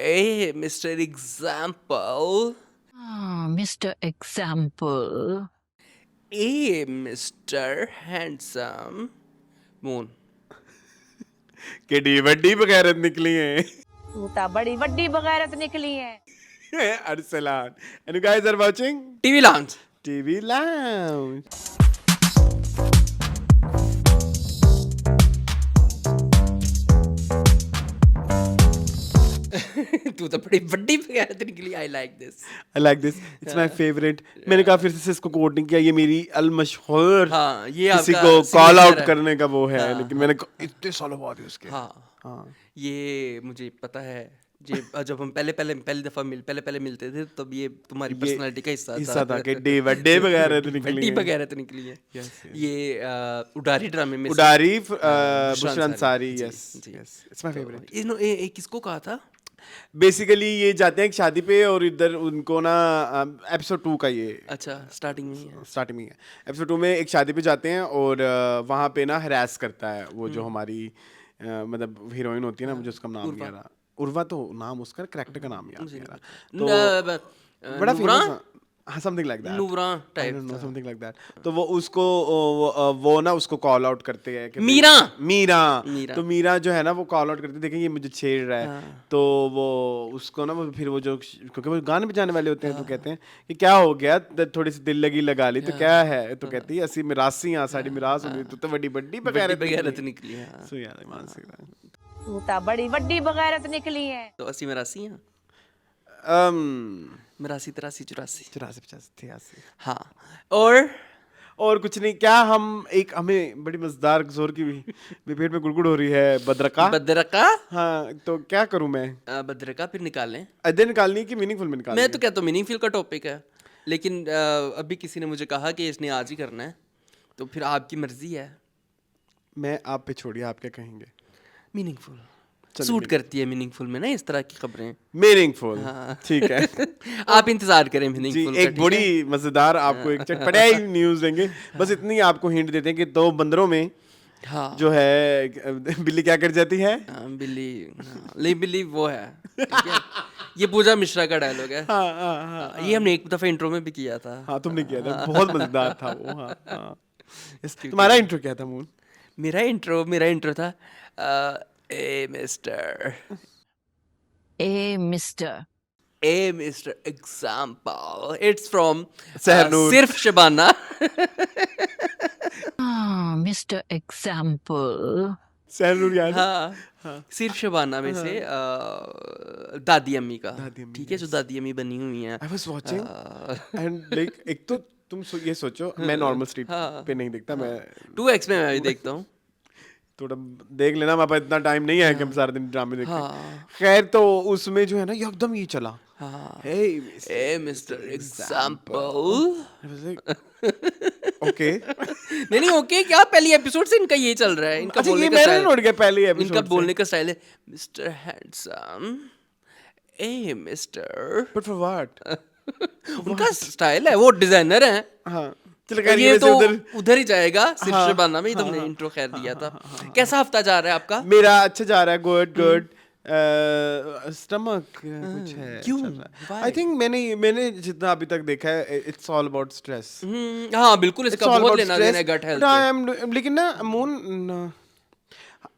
Hey, Mr. Example. Mr. Example. Hey, Mr. Handsome. Moon. किडी वड्डी बगैरत निकली है तू ता बड़ी वड्डी बगैरत निकली है. Arsalan. And you guys are watching TV Lounge. TV Lounge. तू तो बड़ी बड़ी बगैरत निकली. I like this. I like this. It's my favorite. मैंने कहा फिर से इसको कोट नहीं किया. ये मेरी अलमशहूर हाँ, ये किसी आपका को कॉल signature आउट है. करने का वो है, हाँ, लेकिन मैंने कहा, इतने सालों बाद ही उसके. हाँ, हाँ. ये मुझे पता है. जब हम पहली दफा मिलते थे तब ये तुम्हारी ये पर्सनालिटी का हिस्सा था कि डे वड्डे बगैरत निकली बड़ी है. बगैरत निकली है. Yes, yes. ये उडारी ड्रामे में उडारी बुशरा बुशरा अंसारी. जी, Yes, ji. yes. It's my favorite. किसको कहा था? बेसिकली ये जाते हैं एक शादी पे और इधर उनको ना एपिसोड 2 का ये अच्छा, स्टार्टिंग में ही है. स्टार्टिंग में है. एपिसोड 2 में एक शादी पे जाते हैं और वहाँ पे ना हरास करता है वो जो हमारी मतलब हीरोइन होती है ना, मुझे उसका नाम नहीं आ रहा. उर्वा तो नाम उसका कैरेक्टर का नाम याद नहीं आ रहा. तो बड़ा नूरा? फेमस. हाँ, समथिंग लाइक दैट. नूरा I टाइप don't know, था. something like that. तो वो उसको वो ना उसको कॉल आउट करते हैं कि मीरा. मीरा. मीरा. तो मीरा जो है ना वो कॉल आउट करती है, देखें ये मुझे छेड़ रहा है. तो वो उसको ना वो फिर वो जो, क्योंकि वो गाने बजाने वाले होते हैं, तो कहते हैं कि क्या हो गया, थोड़ी सी दिल लगी लगा ली, तो क्या है, तो कहती है असी मिरासी हाँ साड़ी मिरास होगी, तो बड़ी बड़ी बगैरत निकली है. हाँ. सो यार मान सकता है. तू ता बड़ी वड्डी बगैरत निकली है. तो 80 मेरासी हैं. मेरासी 83 84. 84 85. हाँ. और कुछ नहीं. क्या हम एक हमें बड़ी मजेदार जोर की भी पेट में गुड़गुड़ हो रही है. बदरका. बदरका. हाँ, तो क्या करूं मैं. बदरका फिर निकालें. अदे निकालनी की मीनिंगफुल में निकालनी मैं तो कहता हूँ मीनिंगफुल का टॉपिक है, लेकिन अभी किसी ने मुझे कहा कि इसने आज ही करना है, तो फिर आपकी मर्जी है. मैं आप पे छोड़िए, आप क्या कहेंगे. मीनिंगफुल सूट करती है मीनिंगफुल में ना इस तरह की खबरें. मीनिंगफुल. ठीक है. आप इंतजार करें जी, मीनिंगफुल का. एक बड़ी मजेदार आपको एक चटपटाई न्यूज देंगे. बस इतनी आपको हिंट देते हैं कि 2 बंदरों में हाँ. जो है बिल्ली क्या कर जाती है. बिल्ली. ले बिल्ली वो है. ठीक है? ये पूजा मिश्रा का डायलॉग है. हाँ हाँ हाँ ये हमने एक दफा इंट्रो में भी किया था. हाँ, तुमने किया था, बहुत मजेदार था वो. हाँ हाँ. तुम्हारा इंट्रो क्या था मून. मेरा इंट्रो था a mister example. It's from Sahnoor. सिर्फ शबाना. Mr. Example. सहनूर याद है? हाँ, सिर्फ शबाना में से दादी अम्मी का. दादी अम्मी, ठीक है, जो दादी अम्मी बनी हुई हैं. I was watching and like एक तो तुम ये सोचो, मैं नॉर्मल स्ट्रीट पे नहीं देखता. मैं 2x में मैं भी देखता हूँ. थोड़ा देख लेना, हमारे पास इतना टाइम नहीं है कि हम सारा दिन ड्रामे देखते. हाँ. खैर, तो उसमें जो है ना एकदम ये चला. हाँ. Hey, mister example. ओके. नहीं ओके क्या, पहली एपिसोड से इनका ये चल रहा है. इनका अच्छा, बोलने ये का मैंने स्टाइल, नोट किया पहले एपिसोड. इनका बोलने का स्टाइल है mister handsome. A mister. But for what. उनका स्टाइल है, वो डिजाइनर है. हाँ, ये तो उधर ही जाएगा. सिर्फ शबाना में ही तुमने इंट्रो खैर दिया था. कैसा हफ्ता जा रहा है आपका? मेरा अच्छा जा रहा है. गुड. स्टमक कुछ है. क्यों? आई थिंक मैंने जितना अभी तक देखा है, इट्स ऑल अबाउट स्ट्रेस. हाँ बिल्कुल, इसका बहुत लेना देना है गट हेल्थ से. लेकिन ना मून,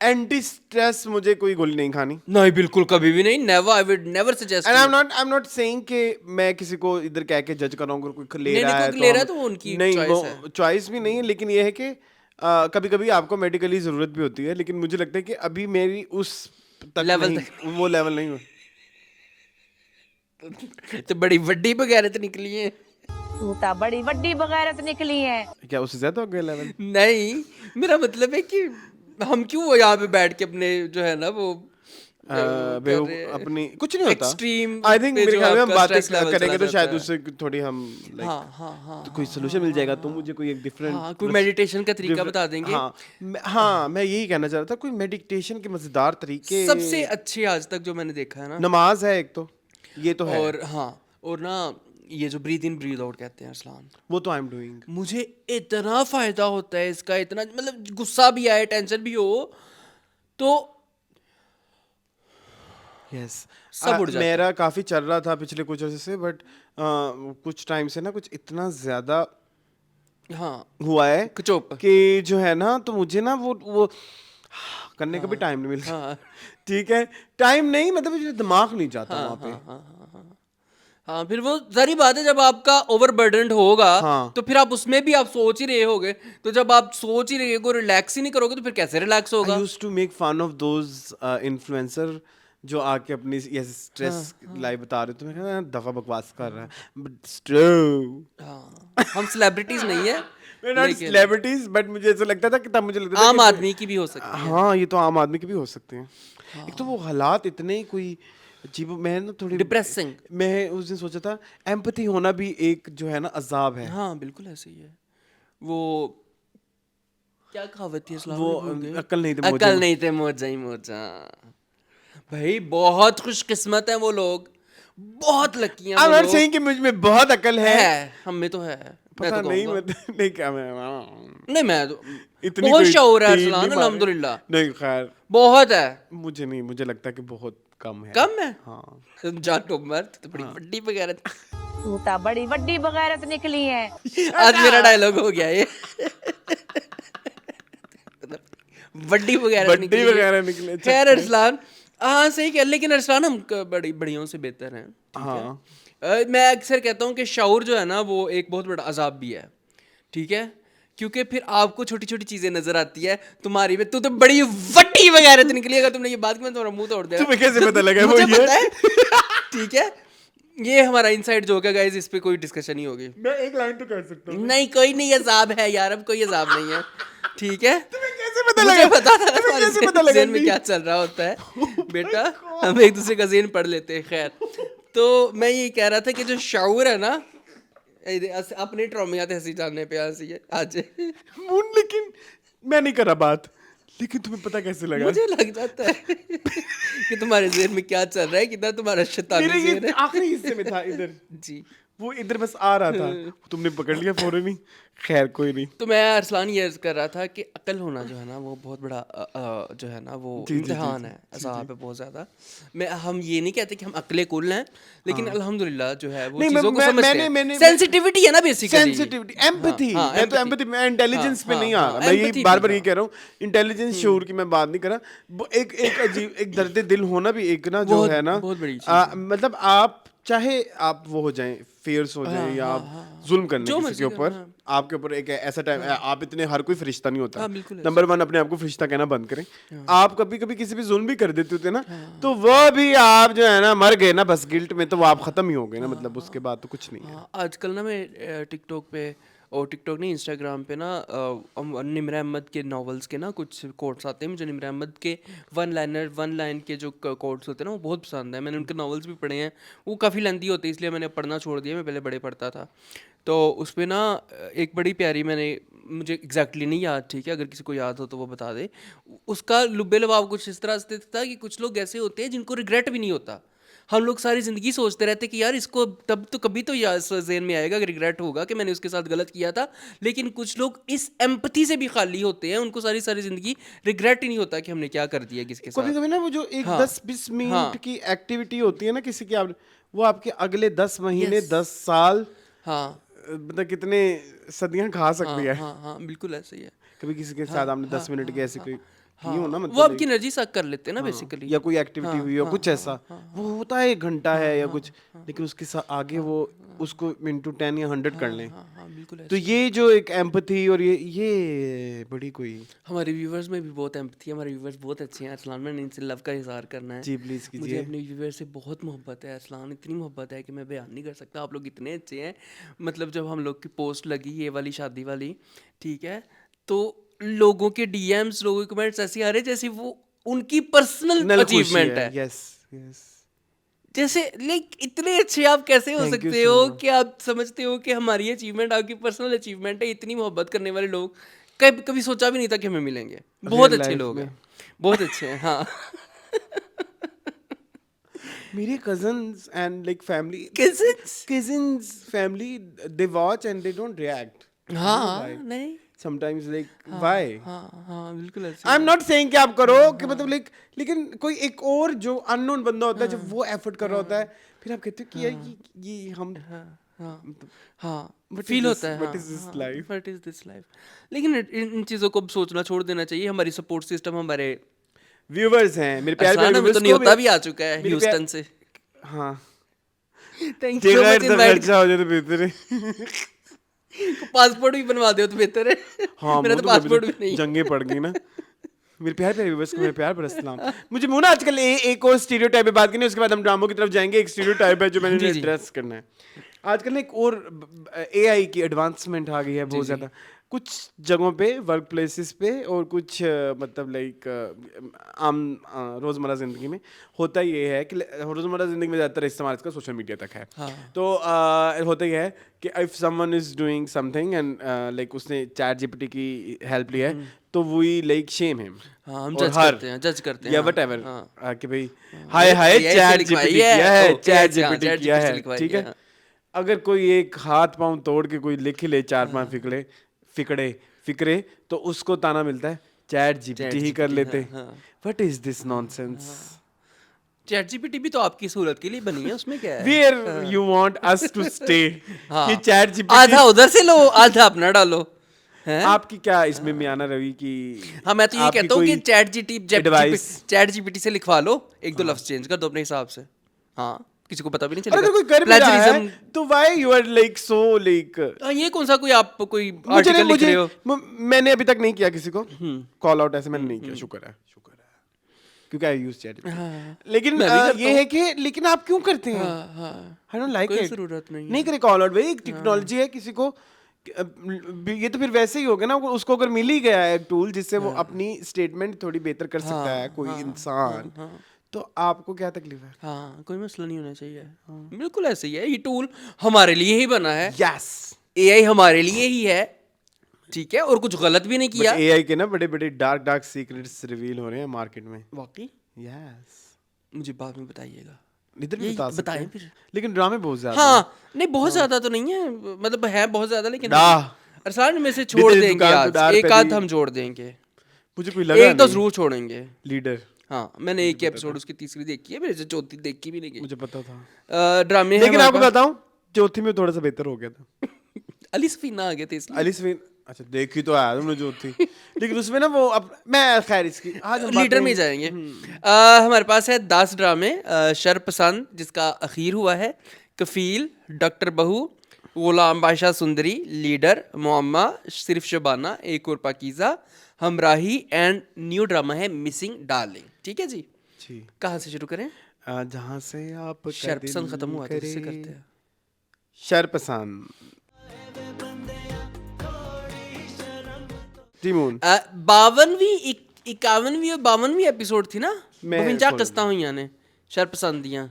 एंटी स्ट्रेस मुझे कोई गोली नहीं खानी. नहीं बिल्कुल कभी भी नहीं. Never, I would never suggest. And I am not saying कि मैं किसी को इधर कह के जज कर रहा हूँ. कोई ले रहा है तो वो उनकी नहीं, चॉइस है. वो चॉइस भी नहीं है, लेकिन ये है कि कभी कभी आपको मेडिकली जरूरत भी होती है. लेकिन मुझे लगता है कि अभी मेरी उस लेवल वो लेवल नहीं हो. तो बड़ी बड़ी बगैरत निकली है. तू ता बड़ी वड्डी बगैरत निकली है. क्या उससे ज्यादा हो गया लेवल. नहीं, मेरा मतलब है कि हम क्यों यहाँ पे बैठ के अपने जो है ना वो अपनी कुछ नहीं होता. एक्सट्रीम. आई थिंक मेरे ख्याल में हम बातें करेंगे तो शायद उससे थोड़ी हम हाँ तो कोई सोल्यूशन मिल जाएगा. तो मुझे कोई एक डिफरेंट कोई मेडिटेशन का तरीका बता देंगे. हाँ, मैं यही कहना चाह रहा था, कोई मेडिटेशन के मजेदार तरीके. सबसे अच्छे आज तक जो मैंने देखा है ना, नमाज है एक तो, ये तो है. और हाँ, और ना ये जो ब्रीथ इन ब्रीथ आउट कहते हैं अरसलान, वो तो आई एम डूइंग. मुझे इतना फायदा होता है इसका. इतना मतलब गुस्सा भी आए, टेंशन भी हो, तो यस सब उड़ जाता है। मेरा काफी चल रहा था पिछले कुछ अर्से से, बट कुछ टाइम से ना कुछ इतना ज्यादा हाँ हुआ है कचोप कि जो है ना, तो मुझे ना वो करने का भी टाइम नहीं मिलता। हाँ ठीक है, टाइम नहीं, मतलब मुझे दिमाग नहीं जाता वहां पे। हाँ फिर वो सारी बात है, जब आपका ओवरबर्डन्ड होगा हाँ। तो फिर आप उसमें भी आप सोच ही रहे होगे, तो जब आप सोच ही रहे हो, रिलैक्स ही नहीं करोगे तो फिर कैसे रिलैक्स आई होगा? Used to make fun of those influencer जो आके अपनी ये स्ट्रेस लाइफ बता रहे, तो मैं कहा दफा बकवास कर रहा है, बट स्टिल हाँ हम सेलिब्रिटीज नहीं है, we're not लेकिन celebrities, but मुझे ऐसा लगता था कि तब मुझे लगता था आम कि आदमी की भी हो सकती है। हाँ, ये तो आम आदमी के भी हो सकते हैं। एक तो वो हालात इतने कोई अजीब, मैं ना थोड़ी डिप्रेसिंग। मैं उस दिन सोचा था एम्पैथी होना भी एक जो है ना अजाब है। हाँ बिल्कुल ऐसे ही है। वो क्या कहावत थी इस्लाम वो में, भूल गए। अक्ल नहीं थे मौजे अकल में। नहीं थे मौजा ही मौजा। भाई बहुत खुशकिस्मत है वो लोग, बहुत लकी हैं I'm वो not लोग। saying कि मुझ में बहुत अकल है, हम में तो है, मैं पता तो नहीं, कहूँगा। मतलब नहीं क्या मैं नहीं मैं तो इतनी बहुत कोई शौर है तीर अरसलान, नहीं मारे। अल्हम्दुलिल्लाह नहीं खैर, बहुत है। मुझे नहीं, मुझे लगता है कि बहुत कम है। कम है? हाँ। जाटो मर्द तो बड़ी बड्डी बगैरत। तू ता बड़ी वड्डी बगैरत निकली है। आज मेरा डायलॉग हो गया ये। बड्डी वगैरह बड्डी निकली है। वगैरह निकले, खैर चक्कर। अरसलान, हाँ सही कह, लेकिन अरसलान हम बड़ी बड़ियों से बेहतर हैं, ठीक है। हाँ। मैं अक्सर कहता हूँ कि शऊर जो है ना वो एक बहुत बड़ा अजाब भी है, ठीक है, क्योंकि फिर आपको छोटी छोटी चीजें नजर आती है तुम्हारी में, तू तो बड़ी वड्डी वगैरह निकली। अगर तुमने ये बात की मैं तुम्हारा मुंह तोड़ दिया। तुम्हें कैसे पता लगा वो मुझे ये? पता है, ठीक है, ये हमारा इनसाइड जोक है गाइस, इस पे कोई डिस्कशन नहीं होगी। मैं एक लाइन तो कर सकता हूँ। नहीं कोई नहीं अजाब है यार, अब कोई अजाब नहीं है, ठीक है। कैसे पता मुझे लगा? पता था तुम्हें तुम्हारे कैसे पता लगा? ज़हन में क्या चल रहा होता है बेटा, हम एक दूसरे का ज़हन पढ़ लेते हैं। खैर, तो मैं ये कह रहा था कि जो शऊर है ना, अपने ट्रॉमियाँ हंसी जानने पे हंसी है आज। लेकिन मैं नहीं कर रहा बात, लेकिन तुम्हें पता कैसे लगा? मुझे लग जाता है कि तुम्हारे ज़हन में क्या चल रहा है, कितना तुम्हारा शैतानी मेरे ज़हन ये है। आखिरी हिस्से में था इधर, जी, वो इधर बस आ रहा था, तुमने पकड़ लिया फौरन ही। खैर कोई नहीं। तो मैं अरसलान ये अर्ज कर रहा था कि अकल होना जो है ना वो बहुत बड़ा जो है ना वो इम्तिहान है, अज़ाब है बहुत ज़्यादा। हम ये नहीं कहते कि हम अकले कुल हैं, लेकिन अल्हम्दुलिल्लाह जो है वो नहीं, चीज़ों को मैं- समझते मैंने- हैं। मैंने- सेंसिटिविटी है ना बेसिकली, सेंसिटिविटी, एम्पैथी, हाँ, मैं तो empathy। एम्पैथी, मैं इंटेलिजेंस पे हाँ, नहीं आ हाँ, रहा, मैं ये empathy बार भी बार ये था। कह रहा हूँ, इंटेलिजेंस शऊर की मैं बात नहीं कर रहा। एक एक अजीब एक दर्द दिल होना भी एक ना जो बहुत- है ना, बहुत बड़ी चीज़ मतलब आप चाहे आप वो हो जाएं, फेयर्स हो जाएं, या आप जुल्म करने जो किसी मर्जी के ऊपर, करो, हाँ। आपके ऊपर एक ऐसा टाइम, आप इतने, हर कोई फरिश्ता नहीं होता। हाँ, बिल्कुल ऐसा। नंबर 1 अपने आप को फरिश्ता कहना बंद करें। आप कभी कभी किसी भी जुल्म भी कर देते होते ना, तो वो भी आप जो है ना मर गए ना बस गिल्ट में, तो वो आप खत्म ही हो गए ना, मतलब उसके बाद तो कुछ नहीं है। हाँ, आजकल ना मैं टिकटॉक पे, और टिकटॉक नहीं इंस्टाग्राम पे ना, निमरा अहमद के नॉवेल्स के ना कुछ कोट्स आते हैं। मुझे निमरा अहमद के वन लाइन के जो कोट्स होते हैं ना वो बहुत पसंद है। मैंने उनके नॉवेल्स भी पढ़े हैं, वो काफ़ी लेंथी होते हैं इसलिए मैंने पढ़ना छोड़ दिया, मैं पहले बड़े पढ़ता था। तो उस पर ना एक बड़ी प्यारी, मुझे एग्जैक्टली नहीं याद, ठीक है, अगर किसी को याद हो तो वो बता दे। उसका लुब्बे लबाब कुछ इस तरह से था कि कुछ लोग ऐसे होते हैं जिनको रिग्रेट भी नहीं होता। हम लोग सारी ज़िंदगी सोचते रहते कि यार इसको तब तो कभी तो यार ज़हन में आएगा कि रिग्रेट होगा कि मैंने उसके साथ गलत किया था। लेकिन कुछ लोग इस एम्पैथी से भी खाली होते हैं, उनको सारी सारी ज़िंदगी रिग्रेट ही नहीं होता कि हमने क्या कर दिया किसके कभी साथ। कभी ना वो जो एक हाँ, 10-20 मिनट हाँ। की एक्टिविटी होती है ना किसी की, आप वो आपके अगले 10 महीने, Yes. 10 साल, हाँ मतलब कितने सदियां खा सकती है। हाँ हाँ बिल्कुल ऐसे ही है। कभी किसी के साथ आपने 10 मिनट की ऐसी कोई की हो ना, वो मतलब आपकी एनर्जी सक कर लेते हैं ना बेसिकली। या कोई एक्टिविटी हुई हो कुछ ऐसा, वो होता है 1 घंटा है या कुछ, लेकिन उसके साथ आगे वो उसको into 10 या 100 कर लें। हाँ हाँ बिल्कुल ऐसे। तो ये जो एक एम्पैथी और ये बड़ी कोई, हमारे व्यूवर्स में भी बहुत एम्पैथी है, हमारे व्यूवर्स बहुत अच्छे हैं अरसलान, मैंने इनसे लव का इजहार करना है। जी प्लीज मुझे कीजिए। अपने व्यूवर से बहुत मोहब्बत है अरसलान, इतनी मोहब्बत है कि मैं बयान नहीं कर सकता। आप लोग इतने अच्छे हैं, मतलब जब हम लोग की पोस्ट लगी ये वाली शादी वाली, ठीक है, तो लोगों के डीएम्स, लोगों के कमेंट्स ऐसे आ रहे जैसे वो उनकी पर्सनल अचीवमेंट है। Yes yes. जैसे लाइक इतने अच्छे आप कैसे हो Thank you सकते so हो much. कि आप समझते हो कि हमारी अचीवमेंट आपकी पर्सनल अचीवमेंट है। इतनी मोहब्बत करने वाले लोग कभी कभी सोचा भी नहीं था कि हमें मिलेंगे। बहुत अच्छे life लोग में। हैं, बहुत अच्छे हैं। हाँ मेरे cousins and like family, Cousins? cousins family, they watch and they don't react. हाँ नहीं sometimes like why हाँ बिल्कुल ऐसे आई एम नॉट सेइंग कि आप करो कि मतलब लाइक, लेकिन कोई एक और जो अननोन बंदा होता है जब वो एफर्ट कर रहा होता है, फिर आप कहते हो कि यार ये हम हाँ फील होता है what is this life. What is this life. लेकिन इन चीज़ों को अब सोचना छोड़ देना चाहिए। हमारी सपोर्ट सिस्टम हमारे व्यूअर्स हैं मेरे प्यारे अरसान प्यारे अभी तो viewers को न्योता भी आ चुका है मेरे ह्यूस्टन से। हाँ thank you so ticket much तो इनवाइट। खर्चा हो जाए तो बेहतर है। पासपोर्ट भी बनवा दो तो बेहतर है। हाँ मेरा वो तो तो पासपोर्ट भी नहीं। जंगें पड़ गई ना। मेरे प्यारे प्यारे व्यूअर्स को मेरे प्यार भरा सलाम। मुझे मुना आजकल एक और स्टीरियोटाइप पे बात करनी है, उसके बाद हम ड्रामों की तरफ जाएंगे। एक स्टीरियोटाइप है जो मैंने जी, जी। एड्रेस करना है। आजकल ना एक और एआई की एडवांसमेंट आ गई है बहुत ज़्यादा कुछ जगहों पे, वर्क प्लेसेस पे, और कुछ मतलब लाइक आम रोज़मर्रा ज़िंदगी में होता ये है कि रोज़मर्रा ज़िंदगी में ज़्यादातर इस्तेमाल इसका सोशल मीडिया तक है। तो होता ये है कि if someone is doing something and like उसने चैट जीपीटी की हेल्प ली है, तो वही लाइक शेम हिम हाँ हम और जज करते हैं या हाँ, व्हाटएवर हाँ। कि भाई हाय हाय AI से चैट लिखवाई जीपीटी है, किया है, ओ, चैट AI से, हाँ, जीपीटी चैट किया GPT से है, लिखवाई ठीक है, है। हाँ। अगर कोई एक हाथ पांव तोड़ के कोई लिख ले 4-5 फिकरे तो उसको ताना मिलता है चैट जीपीटी ही कर GPT, लेते। हाँ। What is this nonsense? Chat GPT भी तो आपकी सहूलत के लिए बनी है, उसमें क्या है। Where you want us to stay हाँ कि चैट आधा जीपीटी उधर से लो आधा अपना डालो हैं। आपकी क्या इसमें मियाना रवि की हाँ मैं तो ये आपकी कहता हूँ कि कोई advice? चैट जीपीटी से लिखवा लो, एक दो लफ्ज चेंज कर दो अपने हिसाब से। हाँ किसी को पता भी नहीं और अगर कोई चलेगा। कर भी रहा है प्लेजरिज्म तो why you are like so like ये कौन सा कोई आप कोई मुझे आर्टिकल लिख रहे हो। मैंने अभी तक नहीं किया किसी को कॉल आउट, ऐसे मैंने नहीं किया, शुक्र है क्योंकि आई यूज चैट। लेकिन मैं भी करता ये हूँ। है कि लेकिन आप क्यों करते हैं? आई डोंट लाइक कोई इट। जरूरत नहीं है। नहीं करे कॉल आउट भाई, एक टेक्नोलॉजी है किसी को ये तो फिर वैसे ही हो गया ना, उसको अगर मिल ही गया है एक टूल जिससे वो अपनी स्टेटमेंट थोड़ी बेहतर कर सकता है कोई इंसान, तो आपको क्या तकलीफ है? हाँ कोई मसला नहीं होना चाहिए। बिल्कुल ऐसे ही है, ये टूल हमारे लिए ही बना है। यस एआई हमारे लिए ही है, ठीक है, और कुछ गलत भी नहीं बट किया। एआई के ना बड़े बड़े डार्क सीक्रेट्स रिवील हो रहे हैं मार्केट में। वाकई यस मुझे बाद में बताइएगा। इधर भी यही बता सकते बताएं हैं फिर। लेकिन ड्रामे बहुत ज्यादा हाँ नहीं बहुत ज्यादा तो नहीं है, मतलब है बहुत ज्यादा, लेकिन डाह। अरसान में से छोड़ तेरी देंगे दुकान आज, उधार एक पे आध दी। हम जोड़ देंगे, मुझे कोई लगा एक तो नहीं जरूर छोड़ेंगे। लीडर, हाँ मैंने एक एपिसोड उसकी तीसरी देखी है, मेरे से चौथी देखी भी नहीं गई। मुझे पता था। ड्रामे लेकिन आपको बताऊं चौथी में थोड़ा सा बेहतर हो गया था। अली सफीना आ गए थे इसलिए। अली सफीन अच्छा देखी तो आया तुमने जो थी, लेकिन उसमें ना वो मैं खैर इसकी आज हम लीडर बातें- में जाएंगे। हमारे पास है 10 ड्रामे शरपसंद जिसका अखीर हुआ है, कफील, डॉक्टर बहू, गुलाम बादशाह सुंदरी, लीडर, मुअम्मा, सिर्फ शबाना, एक और पाकीज़ा, हमराही, एंड न्यू ड्रामा है मिसिंग डार्लिंग। ठीक है जी, जी कहाँ से शुरू करें? जहाँ से आप शरपसंद खत्म हुआ तो इससे करते हैं। शरपसंद जी मून 52वीं 51वीं और 52वीं एपिसोड थी ना, मैं 52 खोल कस्ता हुई ने शरपसंदियाँ।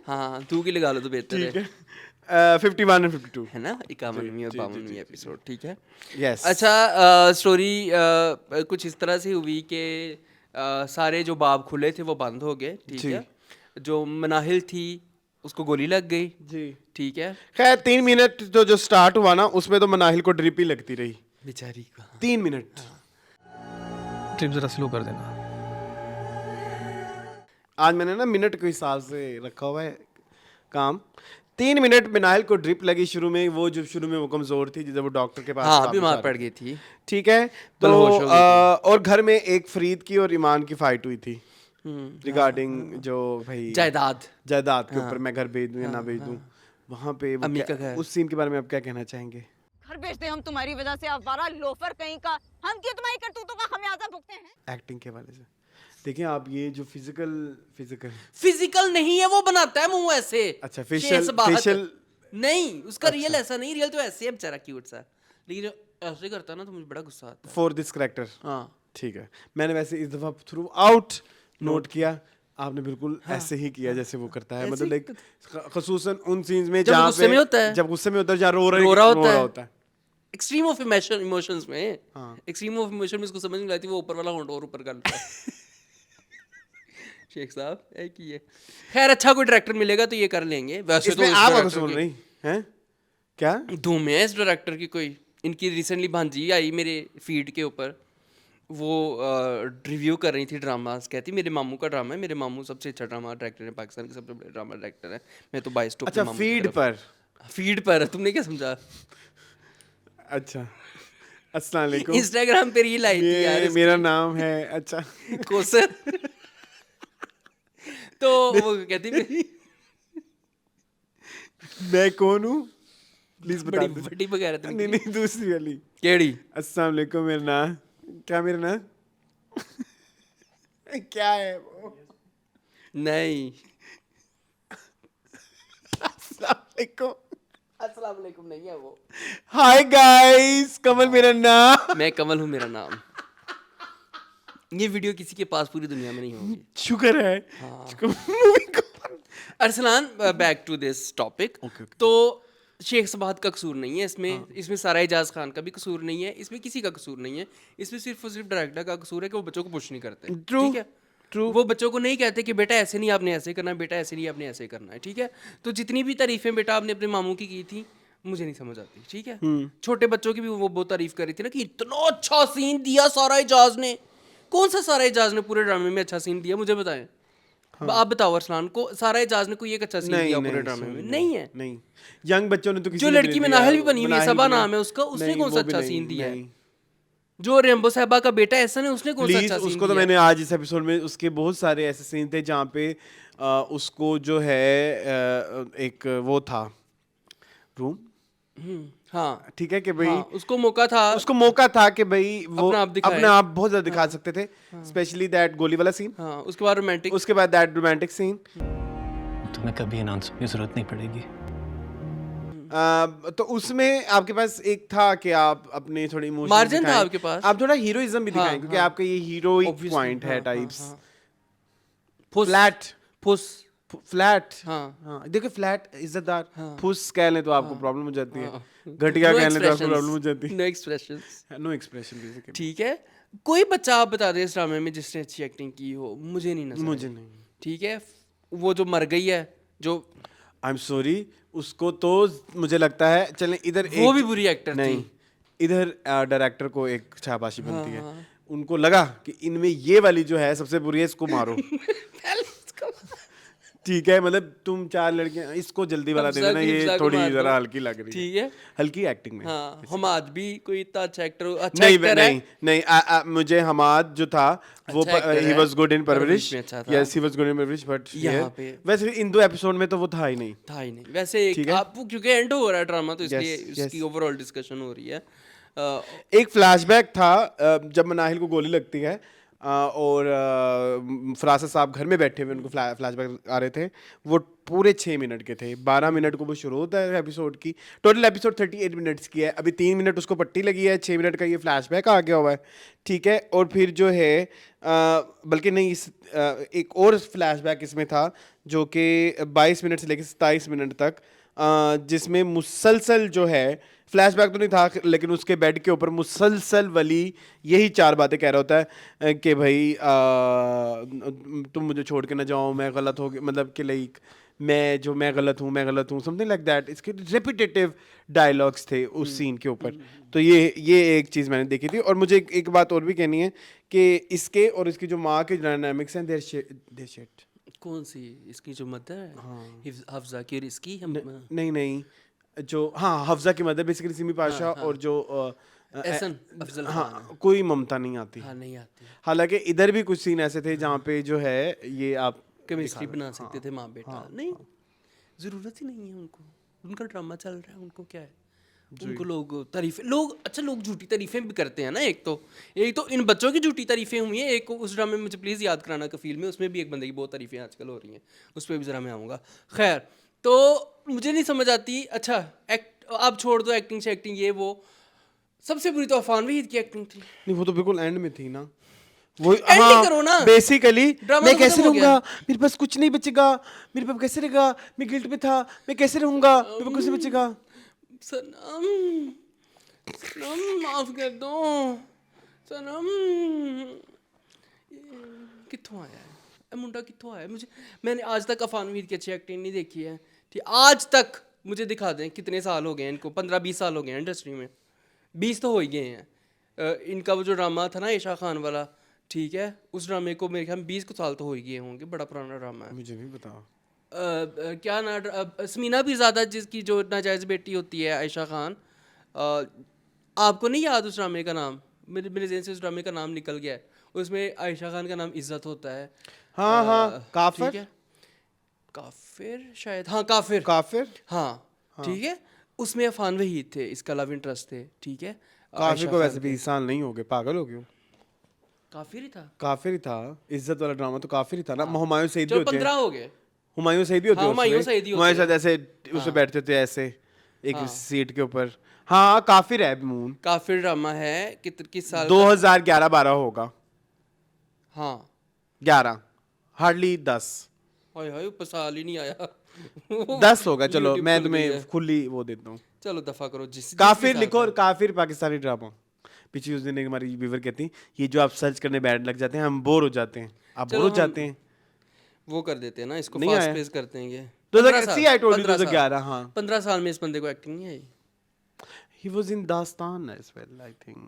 हाँ तू की लगा लो तो बेहतर ठीक है, है 51 एंड 52 है ना, 51वीं और 52वीं एपिसोड। ठीक है यस अच्छा, स्टोरी कुछ इस तरह से हुई कि सारे जो बाब खुले थे वो बंद हो गए। ठीक जी। है, जो मनाहिल थी उसको गोली लग गई। जी ठीक है, खैर 3 मिनट तो जो स्टार्ट हुआ ना उसमें तो मनाहिल को ड्रिप ही लगती रही बेचारी को। 3 मिनट। ट्रिप जरा स्लो कर देना। आज मैंने ना मिनट के हिसाब से रखा हुआ है काम। 3 मिनट मनाहिल को ड्रिप लगी शुरू में, वो जो शुरू में वो कमजोर थी जब वो डॉक्टर के पास हाँ वापस बीमार आ पड़ रही गई थी। ठीक है तो बलहोश हो गई और घर में एक फरीद की और ईमान की फाइट हुई थी रिगार्डिंग जो भाई जायदाद। जायदाद के ऊपर मैं घर भेज दूं या ना भेज दूं, वहां पे वो अम्मी क्या- का घर। उस सीन के बारे में आप क्या कहना चाहेंगे? घर बेचते हम तुम्हारी वजह से, आवारा लोफर कहीं का। हम क्यों तुम्हारी करतूतों का खमियाजा भुगते हैं? एक्टिंग के हवाले से देखिए आप, ये जो फिजिकल फिजिकल नहीं है, वो बनाता है मुंह ऐसे। अच्छा शेष फेशियल बाहत। नहीं उसका रियल ऐसा नहीं, रियल तो ऐसे है बेचारा क्यूट सा, लेकिन जो ऐसे करता है ना तो मुझे बड़ा गुस्सा आता है। फॉर दिस करेक्टर हाँ ठीक है, मैंने वैसे इस दफा थ्रू आउट नोट किया आपने बिल्कुल ऐसे ही किया जैसे वो करता है, मतलब लाइक खसूसन उन सीन्स में जब जहाँ गुस्से में होता है। जब गुस्से में होता है, जहाँ रो रो रहा होता होता है। एक्सट्रीम ऑफ इमोशंस में, हाँ। एक्सट्रीम ऑफ इमोशन में इसको समझ नहीं आती, वो ऊपर वाला होंठ और ऊपर कर लेता है। शेख साहब है कि ये खैर अच्छा कोई डायरेक्टर मिलेगा तो ये कर लेंगे। वैसे तो इसमें इस आप director सुन की रही हैं क्या? धूम है इस डायरेक्टर की, कोई इनकी रिसेंटली भांजी आई मेरे फीड के ऊपर, वो रिव्यू कर रही थी ड्रामास, कहती मेरे मामू का ड्रामा है, मेरे मामू सबसे अच्छा ड्रामा डायरेक्टर है, पाकिस्तान के सबसे बड़े ड्रामा डायरेक्टर है। मैं तो बाइस टू अच्छा, फीड पर। फीड पर तुमने क्या समझा? अच्छा, अस्सलाम वालेकुम, इंस्टाग्राम पे रील आई थी यार मेरा नाम है, अच्छा कोसर। तो वो कहती मैं कौन हूँ, प्लीज बता बड़ी दो। बड़ी बगैर नहीं नहीं, दूसरी वाली। केड़ी अस्सलाम वालेकुम, मेरा नाम क्या, मेरा नाम क्या है वो? नहीं, अस्सलाम वालेकुम नहीं है वो। हाय गाइस, कमल मेरा नाम। मैं कमल हूँ, मेरा नाम। ये वीडियो किसी के पास पूरी दुनिया में नहीं होगी। शुक्र है। Arsalan, back to this topic. तो शेख सबाहत का कसूर नहीं है इसमें, इसमें सारा एजाज खान का भी कसूर नहीं है, इसमें किसी का कसूर नहीं है, इसमें सिर्फ और सिर्फ डायरेक्टर का कसूर है कि वो बच्चों को पुश नहीं करते। ठीक है, वो बच्चों को नहीं कहते कि बेटा ऐसे नहीं आपने ऐसे करना है, बेटा ऐसे नहीं आपने ऐसे करना है। ठीक है, तो जितनी भी तारीफें बेटा आपने अपने मामू की थी मुझे नहीं समझ आती। ठीक है, छोटे बच्चों की भी वो बहुत तारीफ कर रही थी ना कि इतना अच्छा सीन दिया सारा एजाज ने। कौन सा सारा एजाज ने पूरे ड्रामे में अच्छा सीन दिया, मुझे बताएं। आप बताओ अरसलान को, सारा एजाज ने कोई एक अच्छा सीन दिया पूरे ड्रामे में? नहीं है। नहीं, यंग बच्चों ने तो किसी जो ने लड़की में दिया, नाहल भी बनी हुई है, नाहिल सबा भी नाम है उसका, उसने नहीं, कौन सा वो भी अच्छा नहीं, सीन दिया है? नहीं। जो रेम्बो साहबा का बेटा ऐसा ने, उसने कौन सा प्लीज, अच्छा सीन उसको तो दिया? मैंने आज इस एपिसोड में उसके बहुत सारे ऐसे सीन थे जहाँ पे उसको जो है एक वो था रूम, हाँ ठीक है कि भाई हाँ, उसको मौका था कि भाई वो अपना आप दिखाए। अपने आप बहुत ज्यादा दिखा सकते थे, स्पेशली दैट गोली वाला सीन, हाँ, उसके बाद रोमांटिक, उसके बाद दैट रोमांटिक सीन। तुम्हें कभी अनाउंसमेंट की जरूरत नहीं पड़ेगी। तो उसमें आपके पास एक था कि आप अपने थोड़ी इमोशन मार्जिन था आपके पास, आप थोड़ा हीरोइज्म भी दिखाएं, क्योंकि आपका ये हीरोइक Obviously, पॉइंट है हाँ, टाइप्स। हाँ, फ्लैट, फुस, फ्लैट, हाँ, हाँ देखो, फ्लैट इज्जतदार, फुस कह लें तो आपको प्रॉब्लम हो जाती है, हाँ। घटिया No कह लें तो आपको expressions, प्रॉब्लम हो जाती no expressions। है। No expression basically. ठीक है, कोई बच्चा आप बता दे इस ड्रामे में जिसने अच्छी एक्टिंग की हो, मुझे नहीं नजर मुझे आई। नहीं। ठीक है, वो जो मर गई है, जो आई एम सॉरी, उसको तो मुझे लगता है, चलें इधर वो भी बुरी एक्टर नहीं, थी। इधर डायरेक्टर को एक शाबाशी बनती है, उनको लगा कि इनमें ये वाली जो है सबसे बुरी है, इसको मारो। ठीक है, मतलब तुम 4 लड़कियां, इसको जल्दी वाला दे देना, ये थोड़ी जरा हल्की लग रही है। ठीक है, हल्की एक्टिंग में। हाँ, हमाद भी कोई इतना अच्छा एक्टर, अच्छा नहीं एक्टर नहीं है। नहीं, मुझे हमाद जो था वो अच्छा actor ही है, वाज गुड इन परवरिश, में अच्छा था। Yes he was good in परवरिश, बट यहाँ पे वैसे इन 2 एपिसोड में तो वो था ही नहीं। था ही नहीं वैसे। ठीक है। आप क्योंकि एंड हो रहा है ड्रामा, तो इसलिए Yes, इसकी ओवरऑल डिस्कशन हो रही है। एक फ्लैशबैक था जब मनाहिल को गोली लगती है और फरासत साहब घर में बैठे हुए, उनको फ्लैशबैक आ रहे थे, वो पूरे 6 मिनट के थे। 12 मिनट को वो शुरू होता है एपिसोड की, टोटल एपिसोड 38 मिनट्स की है, अभी 3 मिनट उसको पट्टी लगी है, 6 मिनट का ये फ्लैशबैक आ गया हुआ है। ठीक है, और फिर जो है बल्कि नहीं, एक और फ्लैशबैक इसमें था जो कि 22 मिनट से लेकर 27 मिनट तक, जिसमें मुसलसल जो है, फ्लैशबैक तो नहीं था लेकिन उसके बेड के ऊपर मुसलसल वली यही 4 बातें कह रहा होता है कि भाई तुम मुझे छोड़ के ना जाओ, मैं गलत हो गया, मतलब कि लाइक मैं गलत हूँ, समथिंग लाइक दैट। इसके रिपीटेटिव डायलॉग्स थे उस सीन के ऊपर। तो ये एक चीज़ मैंने देखी थी। और मुझे एक बात और भी कहनी है कि इसके और इसकी जो माँ के डायनामिक्स हैं, देयर शिट। कौन सी? इसकी जो मदर है हफ्जा की, और इसकी नहीं, जो हाँ, हफ्जा की मदर बेसिकली सिमी पाशा, और जो एहसन अफजल खान, हाँ, कोई ममता नहीं आती। हाँ नहीं आती। हालांकि इधर भी कुछ सीन ऐसे थे जहाँ पे जो है ये आप केमिस्ट्री बना सकते थे माँ बेटा। नहीं, ज़रूरत ही नहीं है उनको, उनका ड्रामा चल रहा है, उनको क्या है, उनको लोग तारीफें, लोग झूठी तारीफें भी करते हैं ना। एक तो इन बच्चों की झूठी तारीफें हुई हैं, एक उस ड्रामे में मुझे प्लीज़ याद कराना कफील में, उसमें भी एक बंदे की बहुत तारीफें आजकल हो रही हैं, उस पर भी ज़रा मैं आऊँगा। खैर, तो मुझे नहीं समझ आती। अच्छा, आप छोड़ दो एक्टिंग से, एक्टिंग ये वो, सबसे बुरी तो अफान वहीद की एक्टिंग थी। नहीं, वो तो बिल्कुल एंड में थी ना, वो Ending करो ना। बेसिकली ड्रामा मैं तो कैसे खत्म हो गया। रहूंगा, मेरे पास कुछ नहीं बचेगा, मेरे पास कैसे रहेगा, मैं गिल्ट में था, मैं कैसे रहूंगा, मेरे पास कुछ नहीं बचेगा। सनम माफ कर दो सनम। कित्थों आया है मुंडा, कित्थों आया है? मैंने आज तक अफान वहीद की अच्छी एक्टिंग नहीं देखी है। ठीक, आज तक मुझे दिखा दें कितने साल हो गए इनको, 15-20 साल हो गए इंडस्ट्री में, 20 तो हो ही गए हैं। इनका वो जो ड्रामा था ना ईशा खान वाला, ठीक है, उस ड्रामे को मेरे ख्याल में 20 साल तो हो ही गए होंगे, बड़ा पुराना ड्रामा है। मुझे नहीं पता। क्या ना स्मीना भी ज़्यादा, जिसकी जो नाजायज़ बेटी होती है आयशा खान, आपको नहीं याद उस ड्रामे का नाम? मेरे मेरे ज़हन से उस ड्रामे का नाम निकल गया है। उसमें आयशा खान का नाम इज़्ज़त होता है। हाँ हाँ, ठीक काफिर। है, काफिर शायद, हाँ काफिर, काफिर हाँ ठीक है। उसमें अफान वहीद थे, इसका लव इंटरेस्ट थे, ठीक है। काफिर आयशा को खान वैसे के। 20 साल नहीं हो गए, पागल हो गए हो। काफिर ही था। काफिर ही था, इज्जत वाला ड्रामा तो काफिर ही था ना। हुमायूं सईद भी चलो होते 15 हैं। हो गए। हुमायूं सईद भी होते हाँ, हैं हुमायूं उसमें। सईद ही होते हुमायूं सईद हैं। ऐसे उसमें बैठते थे ऐसे एक सीट के ऊपर। हाँ काफिर है मून। काफिर ड्रामा है किस साल का? 2011-12 होगा। हाँ 11 हार्डली 10 हाय हाय, ऊपर साल ही नहीं आया। 10 होगा। चलो YouTube मैं खुल गई है। तुम्हें खुली वो देता हूँ। चलो दफा करो, जिस काफिर साल लिखो का और काफिर पाकिस्तानी ड्रामा। पीछे उस दिन एक हमारी व्यूवर कहती ये जो आप सर्च करने बैठ लग जाते हैं, हम बोर हो जाते हैं। आप बोर चलो हो हम जाते हैं। वो कर देते हैं ना, इसको नहीं फास्ट आया। पेस करते हैं। ये तो 15 साल, see, I told you 15 साल। 2011, हाँ। 15 साल में इस बंदे को एक्टिंग नहीं आई। He was in दास्तान as well, I think.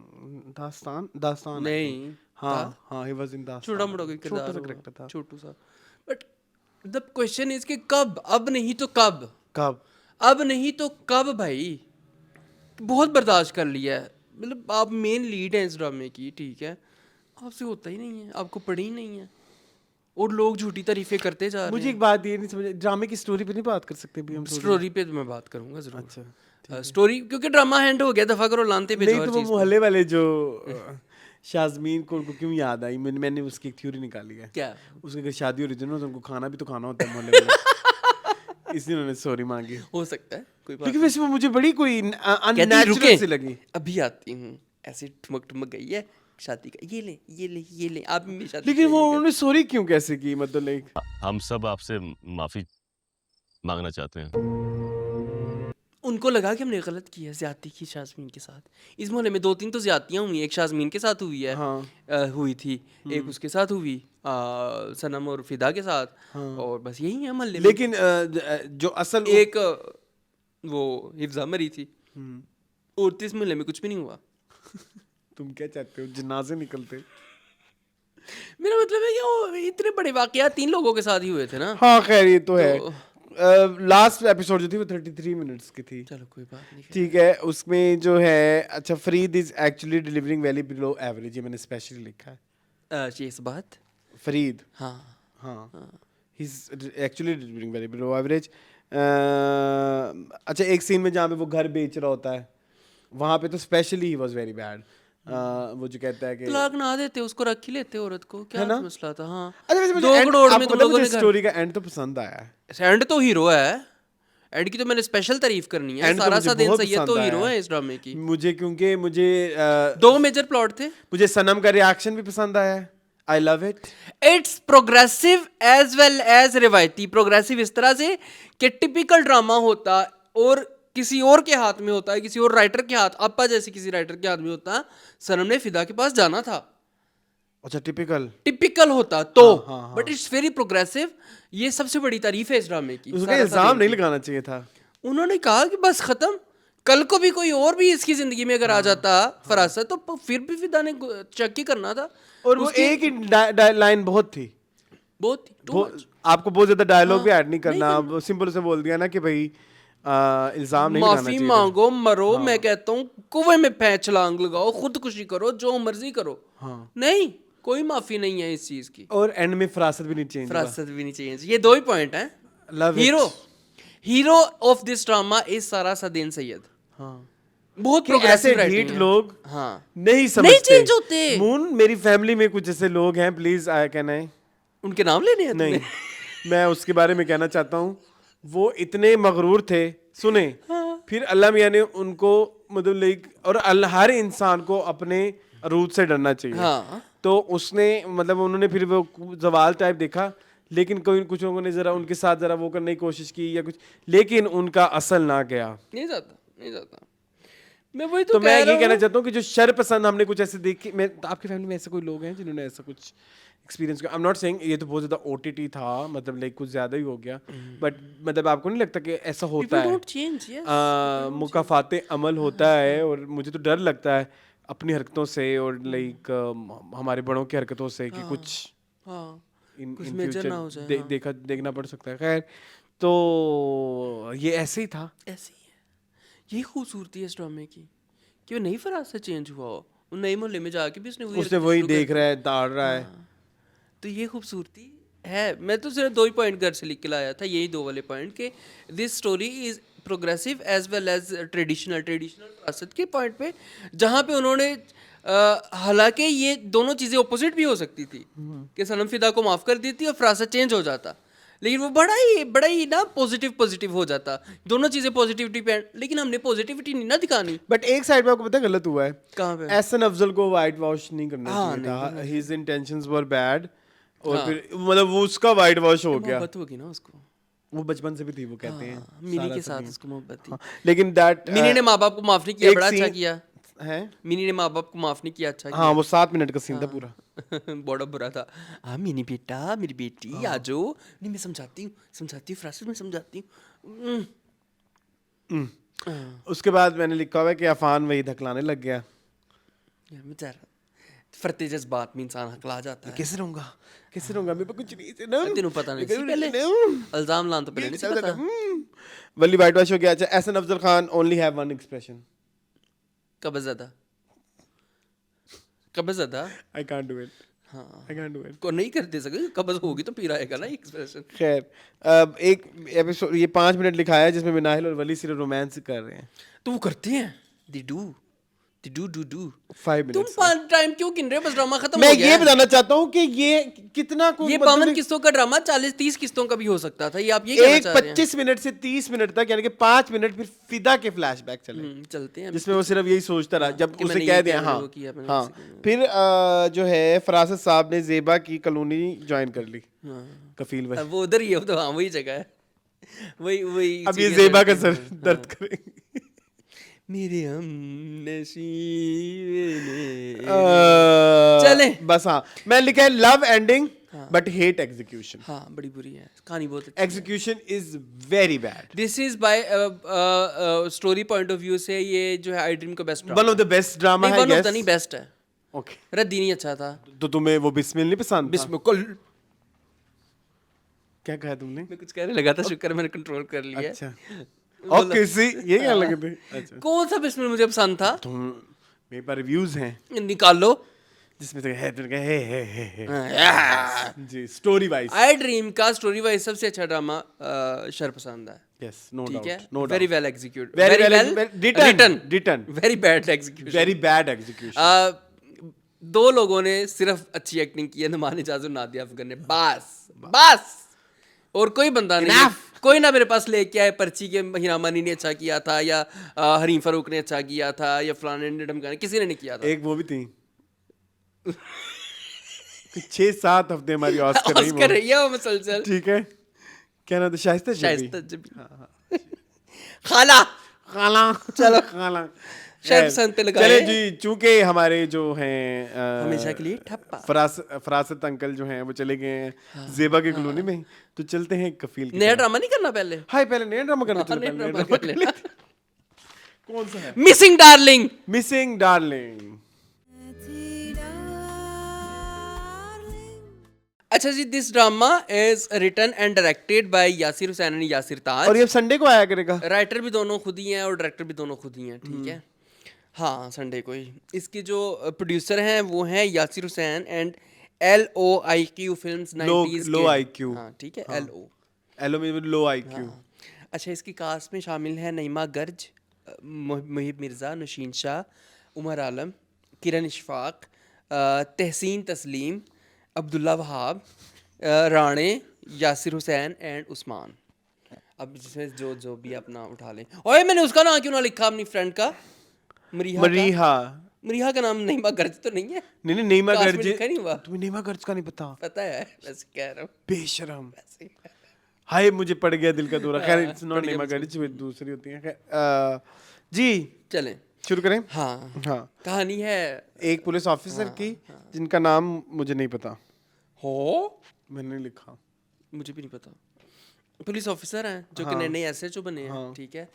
दास्तान I नहीं, think. हाँ हाँ, he was in दास्तान। छोटा मोटा कोई छोटा किरदार सा होगा, character था। छोटू सा। बट द क्वेश्चन इज कि कब? अब नहीं तो कब? कब? अब नहीं तो कब भाई? बहुत बर्दाश्त कर लिया है। मतलब आप मेन लीड हैं इस ड्रामे की, ठीक है, आपसे होता ही नहीं है, आपको पड़ी ही नहीं है, और लोग झूठी तारीफें करते जा रहे मुझे हैं। एक बात ये नहीं समझ, ड्रामे की स्टोरी पे नहीं बात कर सकते भी हम थोड़ी? स्टोरी पे तो मैं बात करूंगा जरूर। अच्छा, स्टोरी, क्योंकि ड्रामा हैंड हो गया, दफा करो, लानते पे नहीं जो हर तो वो चीज़ पे। मोहल्ले वाले जो शाज़मीन को उनको क्यों याद आई? मैंने उसकी एक थ्योरी निकाली है। क्या? उसकी अगर शादी हो रही थी ना, तो उनको खाना भी तो खाना होता है मोहल्ले में। इसलिए उन्होंने सॉरी मांगी। हो सकता है, कोई बात लेकिन वैसे वो मुझे बड़ी कोई कहती अननेचुरल सी लगी। अभी आती हूँ, ऐसे ठुमक ठुमक गई है शादी का, ये ले ये ले ये ले, आप भी शादी लेकिन वो करिएगा। उन्होंने सॉरी क्यों कैसे की? मतलब लाइक हम सब आपसे माफी मांगना चाहते हैं। उनको लगा कि हमने गलत किया, ज्यादती की शाज़मीन के साथ। इस मोहल्ले में 2-3 तो ज्यादतियाँ हुई, एक शाज़मीन के साथ हुई है, हाँ। हुई थी, एक उसके साथ हुई, सनम और फिदा के साथ, और बस यही है मोहल्ले में। लेकिन जो असल एक वो हिफ्जा मरी थी, और इस मोहल्ले में कुछ भी नहीं हुआ। तुम क्या चाहते हो, जनाजे निकलते? मेरा मतलब है कि वो इतने बड़े वाकयात 3 लोगों के साथ ही हुए थे ना। हाँ खैर ये तो है। लास्ट एपिसोड जो थी वो 33 मिनट्स की थी। चलो कोई बात नहीं। ठीक है, उसमें जो है, अच्छा, Farid is actually delivering well below average, ये मैंने स्पेशली लिखा है। ये इस बात, फरीद, हाँ हाँ, he is actually delivering well below average. अच्छा, एक सीन में जहाँ पे वो घर बेच रहा होता है, वहाँ पे तो specially he was very bad. वो जो कहता है कि तलाक ना देते, उसको रख ही लेते औरत को, क्या है ना? मसला था? हाँ, अच्छा, वैसे मुझे 2 end- करोड़ में आपको तुम पता है लोगों मुझे ने स्टोरी का एंड तो पसंद आया है। एंड तो हीरो है, एंड की तो मैंने स्पेशल तारीफ करनी है। End तो सारा मुझे सा दिन बहुत सैयद तो पसंद हीरो आया। है इस ड्रामे की। मुझे क्योंकि मुझे 2 मेजर प्लॉट थे। मुझे सनम का रिएक्शन भी पसंद आया है। I love it. It's progressive as well as रिवायती। प्रोग्रेसिव इस तरह से कि टिपिकल ड्रामा होता और किसी और के हाथ में होता है, किसी और राइटर के हाथ, अप्पा जैसे किसी राइटर के हाथ में होता। सनम ने फिदा के पास जाना था, अच्छा, टिपिकल होता तो, बट इट्स वेरी प्रोग्रेसिव। ये सबसे बड़ी तारीफ है इस ड्रामे की। उसका सारा सा इल्जाम दिन नहीं की। लगाना चाहिए था। उन्होंने कहा कि बस खत्म, कल को भी कोई और भी इसकी जिंदगी में अगर आ जाता फरासत, तो फिर भी फिदा ने चेक ही करना था। और वो एक ही लाइन बहुत थी, बहुत आपको बहुत ज्यादा डायलॉग भी ऐड नहीं करना। अब सिंपल से बोल दिया ना कि भाई इल्जाम नहीं लगाना माफी चाहिए था। मांगो, मरो, मैं कहता हूँ कुएं में पैर छलांग लगाओ, खुदकुशी करो, जो मर्जी करो, नहीं कोई माफी नहीं है इस चीज की। और एंड में फरासत भी नहीं चाहिए। फरासत भी नहीं चाहिए। ये 2 ही पॉइंट हैं। Love it. Hero of this drama is सारा सदीन सैयद। हाँ, बहुत कि ऐसे प्रोग्रेसिव ढीठ राइटिंग है। लोग हाँ, नहीं समझते, change होते। मून, मेरी फैमिली में कुछ ऐसे लोग हैं, प्लीज आई कैन आई उनके नाम लेने हैं नहीं, तुमने? मैं उसके बारे में कहना चाहता हूँ। वो इतने मगरूर थे, सुने, फिर अल्लाह मियाँ ने उनको मतलब लाइक, और हर इंसान को अपने रूट से डरना चाहिए। हाँ, तो उसने मतलब उन्होंने फिर वो जवाल टाइप देखा, लेकिन कोई कुछ लोगों ने जरा उनके साथ जरा वो करने की कोशिश की या कुछ, लेकिन उनका असल ना गया। नहीं जाता। मैं वही तो तो मैं कह ये रहा कहना हूँ। चाहता हूँ कि जो शर पसंद हमने कुछ ऐसे देखी, मैं आपकी फैमिली में ऐसे कोई लोग हैं जिन्होंने ऐसा कुछ एक्सपीरियंस किया? आई एम नॉट सेइंग ये तो बहुत ज्यादा ओटीटी था, मतलब लाइक कुछ ज्यादा ही हो गया, बट मतलब आपको नहीं लगता कि ऐसा होता People है? don't change, yes, people don't मुकाफाते अमल होता है, और मुझे तो डर लगता है अपनी हरकतों से और लाइक हमारे बड़ों की हरकतों से कि कुछ हाँ, इन कुछ इन मेजर फ्यूचर ना हो जाए, हाँ। देखना पड़ सकता है। खैर, तो ये ऐसे ही था। ऐसे ही है। यही खूबसूरती है इस ड्रामे की कि वो नई फराज से चेंज हुआ हो, वो नए मोहल्ले में जाके भी उसने वही उसने हरकतें वही शुरू कर देख दी। रहा है, दाड़ रहा है। तो ये खूबसूरती है। मैं तो सिर्फ 2 ही पॉइंट घर से लिख के लाया था, यही 2 वाले पॉइंट कि this story is progressive as well as traditional विरासत के पॉइंट पे, जहाँ पे उन्होंने हालांकि ये दोनों चीज़ें ऑपोजिट भी हो सकती थी कि सनम फिदा को माफ़ कर देती और फरासत चेंज हो जाता, लेकिन वो बड़ा ही ना पॉजिटिव हो जाता, दोनों चीज़ें पॉजिटिविटी पे, लेकिन हमने पॉजिटिविटी नहीं ना दिखानी। बट एक साइड पे आपको पता है गलत हुआ है। कहाँ पे? एहसन अफजल को वाइट वॉश नहीं करना हाँ, चाहिए नहीं था। हिज इंटेंशंस वर बैड, और हाँ। फिर मतलब वो उसका वाइट वॉश हो गया। मोहब्बत होगी ना उसको, वो बचपन से भी थी, वो कहते हैं हाँ, मिनी सारा के सब साथ नहीं। उसको मोहब्बत थी। हाँ, लेकिन दैट मिनी ने माँ बाप को माफ नहीं किया, एक बड़ा अच्छा scene- किया। है। मिनी ने माँ बाप को माफ नहीं किया, अच्छा हाँ, वो 7 मिनट का सीन था पूरा। किया। बड़ा बुरा था। हाँ मिनी बेटा, मेरी बेटी आ जाओ, नहीं मैं समझाती हूँ फरासत में समझाती हूँ। उसके बाद मैंने लिखा हुआ है कि अफान वही धकलाने लग गया। बेचारा फरते जज्बात में इंसान हकला जाता है। कैसे रहूंगा मेरे पे कुछ नहीं है ना। तेनू पता नहीं सी पहले, इल्जाम लान तो पहले नहीं सी पता। वली वाइट वॉश हो गया। अच्छा, Ehsan Afzal Khan only have one expression, कब्ज़ ज़दा। आई कांट डू इट, हाँ, आई कांट डू इट। को नहीं कर दे सके, कब्ज़ होगी तो फिर आएगा ना एक्सप्रेशन। खैर, अब एक एपिसोड ये 5 मिनट लिखाया है जिसमें मिनाहिल और वली सिर्फ रोमांस कर रहे हैं। तो वो करते हैं, दे डू 5 तुम मिनट 5 टाइम क्यों गिन रहे हो? बस ड्रामा खत्म मैं हो गया ये है। बताना चाहता हूँ कि ये कितना को ये मतलब 52 किस्तों का ड्रामा 40-30 किस्तों का भी हो सकता था, ये आप ये कहना एक चाह रहे हैं? 25 मिनट से 30 मिनट तक, यानी कि 5 मिनट फिर फिदा के फ्लैशबैक चले, चलते हैं जिसमें वो सिर्फ यही सोचता रहा जब कि उसे मैंने कह ये दिया। किया, हाँ वो किया, मैंने हाँ, वैसे किया। फिर जो है फरासत साहब ने जेबा की कॉलोनी ज्वाइन कर ली, कफील भाई। अब वो उधर ही है, वो तो हाँ वही जगह है, वही अब ये चीज़ें जेबा का लड़के सर हैं। दर्द करेंगे। मेरे हम नसीब ने चले चले। बस। हाँ, मैं लिखा है love ending but hate execution. हाँ बड़ी बुरी है कहानी, बहुत अच्छी। Execution is very bad. This is by story point of view से ये जो है आई ड्रीम का best one of the best drama है, वन ऑफ द yes। नहीं बेस्ट है। ओके, रद्दी नहीं अच्छा था, तो तुम्हें वो बिस्मिल नहीं पसंद था? बिस्मिल क्या कहा तुमने? मैं कुछ कहने लगा था, शुक्र मैंने कंट्रोल कर लिया है। अच्छा, ओके, सी ये क्या लगे थे? अच्छा, कौन सा बिस्मिल मुझे पसंद था? तुम मेरे पास रिव्यूज हैं निकाल लो। जिसमें से है तुमने कहा हे जी, स्टोरी वाइज आई ड्रीम का स्टोरी वाइज सबसे अच्छा ड्रामा शरपसंद है। यस, नो ठीक है, doubt, no very doubt, well execute, Very well written, very bad execution, very bad execution. 2 लोगों ने सिर्फ अच्छी एक्टिंग की है, नुमान इजाज और नादिया अफगन ने, बस और कोई बंदा नहीं है। कोई ना मेरे पास लेके आए पर्ची के हीरा मानी ने अच्छा किया था, या हरीम फारूक ने अच्छा किया था, या फलाने ने ढमकाने, किसी ने नहीं किया था। एक वो भी थी 6-7 हफ्ते हमारी ऑस्कर नहीं ऑस्कर रही है वो मुसलसल। ठीक है, क्या नाम था? शाइस्ता शाइस्ता जबी, खाला चलो खाला। शरपसंद पे लगाए। चले जी, चूंकि हमारे जो हैं हमेशा के लिए ठप्पा। फरासत अंकल जो हैं वो चले गए हैं जेबा की कॉलोनी में, तो चलते हैं कफील की नया तरफ। ड्रामा नहीं करना पहले? हाय, पहले नया ड्रामा करना, चलो नया पहले नया ड्रामा ड्रामा कर कर लेना। लेते हैं। कौन सा है? Missing darling. Missing darling. अच्छा जी, this drama is written and directed by Yasir Hussain and Yasir Taj. और ये अब संडे को आया करेगा। राइटर भी दोनों खुद ही हैं और डायरेक्टर भी दोनों खुद ही हैं, ठीक है। हाँ, संडे को ही। इसके जो प्रोड्यूसर हैं वो हैं Yasir Hussain and LOIQ films 90s लो के। IQ। हाँ ठीक है, LO। एलो में लो IQ। अच्छा, इसकी कास्ट में शामिल हैं नईमा गर्ज, मुहिब मिर्ज़ा, नशीन शाह, उमर आलम, किरण इशफाक, तहसीन तस्लीम, अब्दुल्ला वहाब, राणे, यासिर हुसैन एंड उस्मान। अब जिसमें जो भी अपना उठा लें। ओए, मैंने उसका नाम क्यों ना लिखा अपनी फ्रेंड का? मरीहा का नाम नईमा गर्ज तो नहीं है? नहीं, नईमा कास्ट में गर्ज लिखा नहीं हुआ? तुम्हें नईमा गर्ज का नहीं पता? पता है, बस कह रहा हूँ। बेशरम। वैसे ही। हाय, मुझे पड़ गया दिल का दौरा। खैर, इट्स नॉट पड़ गया नईमा मुझे। गर्ज, वो दूसरी होती हैं। खैर, जी चलें। शुरू करें? हाँ, हाँ। कहानी है एक पुलिस ऑफिसर की जिनका नाम मुझे नहीं पता, हो मैंने नहीं लिखा। मुझे भी नहीं पता। पुलिस ऑफिसर हैं जो कि नए नए एसएचओ बने हैं, ठीक है,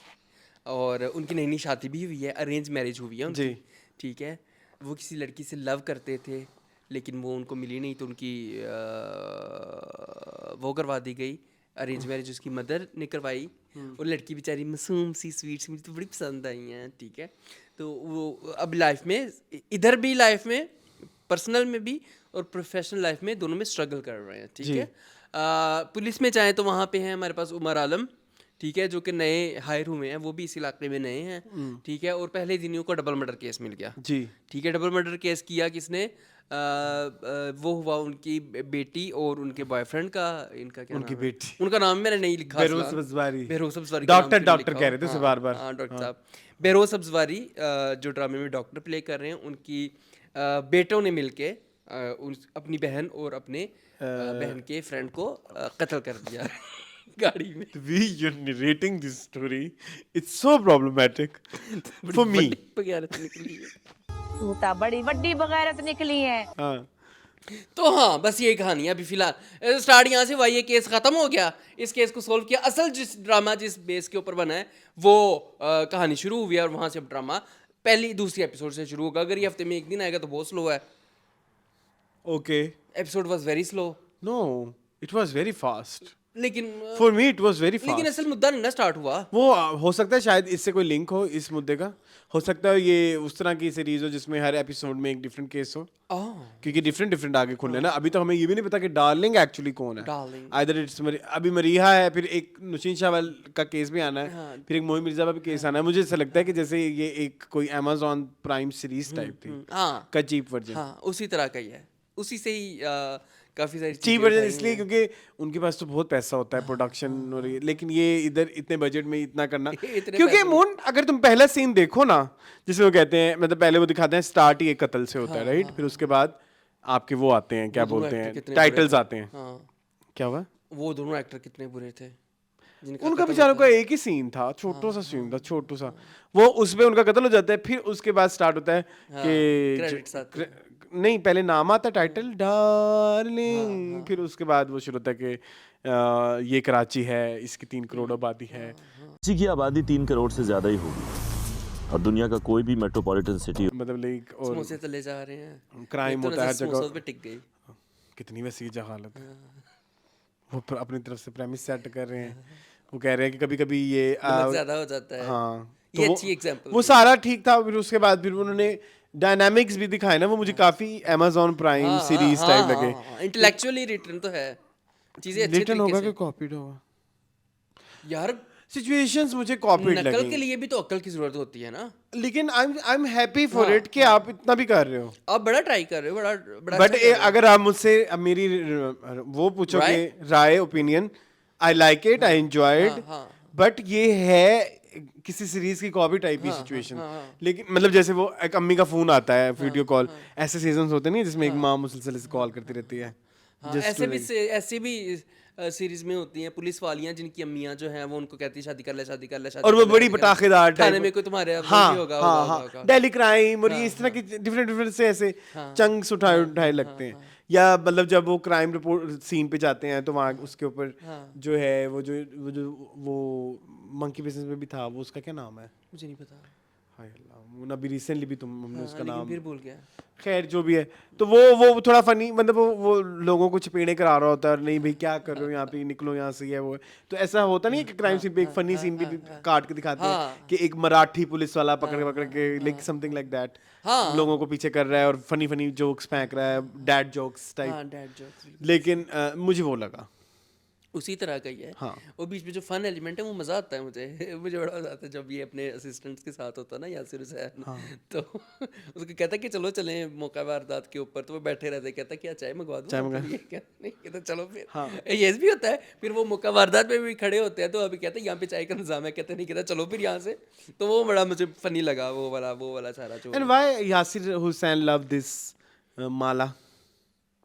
और उनकी नई नई शादी भी हुई है, अरेंज मैरिज हुई है उनकी, जी। ठीक है। वो किसी लड़की से लव करते थे लेकिन वो उनको मिली नहीं तो उनकी वो करवा दी गई, अरेंज मैरिज उसकी मदर ने करवाई। और लड़की बेचारी मासूम सी स्वीट सी, मुझे तो बड़ी पसंद आई हैं, ठीक है। तो वो अब लाइफ में, इधर भी लाइफ में, पर्सनल में भी और प्रोफेशनल लाइफ में, दोनों में स्ट्रगल कर रहे हैं, ठीक है। पुलिस में जाएँ तो वहाँ पे हैं हमारे पास उमर आलम, ठीक है, जो कि नए हायर हुए हैं, वो भी इस इलाके में नए हैं, ठीक है। और पहले दिन ही को डबल मर्डर केस मिल गया, जी। ठीक है। डबल मर्डर केस किया किसने? वो हुआ उनकी बेटी और उनके बॉयफ्रेंड का, इनका क्या उनकी नाम है? बेटी। उनका नाम मैंने नहीं लिखा। बेरोज असलान। सब्जवारी। बेरोज सब्जवारी का नाम डॉक्टर क्यों नहीं डॉक्टर लिखा कह हो? रहे थे उसे हाँ, बार-बार। हाँ, डॉक्टर साहब बेरोज सब्जवारी, जो ड्रामे में डॉक्टर प्ले कर रहे हैं, उनकी बेटों ने मिलके अपनी बहन और अपने बहन के फ्रेंड को कत्ल कर दिया गाड़ी में। The way you're narrating this story, it's so problematic for me. बड़ी बगारत निकली है। तू तो बड़ी वड्डी बगैरत निकली है। हाँ। तो हाँ, बस ये कहानी है अभी फिलहाल। स्टार्ट यहाँ से हुआ, ये केस ख़त्म हो गया, इस केस को सोल्व किया। असल जिस ड्रामा जिस बेस के ऊपर बना है वो कहानी शुरू हुई है, और वहाँ से अब ड्रामा पहली दूसरी एपिसोड से शुरू होगा। अगर ये हफ्ते में एक दिन आएगा तो बहुत स्लो है। Okay. Episode was very slow, No, it was very fast. लेकिन For me, it was very लेकिन fast. असल मुद्दा नहीं ना स्टार्ट हुआ। वो हो सकता है शायद इससे कोई लिंक हो इस मुद्दे का, हो सकता है ये उस तरह की सीरीज हो जिसमें हर एपिसोड में एक डिफरेंट केस हो, क्योंकि डिफरेंट डिफरेंट आगे खुल रहे हैं ना। अभी तो हमें ये भी नहीं पता कि डार्लिंग एक्चुअली कौन है। डार्लिंग। आइदर इट्स अभी मरीहा है, फिर एक नुशीन शाहवाल का केस भी आना है, फिर एक मोहित मिर्जा का भी केस आना है। मुझे ऐसा लगता है कि जैसे ये एक कोई अमेजोन प्राइम सीरीज टाइप थी हाँ का चीप वर्जन। हाँ, उसी तरह का ही है, उसी से ही काफ़ी सारी चीप चीज़ें वर्जन उठाई इसलिए हैं। क्योंकि उनके पास तो बहुत पैसा होता है प्रोडक्शन और ये, लेकिन ये इधर इतने बजट में इतना करना, इतने क्योंकि पैसे में। मोन अगर तुम पहला सीन देखो ना, जिसमें वो कहते हैं, मतलब पहले वो दिखाते हैं स्टार्ट ही एक कत्ल से होता है, राइट? फिर उसके बाद आपके वो आते हैं, क्या वो दोनों बोलते एक्टर हैं, कितने टाइटल्स बुरे थे। आते हैं। हाँ, क्या हुआ? वो दोनों एक्टर कितने बुरे थे जिनका उनका कत्ल बेचारों होता का है। एक ही सीन था, छोटा सा सीन था, छोटू सा। वो उसमें उनका कत्ल हो जाता है, फिर उसके बाद स्टार्ट होता है कि credits आते हैं। नहीं, पहले नाम आता है, टाइटल डार्लिंग, फिर उसके बाद वो शुरू होता है कि ये कराची है, इसकी 3 करोड़ आबादी है। कराची की आबादी 3 करोड़ से ज्यादा ही होगी, और दुनिया का कोई भी मेट्रोपॉलिटन सिटी मतलब लाइक, और समोसे तले जा रहे हैं, क्राइम एक तो होता है हर नज़र समोसों जगह। पे टिक गई। कितनी वैसी जहालत है। वो अपनी तरफ से प्रेमिस सेट कर रहे हैं, वो कह रहे हैं कि कभी कभी ये दिमाग ज़्यादा हो जाता है। हाँ, ये वो- अच्छी एग्जांपल वो सारा ठीक था। फिर उसके बाद फिर उन्होंने डायनामिक्स भी दिखाए ना, वो मुझे काफी अमेज़न प्राइम सीरीज टाइप लगे। इंटेलेक्चुअली रिटर्न तो है, चीजें अच्छे रिटर्न होगा तरीके कि कॉपीड होगा? से। यार सिचुएशंस मुझे कॉपीड नकल लगी, के लिए भी तो अक्ल की जरूरत होती है ना। लेकिन I am happy for it कि आप इतना भी कर रहे हो। आप बड़ा ट्राई कर रहे हो, बड़ा बड़ा बट अच्छा कर रहे हो। अगर आप मुझसे अब मेरी वो पूछोगे, राय, opinion, I like it, I enjoyed, हाँ। बट ये है किसी सीरीज की कॉपी टाइप की सिचुएशन। लेकिन मतलब जैसे वो एक अम्मी का फोन आता है, वीडियो कॉल, ऐसे सीजन्स होते नहीं जिसमें एक माँ मुसलसल से कॉल करती रहती है। हाँ, ऐसे भी सीरीज में होती हैं पुलिस वालियां जिनकी अम्मियां जो हैं वो उनको कहती है शादी कर ले, शादी कर ले, शादी और कर वो ले, बड़ी शादी कर ले। पटाखेदार थाने टाइप। में कोई तुम्हारे अब हाँ भी होगा, हाँ होगा, हाँ, होगा। डेली क्राइम और ये इस तरह की डिफरेंट डिफरेंट से ऐसे चंक्स उठाए लगते हैं। या मतलब जब वो क्राइम रिपोर्ट सीन पे जाते हैं तो वहाँ उसके ऊपर जो है वो मंकी बिजनेस में भी था, वो उसका क्या नाम है? मुझे नहीं पता। हाय अल्लाह, वो अभी रिसेंटली भी हमने उसका लेकिन नाम, फिर भूल गया। खैर जो भी है, तो वो थोड़ा फनी, मतलब वो लोगों को चपेड़े करा रहा होता है, और नहीं भाई क्या कर रहे हो यहाँ पे, निकलो यहाँ से, है वो। तो ऐसा होता नहीं है कि क्राइम सीन पे एक फनी सीन भी काट के दिखाते हैं कि एक मराठी पुलिस वाला पकड़ के लाइक समथिंग लाइक दैट लोगों को पीछे कर रहा है और फनी जोक्स फेंक रहा है, डैड जोक्स टाइप। हाँ, डैड जोक्स। लेकिन मुझे वो लगा उसी तरह का ही है। हाँ। और बीच में जो फन एलिमेंट है वो मज़ा आता है मुझे बड़ा मज़ा आता है जब ये अपने असिस्टेंट्स के साथ होता है ना, यासिर हुसैन। तो उसको कहता है कि चलो चलें मौका वारदात के ऊपर, तो वो बैठे रहते हैं, कहता है क्या चाय मंगवा दूँ? चाय मंगा, नहीं कहता चलो फिर। हाँ। ये भी होता है, फिर वो मौका वारदात में भी खड़े होते हैं तो अभी कहते हैं यहाँ पे चाय का इंतजाम है, कहते नहीं, कहता चलो फिर यहाँ से। तो वो बड़ा मुझे फनी लगा वो वाला सारा जो। And why Yasir Hussain love this mala,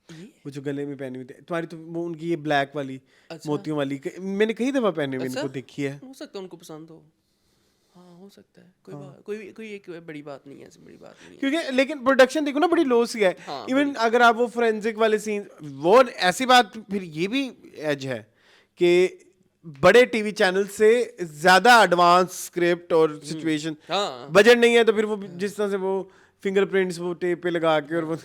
वो जो गले में पहनी हुई थी तुम्हारी, तो वो उनकी ये ब्लैक वाली मोतियों वाली, मैंने कई दफा पहने हुए इनको देखी है। हो सकता है उनको पसंद हो। हाँ हो सकता है, कोई एक बड़ी बात नहीं है, ऐसी बड़ी बात नहीं है। क्योंकि लेकिन प्रोडक्शन देखो ना बड़ी लो सी है। हाँ, इवन अगर आप वो फोरेंसिक वाले सीन, वो ऐसी बात, फिर ये भी एज है कि बड़े टीवी चैनल से ज्यादा एडवांस स्क्रिप्ट और सिचुएशन, हाँ बजट नहीं है तो फिर वो जिस तरह से वो फिंगरप्रिंट्स वो टेप पे लगा के, और वो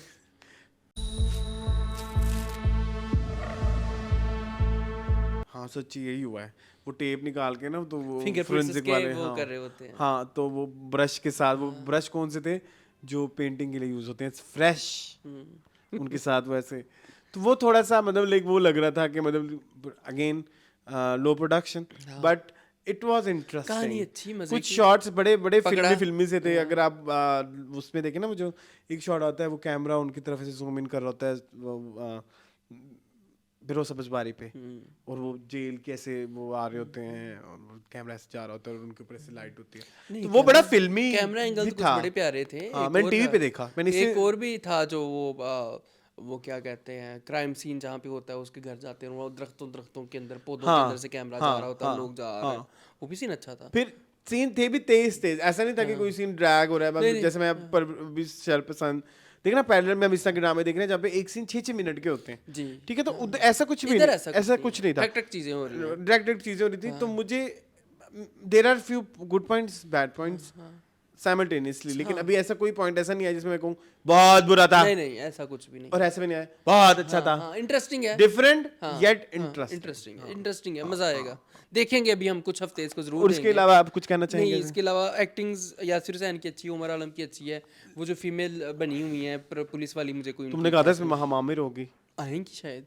हाँ सच्ची यही हुआ है, वो टेप निकाल के ना तो वो फिंगरप्रिंट्स फोरेंसिक के वाले, वो हाँ कर रहे होते हैं। हाँ, तो वो ब्रश के साथ, वो ब्रश कौन से थे जो पेंटिंग के लिए यूज होते हैं, फ्रेश, उनके साथ वैसे, तो वो थोड़ा सा मतलब लाइक वो लग रहा था कि मतलब again low production, but it was कहानी इंटरेस्टिंग। अच्छी, मजे कुछ की। शॉट्स बड़े बड़े पकड़ा। फिल्मी से थे। अगर आप उसमें देखें ना, वो जो एक शॉट आता है, वो कैमरा उनकी तरफ से जूम इन कर रहा होता है वो, बिरो सब्ज बारी पे, और वो जेल के ऐसे वो आ रहे होते हैं, और वो कैमरा ऐसे जा रहा होता है, और उनके ऊपर ऐसे लाइट होती है, नहीं, तो वो बड़ा फिल्मी कैमरा एंगल भी तो कुछ था। बड़े प्यारे थे। हाँ, एक मैंने और टीवी था। पे देखा, मैंने एक इसे और भी था जो वो क्या कहते हैं, क्राइम सीन जहाँ पे होता है, उसके घर जाते हैं, वो दरख्तों के अंदर, पौधों के हाँ, अंदर से कैमरा हाँ, जा रहा होता है, हाँ, लोग जा रहे हैं, वो भी सीन अच्छा था। फिर सीन थे भी तेज, ऐसा नहीं था कि कोई सीन ड्रैग हो रहा है। नहीं, जैसे मैं पर भी शरपसंद देखना, पैरेलल में हम इंस्टाग्राम में देख रहे हैं जहाँ पे एक सीन 6-6 मिनट के होते हैं, जी ठीक है, तो उधर ऐसा कुछ भी इधर नहीं, ऐसा कुछ नहीं था, टक चीजें हो रही हैं। डायरेक्ट चीजें हो रही थी। तो मुझे there are few good points, bad points simultaneously, लेकिन अभी ऐसा कोई पॉइंट ऐसा नहीं है जिसमें मैं कहूँ बहुत बुरा था, नहीं ऐसा कुछ भी नहीं। और ऐसा भी नहीं आया बहुत अच्छा था। हाँ इंटरेस्टिंग है, डिफरेंट येट इंटरेस्टिंग है, मजा आएगा, देखेंगे अभी हम कुछ हफ्ते इसको जरूर और इसके देंगे। अलावा आप कुछ कहना नहीं, चाहेंगे? इसके अलावा एक्टिंग्स यासिर हुसैन की अच्छी है, उमर आलम की अच्छी है, वो जो फीमेल बनी हुई है पुलिस वाली, मुझे कोई तुमने कहा था इसमें महामामिर होगी, आएंगी शायद,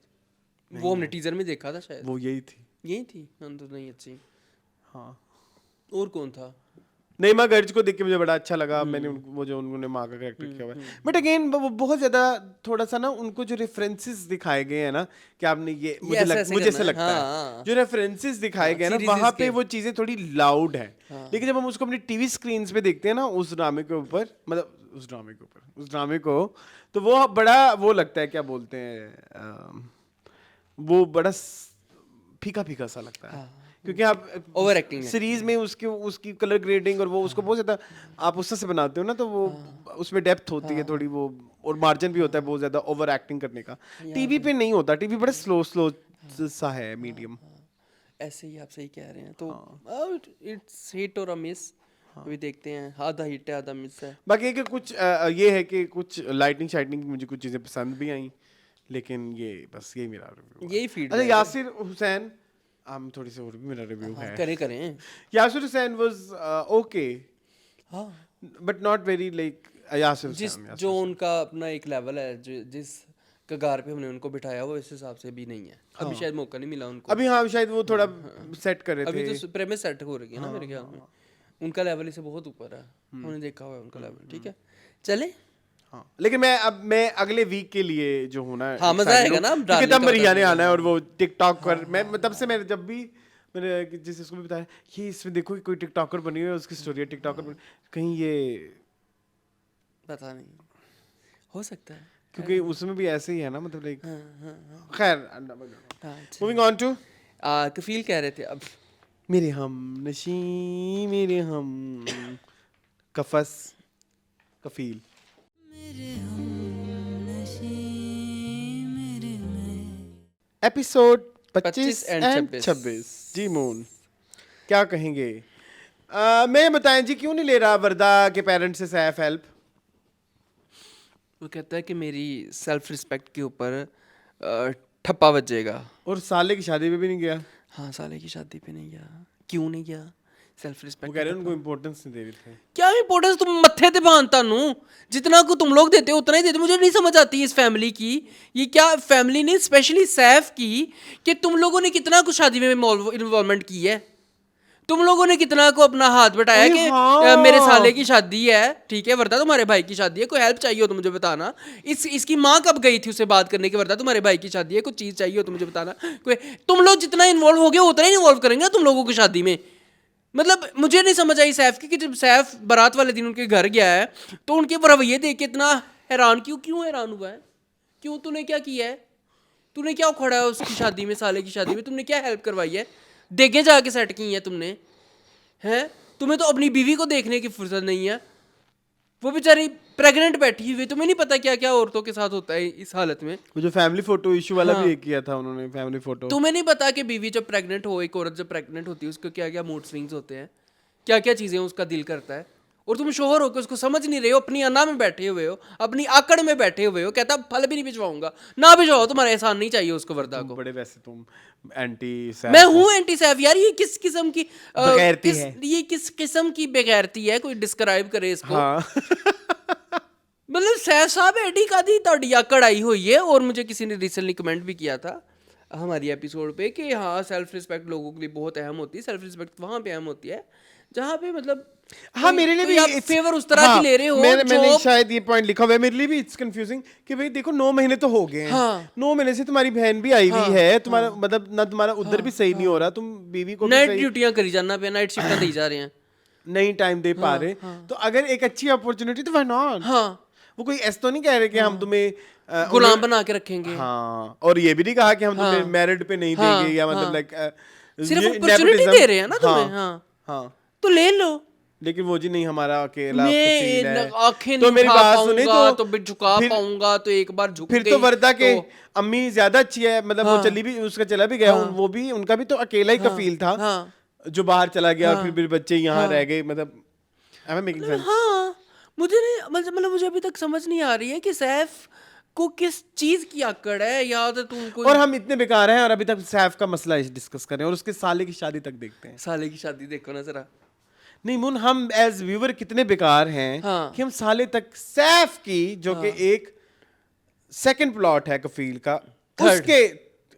वो हमने टीजर में देखा था शायद, वो यही थी। यही थी। हाँ तो नहीं अच्छी। हाँ, और कौन था? नईमा गर्ज को देख के मुझे बड़ा अच्छा लगा। मैंने वो जो उन्होंने माँ का कैरेक्टर किया हुआ है, बट अगेन वो बहुत ज्यादा थोड़ा सा ना, उनको जो रेफरेंसेस दिखाए गए हैं ना, कि आपने ये मुझे ऐसे ऐसा लगता है, हाँ। जो रेफरेंसेस दिखाए गए ना, series वहाँ पे के। वो चीजें थोड़ी लाउड है। लेकिन जब हम उसको अपनी टीवी स्क्रीन पे देखते हैं ना, उस ड्रामे के ऊपर, मतलब उस ड्रामे को, तो वो बड़ा वो लगता है, क्या बोलते हैं, वो बड़ा फीका फीका सा लगता है। क्योंकि आप ओवर एक्टिंग सीरीज में उसकी कलर ग्रेडिंग और वो उसको बहुत ज्यादा आप उससे से बनाते हो ना, तो वो उसमें डेप्थ होती है थोड़ी, वो और मार्जिन भी होता है बहुत ज्यादा ओवर एक्टिंग करने का। टीवी पे नहीं होता, टीवी बड़ा स्लो सा है, मीडियम। ऐसे ही आप सही कह रहे हैं। तो इट्स हिट और मिस, अभी देखते हैं, आधा हिट है आधा मिस है। बाकी कि कुछ ये है कि कुछ लाइटिंग शाइटिंग मुझे कुछ चीजें पसंद भी आई, लेकिन ये बस यही मेरा रिव्यू। यही फीड। अच्छा, यासिर हुसैन, हम थोड़ी सी और भी मेरा रिव्यू है। करें यासिर हुसैन वाज ओके, हाँ, but not very like Yasir Hussain. जो उनका अपना एक लेवल है, जिस कगार पे हमने उनको बिठाया, वो इस हिसाब से भी नहीं है। अभी शायद मौका नहीं मिला उनको। अभी हाँ, शायद वो थोड़ा सेट कर रहे थे। अभी तो प्रेमिस सेट हो रही है ना मेरे ख्याल में। उनका लेवल इससे बहुत ऊपर है, हमने देखा हुआ है उनका लेवल। ठीक है, चले। हाँ, लेकिन मैं अगले वीक के लिए जो होना है, हाँ, मजा आएगा ना, क्योंकि तब मरिया ने आना है, और वो टिकटॉक पर मैं तब से, मैं जब भी मैंने जिस इसको भी बताया, ये इसमें देखो कि कोई टिकटॉकर बनी हुई है, उसकी स्टोरी है टिकटॉकर, कहीं ये पता नहीं, हो सकता है, क्योंकि उसमें भी ऐसे ही है ना, मतलब लाइक, खैर मूविंग ऑन टू कफील कह रहे थे अब, मेरे हम नशी, मेरे हम कफस, कफील, एपिसोड 25 एंड 26। जी मून, क्या कहेंगे? मैं बताएं जी, क्यों नहीं ले रहा वर्दा के पेरेंट्स से सैफ हेल्प? वो कहता है कि मेरी सेल्फ रिस्पेक्ट के ऊपर ठप्पा बजेगा। और साले की शादी पे भी नहीं गया। हाँ, साले की शादी पे नहीं गया। क्यों नहीं गया? सेल्फ वो रिस्पेक्ट कह रहे हैं उनको इम्पोर्टेंस नहीं दे रहे थे। क्या इम्पोर्टेंस तुम मत्थे ते बांधता नू, जितना को तुम लोग देते हो उतना ही देते। मुझे नहीं समझ आती इस फैमिली की, ये क्या फैमिली ने, स्पेशली सैफ की, कि तुम लोगों ने कितना कुछ शादी में इन्वॉल्वमेंट की है। तुम लोगों ने कितना को अपना हाथ बटाया कि हाँ। मेरे साले की शादी है, ठीक है, वर्दा तुम्हारे भाई की शादी है, कोई हेल्प चाहिए हो तो मुझे बताना। इसकी माँ कब गई थी उससे बात करने की, वर्दा तुम्हारे भाई की शादी है, कुछ चीज़ चाहिए हो तो मुझे बताना। कोई, तुम लोग जितना इन्वॉल्व हो गए उतना ही इन्वॉल्व करेंगे तुम लोगों की शादी में। मतलब मुझे नहीं समझ आई सैफ की, कि जब सैफ बारात वाले दिन उनके घर गया है तो उनके रवैये देख के इतना हैरान क्यों हैरान हुआ है? क्यों, तूने क्या किया है? तूने क्या उखड़ा है उसकी शादी में, साले की शादी में? तुमने क्या हेल्प करवाई है? देगे जाके सेट की है तुमने, हैं? तुम्हें तो अपनी बीवी को देखने की फुर्सत नहीं है, वो बेचारी प्रेग्नेंट बैठी हुई, तुम्हें नहीं पता क्या क्या औरतों के साथ होता है इस हालत में। वो जो फैमिली फोटो इशू वाला भी एक किया था उन्होंने, फैमिली फोटो। तुम्हें नहीं पता कि बीवी जब प्रेग्नेंट हो, एक औरत जब प्रेग्नेंट होती है उसको क्या क्या मूड स्विंग्स होते हैं, क्या क्या चीज़ें उसका दिल करता है, और तुम शोहर होकर उसको समझ नहीं रहे हो, अपनी अना में बैठे हुए हो, अपनी आकड़ में बैठे हुए हो, कहता फल भी नहीं भिजवाऊंगा, ना भिजवाओ, तुम्हारा एहसान नहीं चाहिए उसको वर्दा को। बड़े वैसे तुम एंटी मैं हूँ एंटी सैफ यार, ये किस किस्म की बेगैरती है। ये किस किस्म की बेगैरती है, कोई डिस्क्राइब करे इसको। हाँ मतलब सैफ साहब एडी कादी ਤੁਹਾਡੀ ਆਕੜ आई हुई है। और मुझे किसी ने रिसेंटली कमेंट भी किया था हमारी एपिसोड पे कि हाँ सेल्फ रिस्पेक्ट लोगों के लिए बहुत अहम होती है, सेल्फ रिस्पेक्ट वहाँ पे अहम होती है जहाँ पे मतलब हाँ मेरे लिए भी आप फेवर उस तरह की ले रहे हो। मैंने शायद ये पॉइंट लिखा हुआ है, मेरे लिए भी इट्स कंफ्यूजिंग कि भाई देखो 9 महीने तो हो गए हैं, हाँ। 9 महीने से तुम्हारी बहन भी आई हुई है, तुम्हारा मतलब ना तुम्हारा उधर भी सही नहीं हो रहा, तुम बीवी को भी नाइट सही ड्यूटियां करी जाना पे, नाइट शिफ्ट दी जा रहे हैं, नहीं टाइम दे पा रहे, तो अगर एक अच्छी अपॉर्चुनिटी तो व्हाई नॉट। हाँ वो कोई ऐसा तो नहीं कह रहे कि हम तुम्हें गुलाम बना के रखेंगे। हाँ, और ये भी नहीं कहा कि हम तुम्हें मैरिड पे नहीं देंगे या मतलब लाइक सिर्फ अपॉर्चुनिटी दे रहे हैं ना तुम्हें। हाँ हाँ तो ले लो, लेकिन वो जी नहीं हमारा अकेला मैं फसील है। आंखें तो नहीं मेरी उठा बात सुने पाऊंगा, तो तो भी झुका फिर- पाऊंगा, तो एक बार झुक फिर गई तो वर्दा के तो- अम्मी ज्यादा अच्छी है, मतलब वो चली भी, उसका चला भी गया, वो भी उनका भी तो अकेला ही कफील था हाँ जो बाहर चला गया, और फिर बच्चे यहाँ रह गए, मतलब am I making sense? हाँ मुझे नहीं मतलब मुझे अभी तक समझ नहीं आ रही है कि सैफ को किस चीज की आकड़ है, या तो तुम कोई और हम इतने बेकार हैं और अभी तक सैफ का मसला डिस्कस करें और उसके साले की शादी तक देखते हैं। साले की शादी देखो ना जरा। नहीं मुन, हम एज व्यूअर कितने बेकार हैं हाँ। कि हम साले तक सैफ की, जो कि एक सेकंड प्लॉट है कफील का, उसके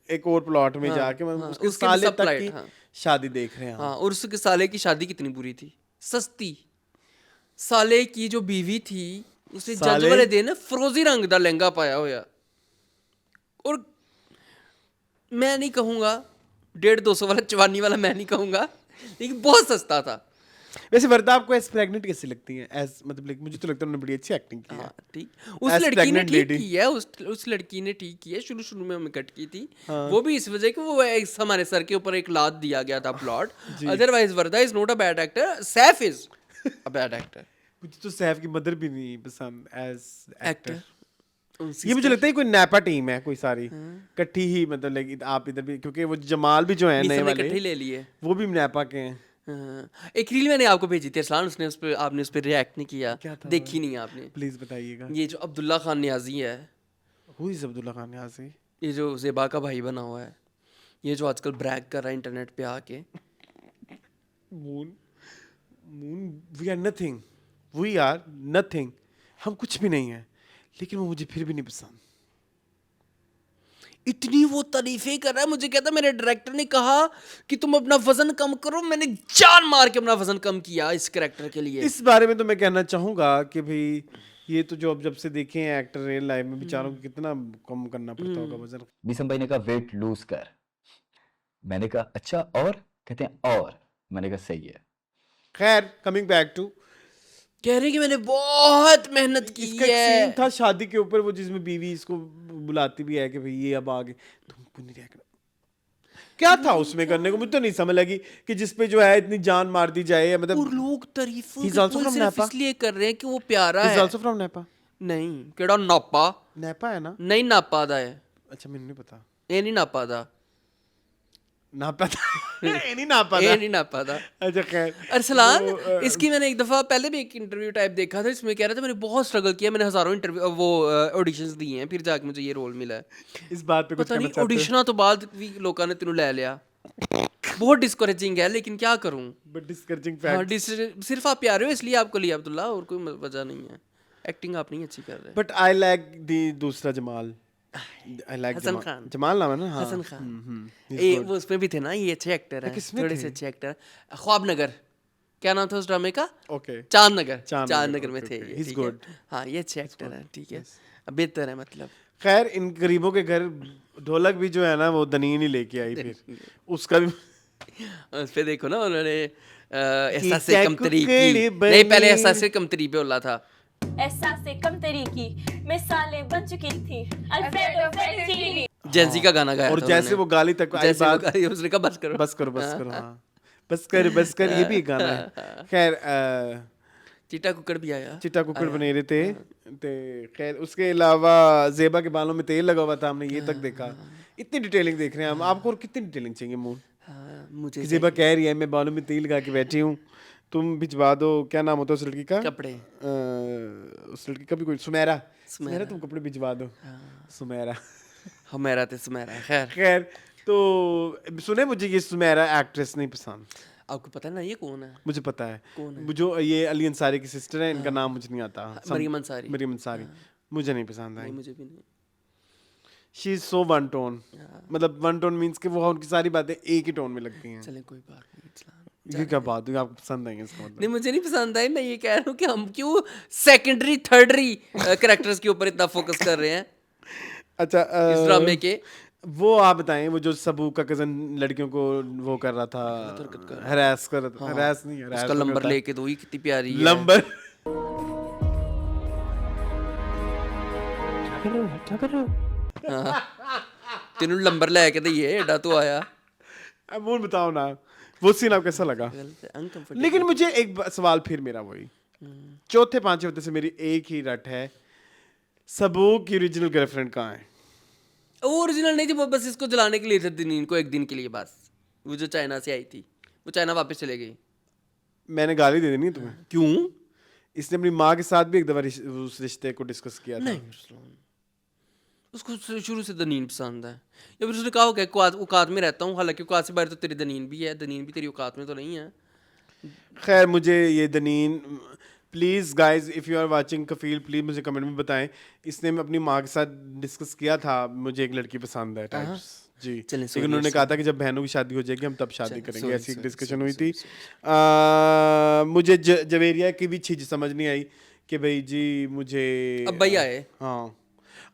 एक और प्लॉट में जाके उसके उसके साले तक सप्लाइड, की हाँ। शादी देख रहे हैं। हाँ और उसके साले की शादी कितनी बुरी थी, सस्ती। साले की जो बीवी थी उसे जज साले- वाले दिन फरोजी रंग दा लहंगा पाया होया, और मैं नहीं कहूँगा 150-200 वाला चवानी वाला, मैं नहीं कहूँगा, लेकिन बहुत सस्ता था। वैसे वर्दा आपको एज प्रेग्नेंट कैसी लगती है? एज मतलब like, मुझे तो लगता है उन्होंने बड़ी अच्छी एक्टिंग की है। हाँ ठीक, उस As लड़की ने pregnant ठीक lady. की है, उस लड़की ने ठीक की है। शुरू में हमें कट की थी, वो भी इस वजह कि वो हमारे सर के ऊपर एक लात दिया गया था plot. Otherwise Warda is not a bad actor, Saif is a bad actor. मुझे तो सैफ की मदर भी नहीं पसंद एज एक्टर। एक्टर ये मुझे लगता है कोई नैपा टीम है कोई सारी इकट्ठी ही, मतलब लाइक आप इधर भी, क्योंकि वो जमाल भी जो है नए इकट्ठे वाले ले लिए। वो भी नैपा के हैं। हाँ, एक रील मैंने आपको भेजी थी अरसलान, उसने उस पर आपने उस पर रिएक्ट नहीं किया, क्या था देखी नहीं आपने। प्लीज बताइएगा। ये जो अब्दुल्ला खान न्याजी है, हु इज अब्दुल्ला खान न्याजी? ये जो ज़ेबा का भाई बना हुआ है, ये जो आजकल ब्रैग कर रहा है इंटरनेट पे आके। Moon we are nothing, we are nothing, हम कुछ भी नहीं है, लेकिन वो मुझे फिर भी नहीं पसंद। इतनी वो तारीफें कर रहा है, मुझे कहता मेरे डायरेक्टर ने कहा कि तुम अपना वजन कम करो, मैंने जान मार के अपना वजन कम किया इस कैरेक्टर के लिए। इस बारे में तो मैं कहना चाहूंगा कि भाई ये तो जो अब जब से देखे हैं एक्टर रियल लाइफ में, बेचारों को कितना कम करना पड़ता होगा वजन। बीसम भाई ने कहा वेट लूज कर, मैंने कहा अच्छा, और कहते हैं और, मैंने कहा सही है। खैर कमिंग बैक टू, कह रहे कि मैंने बहुत मेहनत की इसका एक है। सीन था शादी के ऊपर, वो जिसमें बीवी इसको बुलाती भी है कि भाई ये अब आगे तुमको नहीं रहना। क्या था उसमें करने को, मुझे तो नहीं समझ लगी कि जिस पे जो है इतनी जान मार दी जाए, और मतलब लोग तारीफों He's के also पुल from सिर्फ Napa. इसलिए कर रहे हैं कि वो प्यारा He's है। also from Nipah. नहीं केड़ा नापा, नेपा है ना? नहीं नापा दा है, अच्छा मैंने नहीं पता, ये नहीं नापा दा, नापा था ये नहीं नापा ये था। नहीं नापा दा। अच्छा खैर, अरसलान वो, इसकी मैंने एक दफ़ा पहले भी एक इंटरव्यू टाइप देखा था, इसमें कह रहा था मैंने बहुत स्ट्रगल किया, मैंने हज़ारों इंटरव्यू वो ऑडिशंस दिए हैं, फिर जाके मुझे ये रोल मिला है। इस बात पे कुछ पता कहना नहीं चाहते हो? ऑडिशना तो बाद भी लोगों ने तेनू ले लिया, बहुत डिस्करेजिंग है, लेकिन क्या करूं। But discouraging हाँ fact. सिर्फ आप प्यारे हो इसलिए आपको लिया अब्दुल्ला, और कोई वजह नहीं है। एक्टिंग आप नहीं अच्छी कर रहे। But I like the दूसरा जमाल। I like Hasan Jamal. खान। जमाल नाम है ना? हाँ। हसन खान He's ये good. वो उसमें भी थे ना, ये अच्छे एक्टर हैं, किसमें थोड़े थे? से अच्छे एक्टर। ख्वाबनगर, क्या नाम था उस ड्रामे का? Okay. चांदनगर, चांदनगर, चांदनगर में okay, थे okay. ये, He's ठीक है? good. हाँ ये अच्छे एक्टर हैं, ठीक है, बेहतर है मतलब। खैर इन गरीबों के घर ढोलक भी जो है ना वो दनीन ही लेके आई, फिर उसका भी उस पे देखो ना उन्होंने ऐसा से क्या कमतरी कुकड़ी की, बनी। नहीं पहले ऐसा से कमतरी पे बोला था। ऐसा से कम तरीकी मैं साले बन चुकी थी अल्फ्रेडो फेट्टीनी। जेंसी का गाना गाया और था जैसे उन्होंने। वो गाली तक आई जैसे वो बात, गाली, उसने कहा बस करो बस करो हाँ। बस कर ये भी एक गाना है। खैर चीटा कुकड़ भी आया। चिट्टा कुकड़ बने रहे थे ते खैर उसके अलावा ज़ेबा के बालों में तेल लगा हुआ था, हमने ये तक देखा। इतनी डिटेलिंग देख रहे हैं हम, आपको और कितनी डिटेलिंग चाहिए मून? हाँ, मुझे कि ज़ेबा कह रही है मैं बालों में तेल लगा के बैठी हूँ, तुम भिजवा दो, क्या नाम होता है उस लड़की का? कपड़े। उस लड़की का भी कोई सुमेरा तुम कपड़े भिजवा दो। सुमेरा हमेरा ते सुमेरा। खैर खैर तो सुने, मुझे ये सुमेरा एक्ट्रेस नहीं पसंद। आपको पता है ना ये कौन है? मुझे पता है कौन है? जो ये अली अंसारी की सिस्टर है, इनका नाम मुझे नहीं आता। मरियम अंसारी। मरियम अंसारी मुझे नहीं पसंद आई। नहीं, मुझे भी नहीं। She is so one tone, मतलब वन टोन मींस कि वो उनकी सारी बातें एक ही टोन में लगती हैं। चलें कोई बात नहीं, इस्लाम। ये क्या बात हुई, आपको पसंद आई इसका मतलब? नहीं, मुझे नहीं पसंद आई। मैं ये कह रहा हूँ कि हम क्यों सेकेंडरी थर्डरी कैरेक्टर्स के ऊपर इतना फोकस कर रहे हैं अच्छा इस ड्रामे के। वो आप बताएं, वो जो सबू का कजन लड़कियों को वो कर रहा था, हरास कर रहा था, हरास नहीं, हरास उसका नंबर लेके दो, ही कितनी प्यारी है। नंबर तेनू नंबर लेके दइए, एडा तो आया। अब वो बताओ ना, वो सीन आपको कैसा लगा? अनकंफर्टेबल। लेकिन मुझे एक सवाल फिर मेरा वही चौथे पांचवें हफ्ते से मेरी एक ही रट है, सबू की ओरिजिनल गर्लफ्रेंड कहाँ है? वो ओरिजिनल नहीं थी, वो बस इसको जलाने के लिए थे दिन को, एक दिन के लिए बस। वो जो चाइना से आई थी, वो चाइना वापस चले गई। मैंने गाली दे देनी है तुम्हें। क्यों? इसने अपनी माँ के साथ भी एक दफा उस रिश्ते को डिस्कस किया था। नहीं, उसको शुरू से दनीन पसंद है, या फिर उसने कहा होगा कि औकात में रहता हूँ, हालांकि औकात से बाहर तो तेरी दनीन भी है, दनीन भी तेरी औकात में तो नहीं है। खैर मुझे ये दनीन, please guys if you are watching Kafeel, please मुझे कमेंट में बताएं, इसने अपनी माँ के साथ डिस्कस किया था मुझे एक लड़की पसंद है टाइप्स जी। चलें, लेकिन उन्होंने कहा था कि जब बहनों की शादी हो जाएगी हम तब शादी करेंगे, ऐसी एक डिस्कशन हुई थी। मुझे जवेरिया की भी चीज़ समझ नहीं आई कि भाई जी मुझे अब भाई आए। हाँ,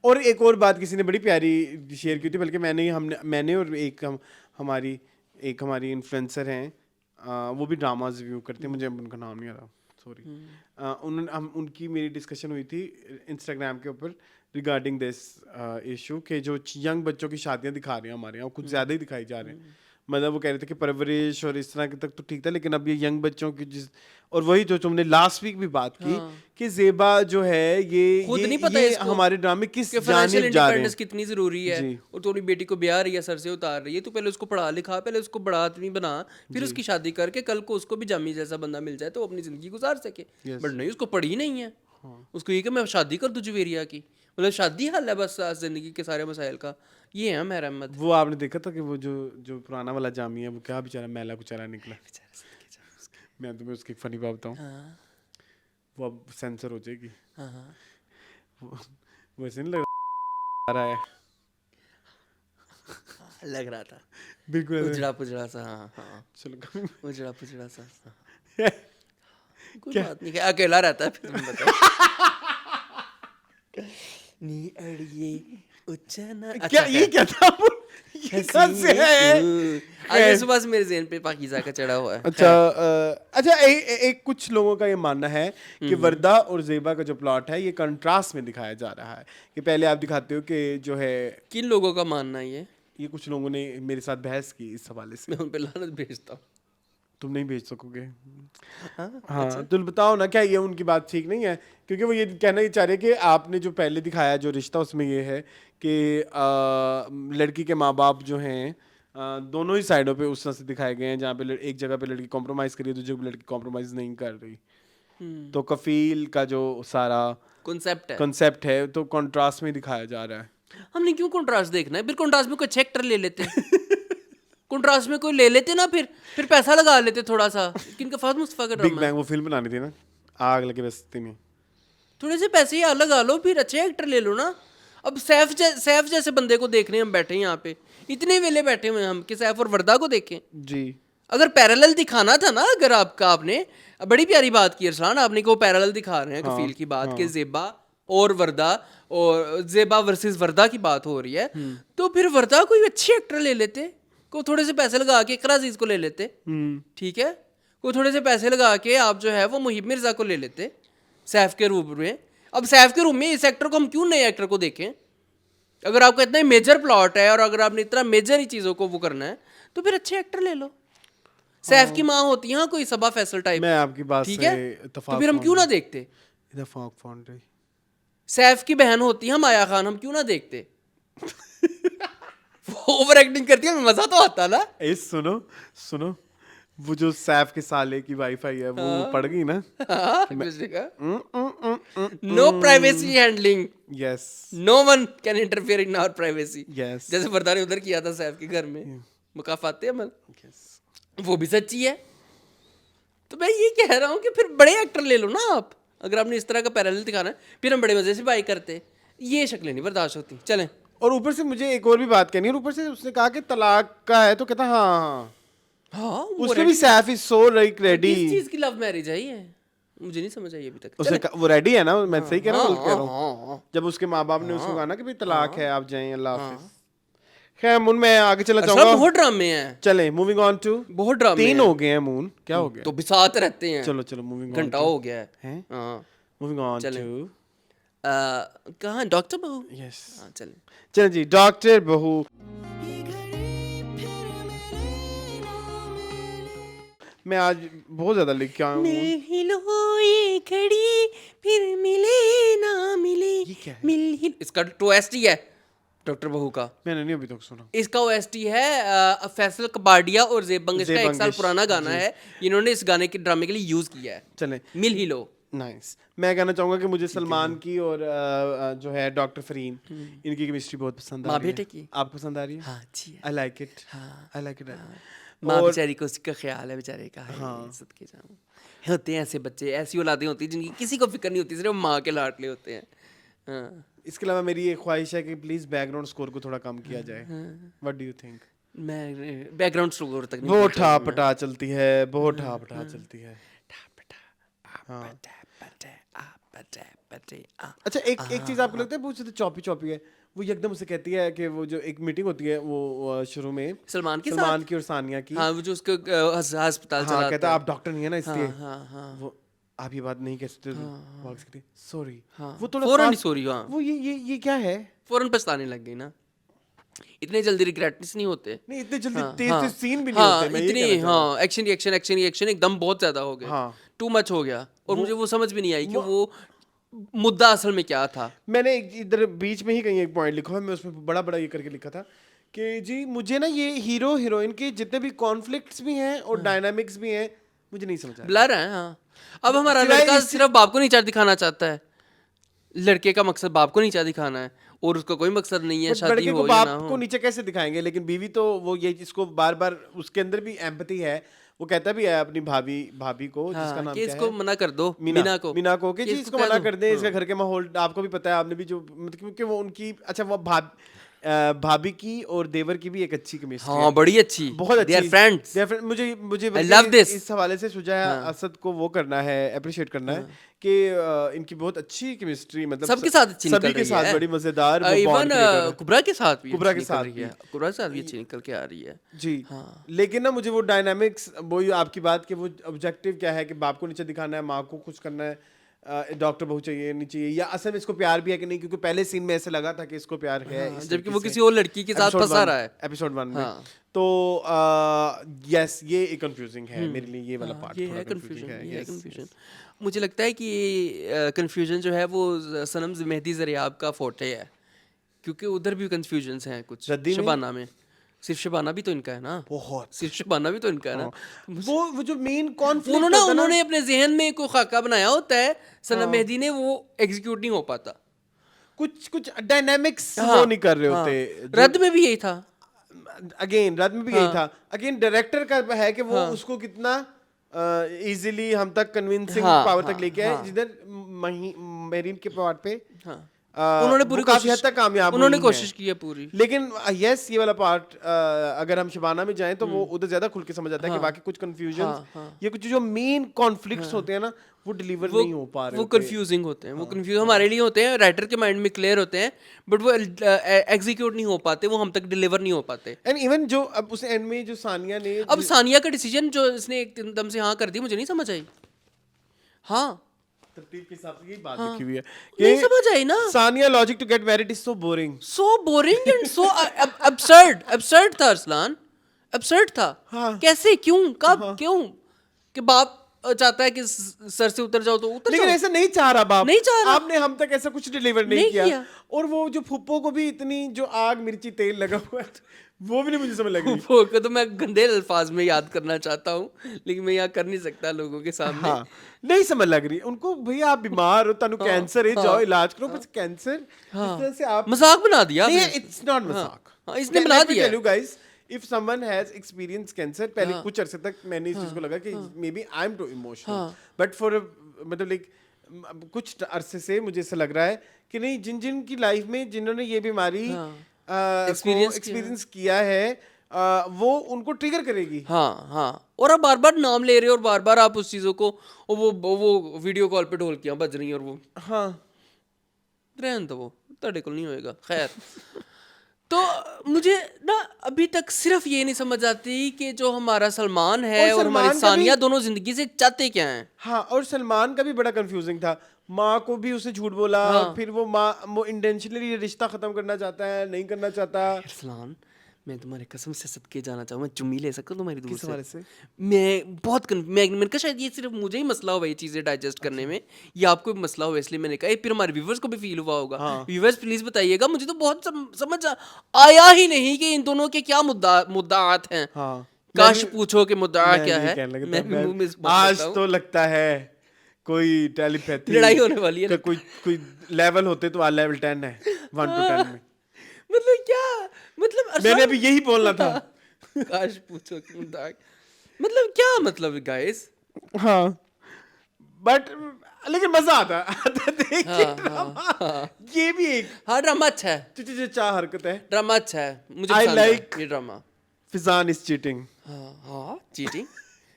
और एक और बात किसी ने बड़ी प्यारी शेयर की थी, बल्कि मैंने और हमारी इन्फ्लुएंसर हैं, वो भी ड्रामाज रिव्यू करते हैं, मुझे उनका नाम नहीं आ रहा, सॉरी। उनकी मेरी डिस्कशन हुई थी इंस्टाग्राम के ऊपर रिगार्डिंग दिस इशू के जो यंग बच्चों की शादियां दिखा रहे हैं हमारे यहाँ, कुछ ज़्यादा ही दिखाई जा रहे हैं। मतलब वो कह रहे थे कि परवरिश और इस तरह के तक तो ठीक था, लेकिन अब ये यंग बच्चों की और वही जो तुमने लास्ट वीक भी बात की कि ज़ेबा जो है ये खुद नहीं पता इसको हमारे ड्रामे किस कि जानिब फाइनेंशियल जा रहे हैं। इंडिपेंडेंस कितनी जरूरी है, और तो अपनी बेटी को ब्याह रही है, सर से उतार रही है, तो पहले उसको पढ़ा लिखा, पहले उसको बड़ा आदमी बना, फिर उसकी शादी करके कल को उसको भी जामी जैसा बंदा मिल जाए तो अपनी जिंदगी गुजार सके। बट नहीं, उसको पढ़ी नहीं है, उसको ये कि मैं शादी कर दूं जवेरिया की, मतलब शादी हल है बस जिंदगी के सारे मसाइल का। ये है मेरा अहमद। वो आपने देखा था कि वो जो पुराना वाला जामी है वो क्या बेचारा मैला कुचारा निकला। मैं तुम्हें उसकी फनी बात बताऊं, वो अब सेंसर हो जाएगी। वो ऐसे नहीं लग रहा है, लग रहा था बिल्कुल उजड़ा पुजड़ा सा। हाँ, चलो उजड़ा पुजड़ा सा। कोई बात नहीं, अकेला रहता है फिर तुम बताओ। नी अड़िए उच्चना। क्या ये क्या था? ये कहाँ से है? आज सुबह से मेरे ज़हन पे पाकीज़ा का चढ़ा हुआ है। अच्छा एक कुछ लोगों का ये मानना है कि वर्दा और ज़ेबा का जो प्लॉट है ये कंट्रास्ट में दिखाया जा रहा है, कि पहले आप दिखाते हो कि जो है, किन लोगों का मानना है ये कुछ लोगों ने मेरे साथ बहस की इस हवाले से। मैं उन पे लानत भेजता हूँ। तुम नहीं भेज सकोगे। हाँ, तुम बताओ ना, क्या ये उनकी बात ठीक नहीं है? क्योंकि वो ये कहना ये चाह रहे कि आपने जो पहले दिखाया जो रिश्ता, उसमें ये है कि लड़की के माँ बाप जो हैं दोनों ही साइडों पे उस तरह से दिखाए गए हैं, जहाँ पे एक जगह पे लड़की कॉम्प्रोमाइज़ करी है, दूसरी जगह लड़की कॉम्प्रोमाइज़ नहीं कर रही। तो कफील का जो सारा कंसेप्ट है तो कंट्रास्ट में दिखाया जा रहा है। हमने क्यों कंट्रास्ट देखना है? फिर कंट्रास्ट में कोई अच्छे एक्टर ले लेते। कंट्रास्ट में कोई ले लेते ना, फिर पैसा लगा लेते थोड़ा सा। किनका फहद मुस्तफा का बिग ड्रामा है। बैंग वो फिल्म बनानी थी ना, आग लगे बस्ती में। थोड़े से पैसे यहाँ लगा लो, फिर अच्छे एक्टर ले लो ना। अब सैफ जैसे बंदे को देखने हम बैठे हैं यहाँ पे, इतने वेले बैठे हुए हैं हम कि सैफ और वर्दा को देखें जी। अगर पैरेलल दिखाना था ना, अगर आपने बड़ी प्यारी बात की अरसलान, आपने को पैरेलल दिखा रहे हैं कफील की बात के ज़ेबा और वर्दा, और ज़ेबा वर्सेस वर्दा की बात हो रही है, तो फिर वर्दा कोई अच्छी एक्टर ले लेते, को थोड़े से पैसे लगा के इकरा अजीज को ले लेते, ठीक है, को थोड़े से पैसे लगा के आप जो है वो मुहिब मिर्जा को ले लेते सैफ के रूप में। अब सैफ के रूप में इस एक्टर को हम क्यों नए एक्टर को देखें? अगर आपका इतना मेजर प्लॉट है और अगर आपने इतना मेजर ही चीज़ों को वो करना है तो फिर अच्छे एक्टर ले लो। सैफ की माँ होती है हाँ, कोई सबा फैसल टाइप, मैं आपकी बात ठीक से है, तो इत्तेफाक फिर हम क्यों ना देखते? इत्तेफाक फोन रही। सैफ की बहन होती है माया खान, हम क्यों ना देखते? वो ओवर एक्टिंग करती है, मजा तो आता ना। ए सुनो सुनो, वो जो सैफ के साले की वाईफाई है वो पड़ गई ना। No privacy handling, yes no one can interfere in our privacy. Yes जैसे फरदा ने उधर किया था सैफ के घर में मुकाफाते अमल, वो भी सच्ची है। तो मैं ये कह रहा हूँ कि फिर बड़े एक्टर ले लो ना आप, अगर आपने इस तरह का पैरेलल दिखाना है, फिर हम बड़े मजे से बाई करते। ये शक्लें नहीं बर्दाश्त होती। चलें, और ऊपर से मुझे एक और भी बात कहनी है, और ऊपर से उसने कहा कि तलाक का है तो कहता हाँ हाँ उसमें भी Saif is so like ready. किस चीज की लव मैरिज है ये? मुझे नहीं समझ आई अभी तक। उसने वो रेडी है ना, मैं सही कह रहा हूँ, गलत कह रहा हूँ? हाँ, जब उसके माँ बाप ने उसको कहा ना कि भाई तलाक है, आप जाएं, अल्लाह हाफिज। खैर मून, मैं आगे चला सब जाऊंगा। बहुत ड्रामे हैं, चले मूविंग ऑन टू, बहुत ड्रामे 3 हैं। हो गए हैं मून, क्या हो गया? तो भी साथ रहते हैं, चलो चलो मूविंग ऑन घंटा हो गया है। हैं? हाँ, मूविंग ऑन चलें। टू, कहाँ डॉक्टर बहू? यस हाँ चलें। चल जी, डॉक्टर बहू। मैं आज बहुत ज्यादा लिख के आया हूँ। मिल लो ये घड़ी फिर मिले ना मिले, ये क्या है? मिल ही, इसका तो OST है डॉक्टर बहू का। मैंने नहीं अभी तक सुना। इसका OST है फैसल कबाडिया और जेब बंगिश का, जेब 1 साल बंगिश, पुराना गाना जी। है, इन्होंने इस गाने के ड्रामे के लिए यूज किया है। चलें, मिल ही लो। नाइस। मैं कहना चाहूंगा कि मुझे सलमान की और जो है डॉक्टर फरीन, इनकी केमिस्ट्री बहुत पसंद आ माँ रही है। बेटे की? आपको पसंद आ रही है? हाँ जी, आई लाइक इट, हाँ, आई लाइक इट। माँ और बेचारी को उसका ख्याल है, बेचारे का है, सदके जाऊं। होते हैं ऐसे बच्चे, ऐसी औलादें होती हैं जिनकी किसी को फिक्र नहीं होती, सिर्फ माँ के लाडले होते हैं। हाँ, इसके अलावा मेरी एक ख्वाहिश है कि प्लीज बैकग्राउंड स्कोर को थोड़ा कम किया जाए। What do you think? मैं बैकग्राउंड स्कोर तक नहीं वो पहुंचा हूं मैं। ठापटा चलती है, बहुत ठापटा चलती है। अच्छा, एक चीज आपको लगता है बहुत ज्यादा चॉपी चॉपी है? वो एकदम उसे कहती है कि वो जो एक मीटिंग होती है वो शुरू में सलमान के सलमान साथ? की और सानिया की। हाँ, वो जो उसको अस्पताल हाँ, चलाता कहता है है। आप डॉक्टर नहीं है ना इसलिए। हाँ, हाँ, वो आप ये बात नहीं कह सकते। सॉरी। हाँ। वो थोड़ा फौरन ही fast- sorry, हाँ। वो ये क्या है? फौरन पछताने लग गई ना, इतने जल्दी रिग्रेट्स नहीं होते। नहीं, इतने जल्दी हाँ, तेज हाँ, तेज सीन भी नहीं हाँ, होते। मैं ये इतनी कहना चाह रहा हूँ। हाँ, एक्शन रिएक्शन एकदम बहुत ज्यादा हो गए, हाँ। टू मच हो गया, और मुझे वो समझ भी नहीं आई कि वो मुद्दा असल में क्या था। मैंने इधर बीच में ही कहीं एक पॉइंट लिखा है, मैं उसमें बड़ा बड़ा ये करके लिखा था कि जी मुझे ना ये हीरो हीरोइन के जितने भी कॉन्फ्लिक्ट्स भी हैं और डायनामिक्स भी हैं, मुझे नहीं समझ आ रहा। ब्लर है। हाँ, अब हमारा सिवाय लड़का इस- सिर्फ बाप को नीचा दिखाना चाहता है, लड़के का मकसद बाप को नीचा दिखाना है, और उसका कोई मकसद नहीं है बट शादी लड़के हो को या ना बाप हो। को नीचे कैसे दिखाएंगे? लेकिन बीवी तो वो ये इसको बार बार, उसके अंदर भी एम्पैथी है, वो कहता भी है अपनी भाभी को, जिसका हाँ, नाम कि क्या इसको है, मना कर दो, मीना को कि जी इसको कह मना दो। कर दे, इसका घर के माहौल आपको भी पता है, आपने भी जो मतलब क्योंकि वो उनकी, अच्छा वो भाभी की और देवर की भी एक अच्छी केमिस्ट्री हाँ, बड़ी अच्छी, बहुत अच्छी। They are friends. They are friends। मुझे I love बल्कि this. इस हवाले से शुजा असद को वो करना है, अप्रिशिएट करना है कि इनकी बहुत अच्छी केमिस्ट्री, मतलब सबके साथ अच्छी निकल सभी के रही साथ है। बड़ी मजेदार वो bond इवन creator है। कुबरा के साथ भी कुबरा अच्छी के निकल साथ रही है, भी। कुबरा के साथ भी अच्छी निकल के आ रही है। जी, लेकिन ना मुझे वो डायनामिक्स, वो आपकी बात कि वो ऑब्जेक्टिव क्या है कि बाप को नीचे दिखाना है, माँ को खुश करना है, डॉक्टर बहू चाहिए नहीं चाहिए, या असल में इसको प्यार भी है कि नहीं, क्योंकि पहले सीन में ऐसे लगा था कि इसको प्यार है इस जबकि लड़की वो से। किसी और लड़की के साथ Episode फंसा one- रहा है। एपिसोड 1 में। हाँ। तो यस, ये एक कंफ्यूजिंग है मेरे लिए, ये वाला पार्ट ये थोड़ा है कंफ्यूजिंग कंफ्यूजन, है। ये है yes, कंफ्यूजन। yes। मुझे लगता है कि कंफ्यूजन जो है वो सनम मेहदी जरियाब का फोटे है, क्योंकि उधर भी कंफ्यूजन्स हैं कुछ। रद्दी में? शबाना में सिर्फ शबाना भी तो इनका है ना, बहुत सिर्फ शबाना भी तो इनका है ना। वो जो मेन कॉन्फ्लिक्ट उन्होंने अपने जहन में कोई खाका बनाया होता है, सनम मेहदी ने वो एग्जीक्यूट नहीं हो पाता। कुछ डायनामिक्स हाँ, वो नहीं कर रहे हाँ। होते। रद्द में भी यही था। अगेन रद्द में भी यही था। अगेन डायरेक्टर का है कि वो उसको कितना इजीली हम तक कन्विंसिंग हाँ, पावर हाँ, तक लेके आए, हाँ। जिधर महरीन के पार्ट पे हाँ। उन्होंने पूरी काफी हद तक कामयाब उन्होंने हुई हैं। कोशिश की है पूरी। लेकिन यस, ये वाला पार्ट अगर हम शबाना में जाएं तो वो उधर ज्यादा खुल के समझ आता है कि बाकी कुछ कंफ्यूजन, ये कुछ जो मेन कॉन्फ्लिक्ट्स होते हैं ना, वो डिलीवर नहीं हो पा रहे वो होते। कंफ्यूजिंग होते हैं, वो कंफ्यूज हमारे लिए होते हैं, राइटर के माइंड में क्लियर होते हैं, बट वो एग्जीक्यूट नहीं हो पाते, वो हम तक डिलीवर नहीं हो पाते। एंड इवन जो अब उस एंड में जो सानिया ने अब सानिया का डिसीजन जो इसने एकदम से हाँ कर दी, मुझे नहीं समझ आई। हाँ, तरतीब के हिसाब से यही बात लिखी हुई है नहीं समझ आई ना। Sania logic to get married is so boring. So boring and so absurd था अरसलान, absurd था। हाँ। कैसे, क्यों, कब, क्यों? कि बाप चाहता है कि सर से उतर जाओ तो उतर लेकिन जाओ। ऐसा नहीं चाह रहा बाप, नहीं चाह रहा। आपने हम तक ऐसा कुछ डिलीवर नहीं नहीं किया। किया। और वो जो फुप्पो को भी इतनी जो आग मिर्ची तेल लगा हुआ है, वो भी नहीं मुझे समझ लग रही। वो को तो मैं गंदे अल्फाज में याद करना चाहता हूँ, लेकिन मैं यहाँ कर नहीं सकता लोगों के सामने। हाँ, नहीं समझ लग रही उनको। भैया आप बीमार हो, तनु कैंसर है, जाओ इलाज करो। बस कैंसर इस तरह से आप मजाक बना दिया नहीं, आपने। इट्स नॉट मजाक। हाँ, इसने बना दिया। Tell you guys, if someone has experience cancer, पहले कुछ अरसे तक मैंने इस चीज को लगा कि maybe I am too emotional, but for मतलब लाइक कुछ अरसे से मुझे ऐसा लग रहा है कि नहीं, जिन जिन की लाइफ में जिन्होंने ये बीमारी एक्सपीरियंस किया है, वो उनको ट्रिगर करेगी। हाँ हाँ, और आप बार बार नाम ले रहे हो और बार बार आप उस चीज़ों को वो वीडियो कॉल पे ढोलकियाँ बज रही हैं और वो हाँ, रहन दो, वो तेरे को नहीं होएगा। खैर, तो मुझे ना अभी तक सिर्फ ये नहीं समझ आती कि जो हमारा सलमान है और सलमान हमारी का सानिया भी- दोनों जिंदगी से चाहते क्या हैं। हाँ, और सलमान का भी बड़ा कंफ्यूजिंग था। माँ को भी उसने झूठ बोला, फिर वो माँ वो इंटेंशनली रिश्ता खत्म करना चाहता है, नहीं करना चाहता। अरसलान, मैं तुम्हारे कसम से सदके जाना चाहूँ, मैं चुम्मी ले सकता हूँ तुम्हारी दूर किस हवाले से? मैं बहुत मैंने कहा शायद ये सिर्फ मुझे ही मसला हुआ ये चीज़ें डाइजेस्ट करने में, या आपको भी मसला हुआ, इसलिए मैंने कहा फिर हमारे व्यूवर्स को भी फील हुआ होगा। व्यूवर्स प्लीज बताइएगा, मुझे तो बहुत समझ आया ही नहीं कि इन दोनों के क्या मुद्दात हैं। हाँ, काश पूछो कि मुद्दा मैं क्या भी है, कहने लगा मैं था, भी मुंह में इस बात आज करता हूँ। तो लगता है कोई टेलीपैथी लड़ाई होने वाली है। का कोई लेवल होते तो आज लेवल 10 है, 1 to 10 में। मतलब क्या, मतलब मैंने अरसलान- अभी यही बोलना था। काश पूछो कि मुद्दा मतलब क्या, मतलब गाइस। हाँ, बट लेकिन मजा आता देख के ड्रामा। ये भी एक हाँ, ड्रामा अच्छा है, चा हरकत है। ड्रामा अच्छा है, मुझे I पसंद है like- ये ड्रामा। Fizan is cheating. हाँ, cheating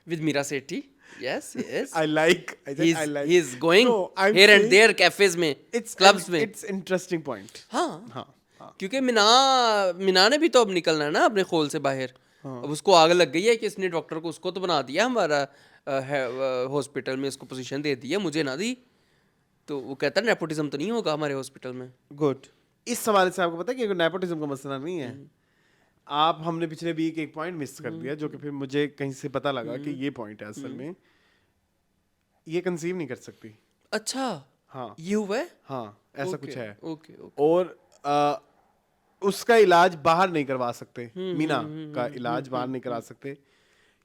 with Meera Sethi. Yes yes, I like he is going No, I'm here and saying there cafes में, क्लब्स में। It's interesting point. हाँ, हाँ, क्योंकि मिना ने भी तो अब निकलना है ना अपने खोल से बाहर। अब उसको आग लग गई है कि इसने डॉक्टर को, उसको तो बना दिया हमारा हॉस्पिटल में, उसको पोजीशन दे दी है, मुझे ना दी। तो वो कहता है नेपोटिज्म तो नहीं होगा हमारे हॉस्पिटल में। गुड। इस सवाल से आपको पता है कि नेपोटिज्म का मसला नहीं है। आप हमने पिछले वीक एक पॉइंट मिस कर दिया, जो कि फिर मुझे कहीं से पता लगा कि ये पॉइंट है असल में। ये कंसीव नहीं कर सकती। अच्छा, हाँ ये हुआ है। हाँ, ऐसा कुछ है। ओके ओके, और उसका इलाज बाहर नहीं करवा सकते, मीना का इलाज बाहर नहीं करा सकते,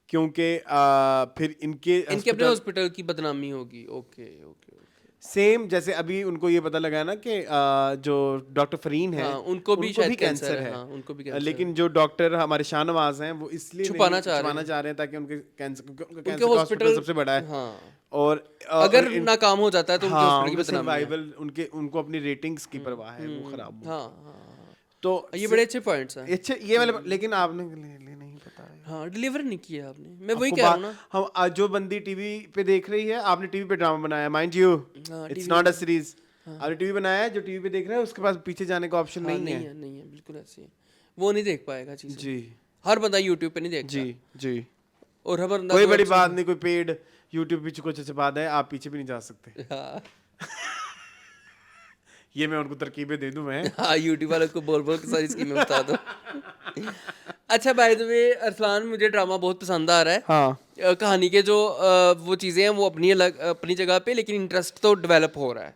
क्योंकि फिर इनके अपने हॉस्पिटल की बदनामी होगी। ओके ओके, सेम जैसे अभी उनको ये पता लगा ना कि जो डॉक्टर फरीन है, हाँ, उनको भी शायद कैंसर है। है। हाँ, उनको भी कैंसर लेकिन जो डॉक्टर हमारे शाहनवाज हैं, वो इसलिए छुपाना नहीं चाह रहे छुपाना चाह रहे हैं ताकि उनके कैंसर, क्योंकि उनका उनके कैंसर का हॉस्पिटल हॉस्पिटल सबसे बड़ा है। हाँ, और अगर नाकाम हो जाता है तो उनके हाँ, हॉस्पिटल की उनका बदनामी है। सर्वाइवल, उनको अपनी रेटिंग्स की परवाह है, वो खराब हो। हाँ हाँ, तो ये बड़े अच्छे पॉइंट्स हैं। अच्छे ये वाले, लेकिन आपने नहीं पता है। हाँ, डिलीवर नहीं किया आपने, मैं वही आपको कह रहा हूँ ना। हम आज जो बंदी टीवी पे देख रही है, आपने टीवी पे ड्रामा बनाया, माइंड यू, हाँ, it's TV not a series. आपने टीवी बनाया है, जो टीवी पे देख रहा है उसके पास पीछे जाने का ऑप्शन हाँ, नहीं है। नहीं है, बिल्कुल ऐसे ही वो नहीं देख पाएगा चीज़ें। जी हर बंदा यूट्यूब पे नहीं देखता। जी जी, और हर बंदा कोई जो बड़ी अच्छा- बात नहीं, कोई पेड यूट्यूब पीछे कुछ अच्छी बात है, आप पीछे भी नहीं जा सकते। हाँ ये मैं उनको तरकीबें दे दूं मैं। हाँ, यूट्यूब वालों को बोल बोल के सारी स्कीमें बता दो। अच्छा, बाय द वे अरसलान, मुझे ड्रामा बहुत पसंद आ रहा है। हाँ, कहानी के जो वो चीज़ें हैं वो अपनी जगह पे, लेकिन इंटरेस्ट तो डेवलप हो रहा है।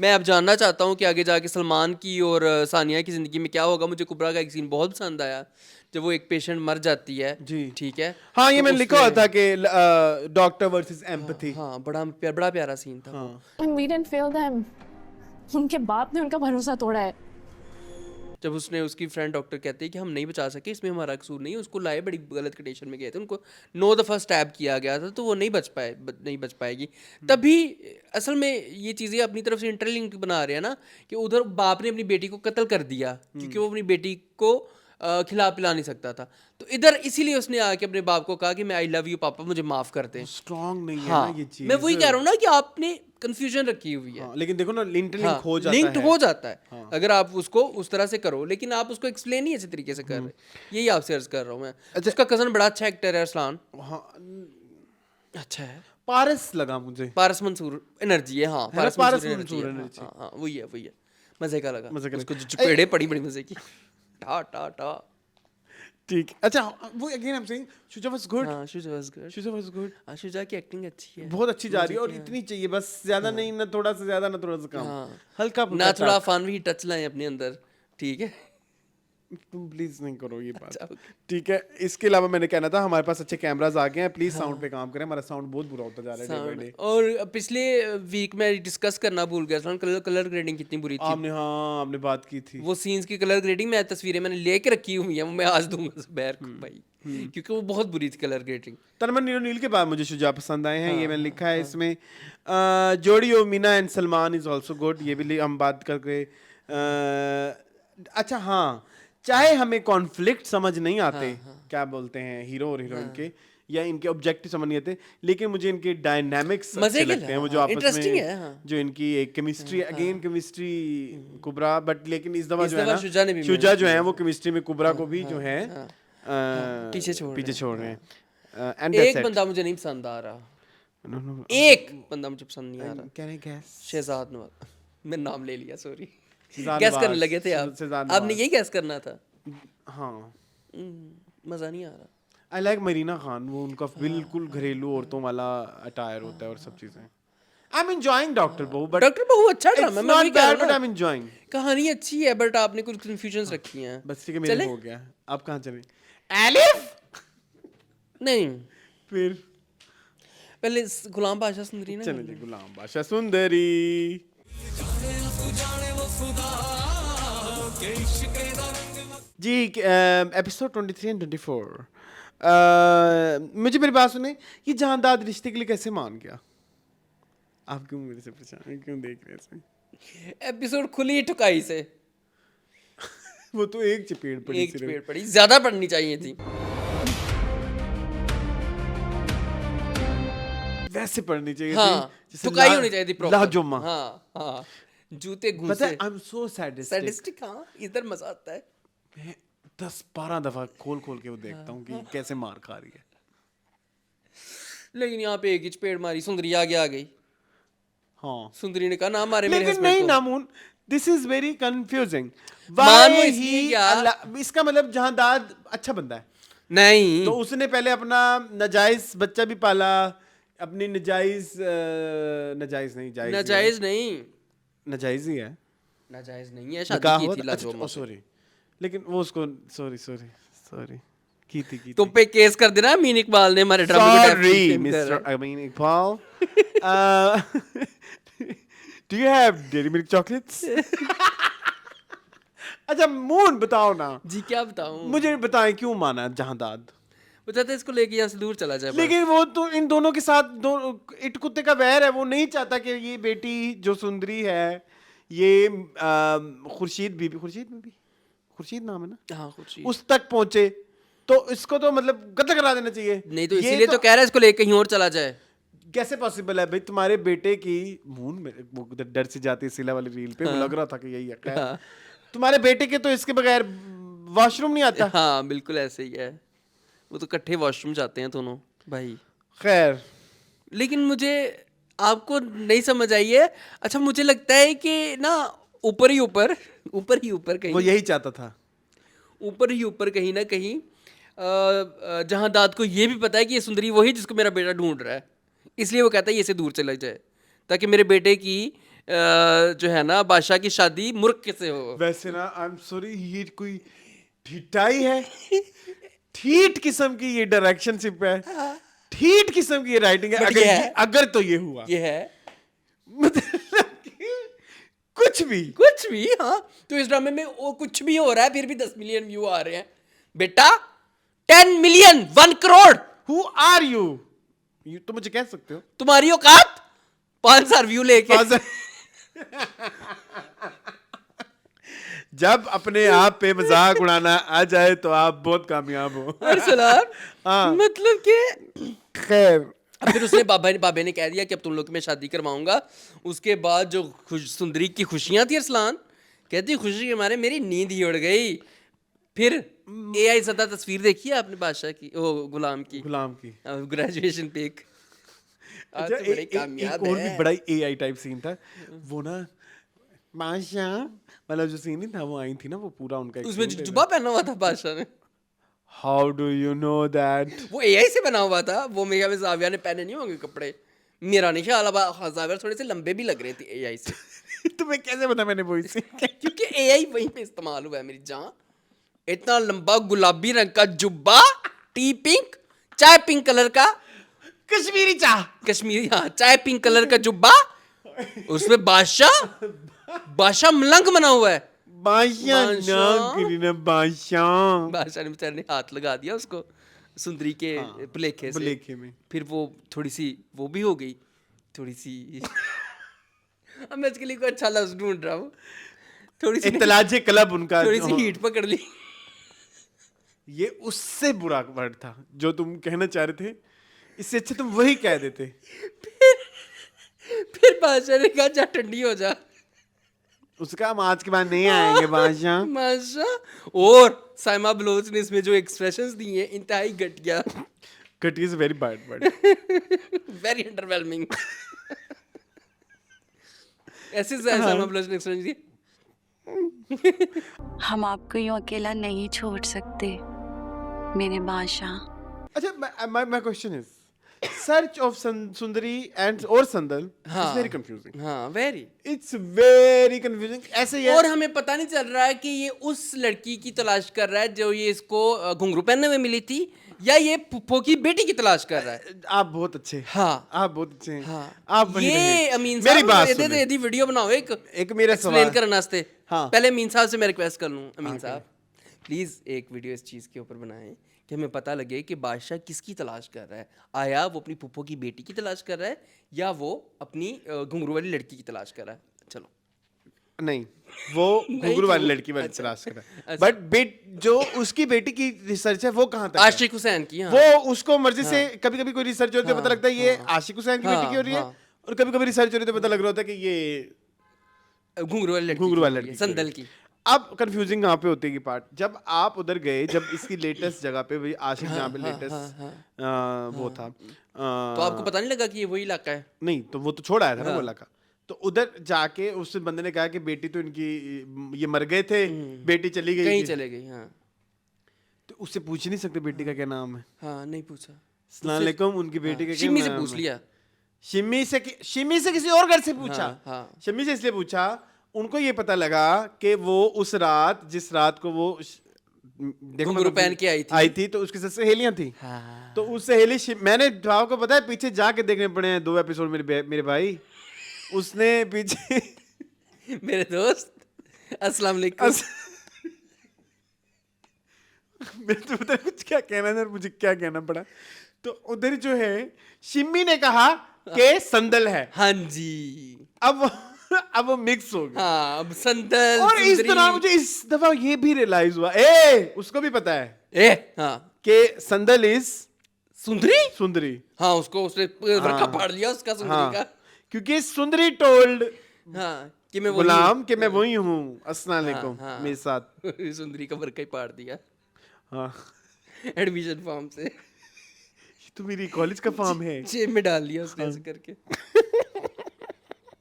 मैं अब जानना चाहता हूँ कि आगे जाके सलमान की और सानिया की ज़िंदगी में क्या होगा। मुझे कुबरा का एक सीन बहुत पसंद आया, जब वो एक पेशेंट मर जाती है। जी। ठीक है। हाँ, ये तो मैंने लिखा हुआ उसमें- था कि डॉक्टर वर्सेस एम्पैथी। हाँ, बड़ा प्यारा सीन था वो। And we didn't fail them. उनके बाप ने उनका भरोसा तोड़ा है। जब उसने, उसकी फ्रेंड डॉक्टर कहते हैं कि हम नहीं बचा सके, इसमें हमारा कसूर नहीं है, उसको लाए बड़ी गलत कंडीशन में गए थे, उनको 9 दफ़ा स्टैब किया गया था, तो वो नहीं बच पाएगी। तभी असल में ये चीज़ें अपनी तरफ से इंटरलिंक बना रहे हैं ना, कि उधर बाप ने अपनी बेटी को कत्ल कर दिया क्योंकि वो अपनी बेटी को खिला पिला नहीं सकता था। तो इधर इसीलिए उसने आके अपने बाप को कहा कि मैं आई लव यू पापा, मुझे माफ़ कर दें। स्ट्रॉन्ग नहीं है हाँ, ना ये चीज। मैं वही कह रहा हूँ ना कि आपने कंफ्यूजन रखी हुई है। हाँ, लेकिन देखो ना, लिंक हाँ, हो जाता लिंक्ड है। हो जाता है अगर आप उसको उस तरह से करो, लेकिन आप उसको एक्सप्लेन नहीं अच्छे तरीके से कर रहे। यही आपसे अर्ज कर रहा हूँ मैं। उसका कजन बड़ा अच्छा एक्टर है अरसलान, हाँ, अच्छा है। पारस लगा मुझे। पारस मंसूर एनर्जी है। हाँ, पारस मंसूर मंसूर है। energy। हाँ, वही है मजे का लगा। मजे का उसको लगा। जो चपेड़े पड़ी बड़ी मजे की। टा टा टा। ठीक है। अच्छा वो again I am saying Shuja was good, हाँ Shuja was good, Shuja was good, Shuja की एक्टिंग अच्छी है, बहुत अच्छी जा रही है और इतनी चाहिए बस, ज्यादा नहीं, ना थोड़ा सा ज्यादा ना थोड़ा सा कम, हाँ। हल्का ना थोड़ा फन भी टच लाएं अपने अंदर, ठीक है। तुम प्लीज नहीं करो ये बात, अच्छा, ठीक है। इसके अलावा मैंने कहना था हमारे पास अच्छे कैमरास आ गए हैं, प्लीज साउंड पे काम करें, हमारा साउंड बहुत बुरा होता जा रहा है डे बाय डे। और पिछले वीक में डिस्कस करना भूल गया था, कलर ग्रेडिंग कितनी बुरी थी। आपने बात की थी, वो सीन्स की कलर ग्रेडिंग में तस्वीरें मैंने लेके रखी हुई है, वो मैं आज दूंगा जुबैर को भाई, क्योंकि वो बहुत बुरी थी कलर ग्रेडिंग। तनमन नीलो नील के बाद मुझे शुजा पसंद आए हैं, ये मैंने लिखा है इसमें। जोड़ियो Meena and Salman is also good, ये भी हम बात करके। अच्छा हाँ, चाहे हमें कॉन्फ्लिक्ट समझ नहीं आते, क्या बोलते हैं हीरो और हीरोइन के, या इनके ऑब्जेक्टिव समझ नहीं आते, लेकिन मुझे इनके डायनामिक्स मजे अच्छे के लगते हैं, वो जो हाँ, आपस interesting में है, हाँ। जो इनकी एक केमिस्ट्री, अगेन केमिस्ट्री कुबरा, बट लेकिन इस दफा इस जो है दफा ना शुजा ने भी शुजा जो है वो केमिस्ट्री में कुबरा को भी जो है पीछे छोड़ रहे हैं। एंड एक बंदा मुझे नहीं पसंद आ रहा, एक बंदा मुझे पसंद नहीं आ रहा, can I guess? Shahzad Nawaz, मैंने नाम ले लिया, सॉरी, शहजाद गैस नवाज, करने लगे थे आप, शहजाद आपने नवाज। यही गैस करना था। हाँ, मजा नहीं आ रहा। आई लाइक मरीना खान, वो उनका बिल्कुल घरेलू औरतों वाला अटायर होता है और सब चीजें। आई एम एंजॉयिंग डॉक्टर बहू, बट डॉक्टर बहू अच्छा ड्रामा है, मैं वही कह रहा हूं बट ना, आई एम एंजॉयिंग। कहानी अच्छी है बट आपने कुछ कंफ्यूजन्स रखी हैं। बस ठीक है, मेरे चले? हो गया, अब कहाँ चले? एलिफ नहीं, फिर पहले गुलाम बादशाह सुंदरी ना चले जी, गुलाम बादशाह सुंदरी। जी एपिसोड 23 एंड 24, मुझे मेरी बात सुने, ये जानदाद रिश्ते के लिए कैसे मान गया? आप क्यों मेरे से परेशान, क्यों देख रहे हैं ऐसे? एपिसोड खुली ठुकाई से, वो तो एक चपेट पड़ी, एक चपेट पड़ी, ज्यादा पड़नी चाहिए थी। वैसे पढ़नी चाहिए हाँ, थी जैसे ठुकाई होनी चाहिए थी proper। लाजुम्मा। हाँ हाँ, जूते पता घूसे, है आई एम सो सैडिस्टिक, सैडिस्टिक, हाँ इधर मजा आता है। मैं 10-12 दफा खोल के वो देखता हूँ कि कैसे मार खा रही है। लेकिन यहाँ पे एक ही चपेट मारी, सुंदरी आगे आ गई, हाँ, सुंदरी ने कहा ना मारे मेरे लेकिन husband नहीं को। नामून, दिस इज वेरी कंफ्यूजिंग। मान वो इसलिए गया, इसका मतलब जहांदाद अच्छा बंदा है, नहीं तो उसने पहले अपना नाजायज बच्चा भी पाला, अपनी नाजायज नाजायज नहीं, जायज नाजायज नहीं, नाजायज ही है, नाजायज नहीं है, निकाह शादी हुआ की थी था, अच्छा, लाजोमा ओ से। सॉरी, लेकिन वो उसको सॉरी की थी तुम पे केस कर देना, अमीन इकबाल ने हमारे ड्रामे को Sorry, defame कर Mr. रहा है। Amin Iqbal. Do you have Dairy Milk chocolates? अच्छा मून बताओ ना, जी क्या बताऊं, मुझे बताएं क्यों माना जहांदाद? बताते इसको लेके यहाँ से दूर चला जाए बस। लेकिन वो तो इन दोनों के साथ इट कुत्ते का वैर है, वो नहीं चाहता कि ये बेटी जो सुंदरी है, ये खुर्शीद नाम है ना, हाँ खुशी, उस तक पहुंचे, तो इसको तो मतलब कत्ल करा देना चाहिए। नहीं तो ये इसीलिए तो कह रहा है इसको लेके कहीं और चला जाए। कैसे पॉसिबल है भाई, तुम्हारे बेटे की मून में वो डर से जाती है सिला वाली रील पे, वो लग रहा था कि यही है। खैर, तुम्हारे बेटे के तो इसके बगैर वॉशरूम नहीं आता। हाँ बिल्कुल ऐसे ही है, वो तो इकट्ठे वॉशरूम जाते हैं दोनों भाई। खैर, लेकिन मुझे आपको नहीं समझ आई है। अच्छा मुझे लगता है कि ना ऊपर ही ऊपर कहीं, वो यही चाहता था, ऊपर ही ऊपर कहीं ना कहीं जहांदाद को ये भी पता है कि ये सुंदरी वही जिसको मेरा बेटा ढूंढ रहा है, इसलिए वो कहता है ये से दूर चला जाए ताकि मेरे बेटे की जो है ना बादशाह की शादी मुर्ख से हो। वैसे ना आई एम सॉरी, ये कोई ठिठाई है, ठीठ किस्म की ये डायरेक्शनशिप है, ठीठ किस्म की ये राइटिंग है। But ये है। अगर तो ये हुआ, ये है मतलब कि कुछ भी हाँ, तो इस ड्रामे में वो कुछ भी हो रहा है फिर भी 10 मिलियन व्यू आ रहे हैं। बेटा 10 million, 1 crore, who are you तो मुझे कह सकते हो, तुम्हारी औकात 5,000 व्यू लेके। जब अपने आप पे मजाक उड़ाना आ जाए तो आप बहुत कामयाब हो। अरसलान, हाँ। मतलब कि खैर, अब फिर उसने बाबे ने कह दिया कि अब तुम लोग की मैं शादी करवाऊंगा। उसके बाद जो सुंदरी की खुशियां थी, अरसलान कहती खुशी के मारे मेरी नींद ही उड़ गई। फिर AI ज़दा तस्वीर देखी है आपने बादशाह की, ओ गुलाम की ग्रेजुएशन पिक। आज तो बड़े कामयाब एक और भी है। बड़ा AI टाइप सीन था वो ना, बादशाह वाला जो सीन नहीं था, वो आई थी ना, वो पूरा उनका एक उसमें scene जुब्बा पहना हुआ था बादशाह ने। How do you know that? वो एआई से बना हुआ था, वो मेरे ख्याल में जाविया ने पहने नहीं होंगे कपड़े, मेरा नहीं ख्याल। अब जाविया थोड़े से लंबे भी लग रहे थे एआई से। तुम्हें कैसे पता मैंने वो इसे? क्योंकि एआई वहीं पे इस्तेमाल हुआ है मेरी जान। इतना लंबा गुलाबी रंग का जुब्बा, टी पिंक, चाय पिंक कलर का, कश्मीरी चाह, कश्मीरी, हाँ चाय पिंक कलर का जुब्बा, उसमें बादशाह मलंग बना हुआ है। बादशाह बादशाह। नाम करी ना, बादशाह। बादशाह ने बेचारे ने हाथ लगा दिया उसको सुंदरी के भुलेखे से, भुलेखे में। फिर वो थोड़ी सी वो भी हो गई, थोड़ी सी अब मैं इसके लिए कोई अच्छा लफ्ज ढूंढ रहा हूँ, थोड़ी सी इतलाजे क्लब उनका थोड़ी सी हीट पकड़ ली। ये उससे बुरा वर्ड था जो तुम कहना चाह रहे थे, इससे अच्छा तुम वही कह देते। फिर बादशाह ने कहा जा ठंडी हो जा। उसका हम आज के बाद नहीं आएंगे बादशाह। माशा। और साइमा बलोच ने इसमें जो एक्सप्रेशंस दिए हैं इंतहाई घटिया, cut is very bad word. Very underwhelming. ऐसे साइमा बलोच ने एक्सप्रेशन दिए। हम आपको यूं अकेला नहीं छोड़ सकते मेरे बादशाह। अच्छा, my question is, search of Sundari and और संदल is very confusing. हाँ वेरी। It's very confusing. ऐसे ही है। और हमें पता नहीं चल रहा है कि ये उस लड़की की तलाश कर रहा है जो ये इसको घुंघरू पहनने में मिली थी, या ये पुप्पो की बेटी की तलाश कर रहा है। आप बहुत अच्छे हैं। हाँ आप बहुत अच्छे हैं। हाँ। आप वही ये रहें। अमीन मेरी साहब बात दे सुने। दे वीडियो बनाओ एक मेरा एक्सप्लेन सवाल। करने वास्ते। हाँ। पहले अमीन साहब से मैं रिक्वेस्ट कर लूँ, अमीन साहब प्लीज एक वीडियो इस चीज के ऊपर बनाएं कि हमें पता लगे कि बादशाह किसकी तलाश कर रहा है। आया वो अपनी पुप्पो की बेटी की तलाश कर रहा है, या वो अपनी घुंघरू वाली लड़की की तलाश कर रहा है। चलो नहीं, वो घुंघरू वाली लड़की वाली तलाश कर रहा है। अच्छा। बट जो उसकी बेटी की रिसर्च है वो कहाँ तक है? आशिक हुसैन की। हाँ। वो उसको मर्जी से कभी कभी कोई रिसर्च होती है, पता लगता है ये आशिक हुसैन की बेटी हाँ, की हो रही है, हाँ। और कभी कभी रिसर्च हो रही है तो पता लग रहा होता है कि ये घुंघरू वाली लड़की घुंघरू वाली की, लड़की संदल की। अब कंफ्यूजिंग कहाँ पे होती है पार्ट, जब आप उधर गए, जब इसकी लेटेस्ट जगह पे वही आशिक जहाँ पे लेटेस्ट वो था, तो आपको पता नहीं लगा कि ये वही इलाका है? नहीं तो वो तो छोड़ आया था ना वो इलाका। तो उधर जाके उस बंदे ने कहा कि बेटी तो इनकी, ये मर गए थे, बेटी चली गई कहीं थी। चले गई। हाँ तो उससे पूछ ही नहीं सकते बेटी का क्या नाम है? हाँ नहीं पूछा। अस्सलाम वालेकुम, उनकी बेटी का क्या शिम्मी से नाम पूछ है? लिया। शिम्मी से किसी और घर से पूछा। हाँ। शिम्मी से इसलिए पूछा, उनको ये पता लगा कि वो उस रात, जिस रात को वो देखो घुंघरू पहन के आई थी तो उसकी साथ सहेलियां थी। तो उस सहेली मैंने आपको पता है पीछे जाके देखने पड़े हैं 2 एपिसोड मेरे भाई। उसने पीछे मेरे दोस्त अस्सलाम वालेकुम। मैं तो पता कुछ क्या कहना था, मुझे क्या कहना पड़ा। तो उधर जो है शिम्मी ने कहा कि संदल है। हाँ जी। अब वो मिक्स हो गया। हाँ अब संदल और इस सुंदरी। तरह मुझे इस दफा ये भी रियलाइज हुआ, उसको भी पता है हाँ कि संदल इज सुंदरी। सुंदरी। हाँ उसने रखा फाड़ लिया उसका सुंदरी हाँ, का। क्योंकि सुंदरी टोल्ड हाँ कि मैं गुलाम कि मैं वही हूँ, अस्सलाम वालेकुम, हाँ। मेरे साथ। सुंदरी का वर्का ही फाड़ दिया हाँ, एडमिशन फॉर्म से, ये तो मेरी कॉलेज का फॉर्म है। जेब में डाल लिया उसने ऐसे करके।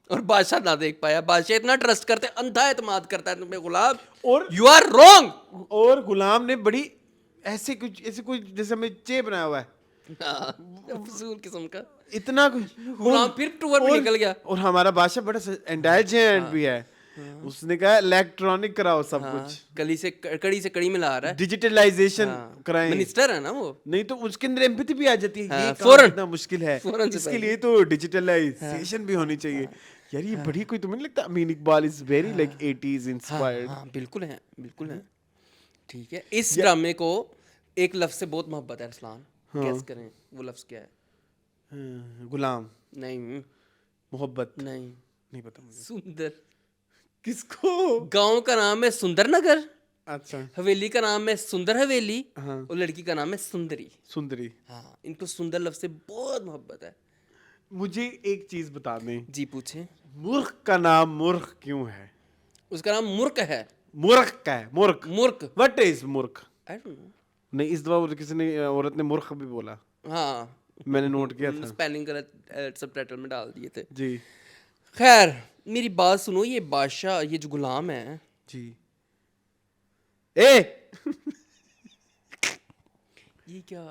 और बादशाह ना देख पाया। बादशाह इतना ट्रस्ट करते, अंधा एतमाद करता है तुम्हें गुलाम, और यू आर रॉन्ग। और गुलाम ने बड़ी ऐसे कुछ जैसे हमें चे बनाया हुआ है, फजूल किस्म का। इतना कुछ। गुलाम फिर टूर पे निकल गया। और हमारा बादशाह बड़ा इंटेलिजेंट भी है। उसने कहा इलेक्ट्रॉनिक कराओ सब कुछ, कड़ी से कड़ी मिला रहा है। डिजिटलाइजेशन कराएं। मिनिस्टर है ना वो। नहीं तो उसके अंदर एम्पैथी भी आ जाती है। ये काम फौरन। कितना मुश्किल है, फौरन से इसके लिए तो डिजिटलाइजेशन भी होनी चाहिए। यार ये बड़ी कोई, तुम्हें नहीं लगता Amin Iqbal is very like 80s inspired? हाँ बिल्कुल है, बिल्कुल है। ठीक है, इस ड्रामे को एक लफ्ज से बहुत मोहब्बत है अरसलान। गेस करें वो लफ्ज क्या है? गुलाम, नहीं मोहब्बत, नहीं पता मुझे। सुंदर। किसको? गांव का नाम है सुंदर नगर, अच्छा, हवेली का नाम है सुंदर हवेली, हाँ। और लड़की का नाम है सुंदरी। सुंदरी। हाँ इनको सुंदर लफ्ज से बहुत मोहब्बत है। मुझे एक चीज बता दें, जी पूछें। मूर्ख का नाम मूर्ख क्यों है? उसका नाम मूर्ख है। मूर्ख का है, मूर्ख। मूर्ख। व्हाट इज मूर्ख? I don't know. नहीं, इस दफा किसी ने, औरत ने मूर्ख भी बोला, हाँ मैंने नोट किया था। स्पेलिंग गलत सबटाइटल में डाल दिए थे। जी खैर मेरी बात सुनो, ये बादशाह, ये जो गुलाम है, जी। ये क्या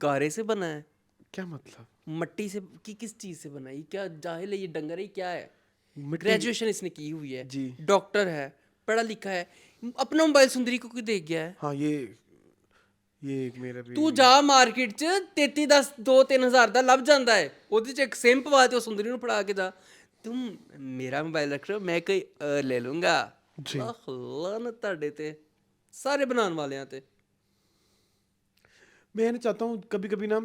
गारे से बना है? क्या मतलब? मट्टी से कि किस चीज से बना है? ये क्या जाहिल है, ये डंगर है, ये क्या है? मिट्टी- ग्रेजुएशन इसने की हुई है जी। डॉक्टर है, पढ़ा लिखा है, अपना मोबाइल सुंदरी को क्यों देख गया है? हाँ ये एक मेरा भी ਤੂੰ ਜਾ ਮਾਰਕੀਟ 'ਚ 33 10 2 3000 ਦਾ ਲੱਭ ਜਾਂਦਾ ਹੈ, ਉਹਦੇ 'ਚ ਇੱਕ ਸਿਮ ਪਵਾ ਤੇ ਉਹ ਸੁੰਦਰੀ ਨੂੰ ਫੜਾ ਕੇ ਜਾ। तुम मेरा मोबाइल रख रहे हो, मैं कोई और ले लूंगा। जी। लानत ਤੁਹਾਡੇ ਤੇ, ਸਾਰੇ ਬਣਾਉਣ ਵਾਲਿਆਂ ਤੇ। मैं ना चाहता हूँ कभी कभी ना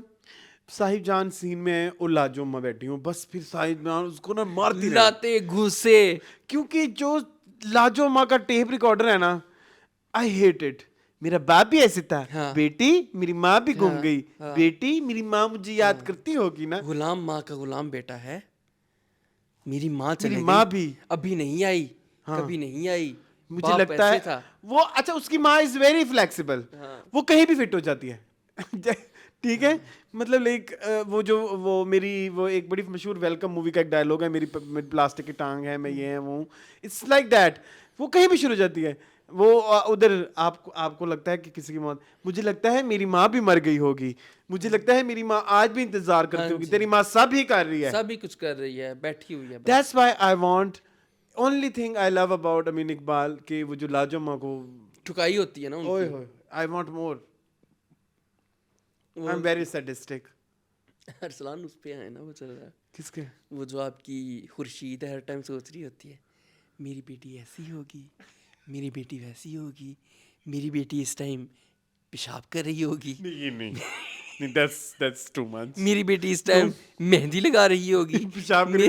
साहिब जान सीन में और लाजो माँ बैठी हूँ, बस फिर साहिब जान उसको ना मारती रहे, लाते घुसे। क्योंकि जो लाजो माँ का टेप रिकॉर्डर है ना, आई हेट इट। मेरा बाप भी ऐसे था, हाँ। बेटी मेरी माँ भी गुम हाँ, गई, हाँ। बेटी मेरी माँ मुझे याद करती होगी ना। गुलाम माँ का गुलाम बेटा है। मेरी माँ चले मेरी गई, माँ भी अभी नहीं आई, हाँ। कभी नहीं आई। मुझे बाप लगता ऐसे है था। वो अच्छा उसकी माँ इज वेरी फ्लेक्सिबल, वो कहीं भी फिट हो जाती है। ठीक है, मतलब लाइक वो मेरी वो एक बड़ी मशहूर वेलकम मूवी का एक डायलॉग है, मेरी प्लास्टिक की टांग है, मैं ये है वो, इट्स लाइक दैट, वो कहीं भी शुरू हो जाती है। वो उधर आपको लगता है कि किसी की मौत, मुझे लगता है मेरी माँ भी मर गई होगी, मुझे लगता है मेरी माँ आज भी इंतजार करती हाँ होगी, जी। तेरी माँ सब ही कर रही है। सभी कुछ कर रही है, बैठी हुई है बस। That's why I want, only thing I love about Amin Iqbal के वो जो लाजो माँ को ठुकाई होती है ना ओए उनकी। होए, I want more, I am very sadistic. Arsalan उस पे है ना, वो चल रहा है, किसके? वो जो आपकी खुर्शीद हर टाइम सोच रही होती है मेरी बेटी ऐसी होगी, मेरी बेटी वैसी होगी, मेरी बेटी इस टाइम पेशाब कर रही होगी, नहीं दैट्स टू मच। मेरी बेटी इस टाइम मेहंदी लगा रही होगी, पेशाब मेरी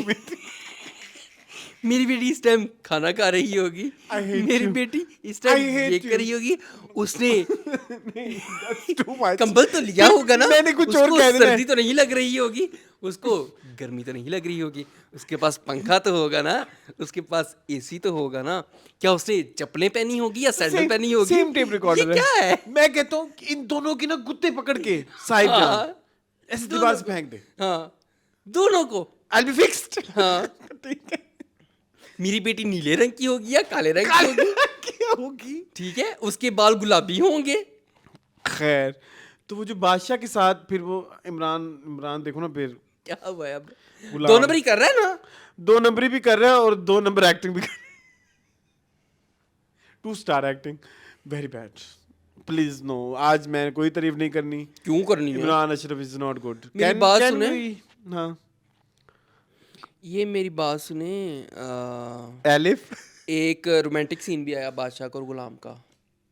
मेरी बेटी इस टाइम खाना खा रही होगी, I hate मेरी you. बेटी इस I टाइम hate ये you. कर रही होगी। उसने That's too much. कंबल तो लिया होगा ना, मैंने कुछ और उसको कह देना है। सर्दी तो नहीं लग रही होगी, उसको गर्मी तो नहीं लग रही होगी, उसके पास पंखा तो होगा ना, उसके पास एसी तो होगा ना, क्या उसने चप्पलें पहनी होगी या सैंडल पहनी होगी? सेम टेप रिकॉर्डर ये क्या है? मैं कहता हूँ कि इन दोनों की ना गुत्ते पकड़ के साहिब जान हाँ, ऐसे दीवार से फेंक दे, हाँ, दोनों को। I'll be fixed। हाँ, ठीक है, मेरी बेटी नीले रंग की होगी या काले रंग की होगी, क्या होगी? ठीक है, उसके बाल गुलाबी होंगे। खैर, तो वो जो बादशाह के साथ फिर वो इमरान देखो ना, फिर क्या हुआ है अब? गुलाम। 2 नंबर ही कर रहा है ना। 2 नंबरी भी कर रहा है और 2 नंबर एक्टिंग भी कर रहा है। 2 star acting, very bad. Please no, आज मैं कोई तारीफ नहीं करनी। क्यों करनी है? Imran Ashraf is not good. मेरी बात सुने। हाँ, ये मेरी बात सुने, एलिफ एक रोमांटिक सीन भी आया बादशाह का और गुलाम का,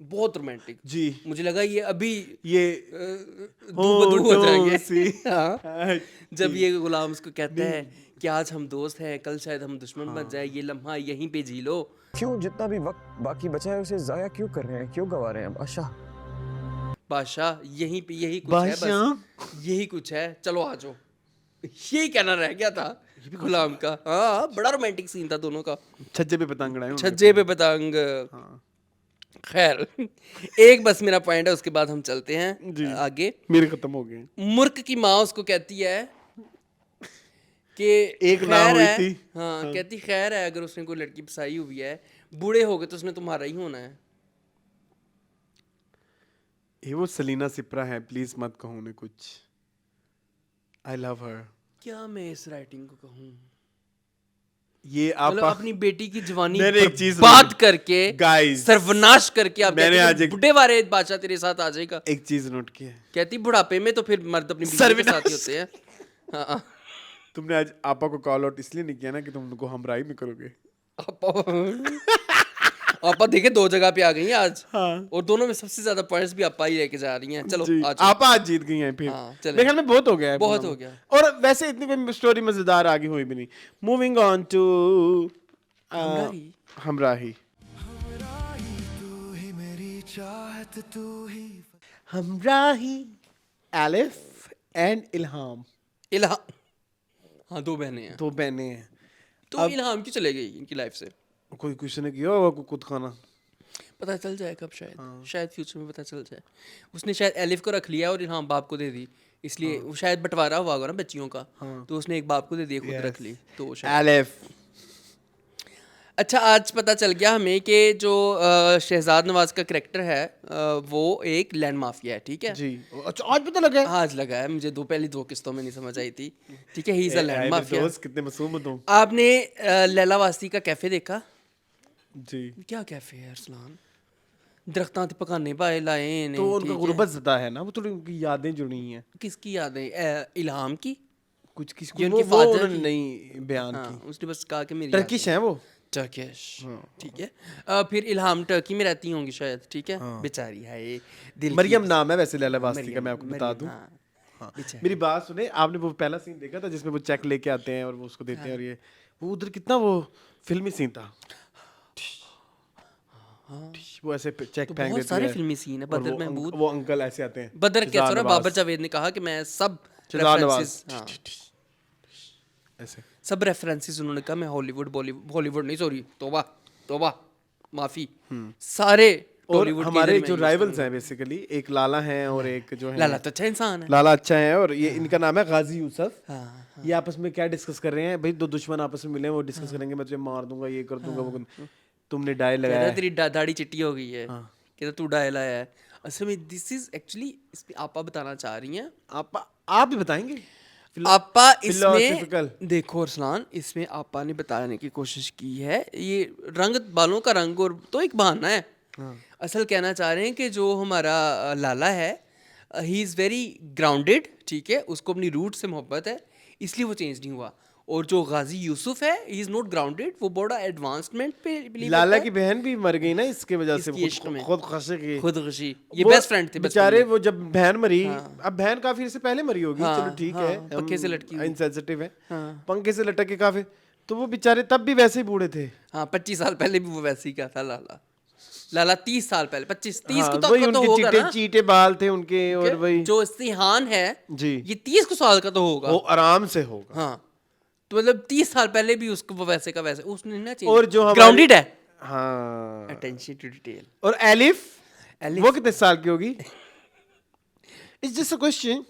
बहुत रोमांटिक। जी, मुझे लगा ये अभी ये दू बदू हो जाएंगे। सी। हाँ, जब ये गुलाम उसको कहता है कि आज हम दोस्त हैं, कल शायद हम दुश्मन बन जाए, ये लम्हा यहीं पे जी लो। क्यों जितना भी वक्त बाकी बचा है उसे जाया क्यों कर रहे हैं, क्यों गवा रहे हैं बादशाह? बादशाह यहीं पे यही कुछ है, बस यही कुछ है, चलो आ जाओ, यही कहना रह गया था गुलाम का। हाँ, बड़ा रोमांटिक सीन था दोनों का। छज्जे पे पतंग उड़ाए उन्होंने। छज्जे पे पतंग। खैर, एक बस मेरा पॉइंट है, उसके बाद हम चलते हैं जी। आगे। मेरे खत्म हो गए। मूर्ख की माँ उसको कहती है कि एक ना खैर हुई है, थी। हाँ, कहती खैर है, अगर उसने कोई लड़की पसाई हुई है, बूढ़े हो गए तो उसने तुम्हारा ही होना है। ये वो सलीना सिप्रा है, प्लीज मत कहो उन्हें कुछ। आई लव हर। क्या मैं इस राइटिंग को कहूँ? ये मतलब आप अपनी बेटी की जवानी मैंने एक चीज बात नोट- करके, Guys, सर्वनाश करके आप मैंने कहती आज कि एक- बुढ़े वाले बादशाह तेरे साथ आ जाएगा। एक चीज नोट की है, कहती बुढ़ापे में तो फिर मर्द अपनी बीवी के सर्वनाश। साथ ही होते हैं। हाँ, तुमने आज आपा को कॉल आउट इसलिए नहीं किया ना कि तुम उनको हमराही में करोगे। आपा देखे 2 जगह पे आ गई हैं आज। हाँ। और दोनों में सबसे ज्यादा पॉइंट्स भी आपा ही लेके जा रही हैं। चलो जी, आ जाओ। आपा आज जीत गई हैं फिर। हाँ, चलें। मेरे ख्याल में बहुत हो गया है। बहुत पूरा। हो गया। और वैसे इतनी कोई स्टोरी मजेदार आगे हुई भी नहीं। Moving on to Humraahi. Humraahi. Humraahi, Elif and Ilham, Ilham, हाँ 2 बहनें हैं। 2 बहनें हैं। तो इल्हाम क्यों चले गई इनकी लाइफ से? कोई किसी ने किया होगा कुछ खाना। पता चल जाए कब, शायद फ्यूचर में पता चल जाए। उसने शायद एलिफ को रख लिया और इल्हाम बाप को दे दी, इसलिए वो शायद बंटवारा हुआ होगा ना बच्चियों का, तो उसने एक बाप को दे दिया, खुद रख ली, तो वो शायद। एलिफ, अच्छा, आज पता चल गया हमें कि जो शहजाद नवाज का कैरेक्टर है वो एक लैंड माफिया है, ठीक है। जी। अच्छा, आज पता लगा है? आज लगा है मुझे, पहली दो किस्तों में नहीं समझ आई थी, ठीक है। ही इज अ लैंड मेरे माफिया। दोस्त कितने मासूम हो तुम। आपने लैला वास्ती का कैफे देखा? जी। क्या कैफे है अरसलान? दरख्तां ते पकाने पाए लाए ने, तो उनका ठीक है। गुर्बत ज़दा है ना, वो थोड़ी उनकी यादें जुड़ी हैं। किसकी यादें? इल्हाम की? कुछ किस ये वो उनके वो father उन्होंने की? नहीं बयान हाँ, की। उसने बस कहा कि मेरी टर्किश हैं वो। टर्किश, ठीक है। फिर इल्हाम टर्की में रहती होंगी शायद, ठीक है। बेचारी है ये दिल मरियम की। नाम है वैसे लैला वास्ती का, मरियम, मैं आपको बता मरियम, दूं। हाँ, हाँ। बेचारी। मेरी बात सुने, आपने वो पहला सीन देखा था जिसमें वो चेक लेके आते हैं और वो उसको देते हैं, और ये वो उधर कितना वो फिल्मी सीन था। वो ऐसे चेक तो फेंक बहुत देती सारे है, फिल्मी सीन है। और बदर वो महमूद, वो अंकल ऐसे आते हैं। बदर क्या शहजाद सर, नवाज। बाबर जावेद ने कहा कि मैं सब शहजाद नवाज। रेफरेंसेस, हाँ, ऐसे सब रेफरेंसेस उन्होंने कहा मैं हॉलीवुड बॉलीवुड नहीं, सॉरी, तौबा तौबा, माफी, सारे और टॉलीवुड के हमारे इधर मैं जो use राइवल्स करूंगा। हैं बेसिकली, एक लाला हैं और एक जो है लाला तो अच्छा इंसान है। लाला अच्छा है, और ये इनका नाम है गाजी यूसुफ। हाँ, ये आपस में क्या डिस्कस कर रहे हैं भाई, दो दुश्मन आपस में मिले हैं, वो डिस्कस करेंगे मैं तुझे मार दूंगा, ये कर दूंगा, वो तुमने डाय कह लगाया रहा है। तेरी दाढ़ी चिट्टी हो गई है, कहता तू डायल आया है। असल में दिस इज एक्चुअली, इसमें आपा बताना चाह रही हैं। आप भी बताएंगे? आपा Philosophical। इसमें देखो अरसलान, इसमें आपा ने बताने की कोशिश की है, ये रंग बालों का रंग और तो एक बहाना है। असल कहना चाह रहे हैं कि जो हमारा लाला है, ही इज़ वेरी ग्राउंडेड, ठीक है, उसको अपनी रूट से मोहब्बत है, इसलिए वो चेंज नहीं हुआ। और जो गाजी यूसुफ है, ही इज़ नॉट ग्राउंडेड, वो बड़ा एडवांसमेंट पे believe लाला करता की है। बहन भी मर गई ना इसके वजह से, इसकी इश्क में। खुद खसे की। खुदकुशी, ये वो बेस्ट फ्रेंड थे बचपन बेचारे, में। वो जब बहन मरी, अब बहन काफी से पहले मरी होगी, हाँ, चलो ठीक हाँ, है, पंखे से लटकी हुई। इनसेंसिटिव है, हाँ। पंखे से लटक के काफी, तो वो बेचारे तब भी वैसे ही बूढ़े थे। हाँ, 25 साल पहले भी वो वैसे ही क्या था लाला। लाला 30 साल पहले, 25-30 हाँ, को वही तो उनके होगा चीटे ना। चीटे बाल थे उनके, और वही जो सिहान है जी, ये 30 को साल का तो होगा। वो आराम से होगा। हाँ, तो मतलब 30 साल पहले भी उसको वो वैसे का वैसे, उसने ना चेंज, और जो ग्राउंडेड है, हाँ, अटेंशन टू डिटेल। और एलिफ, एलिफ। वो कितने साल की होगी? It's just a question.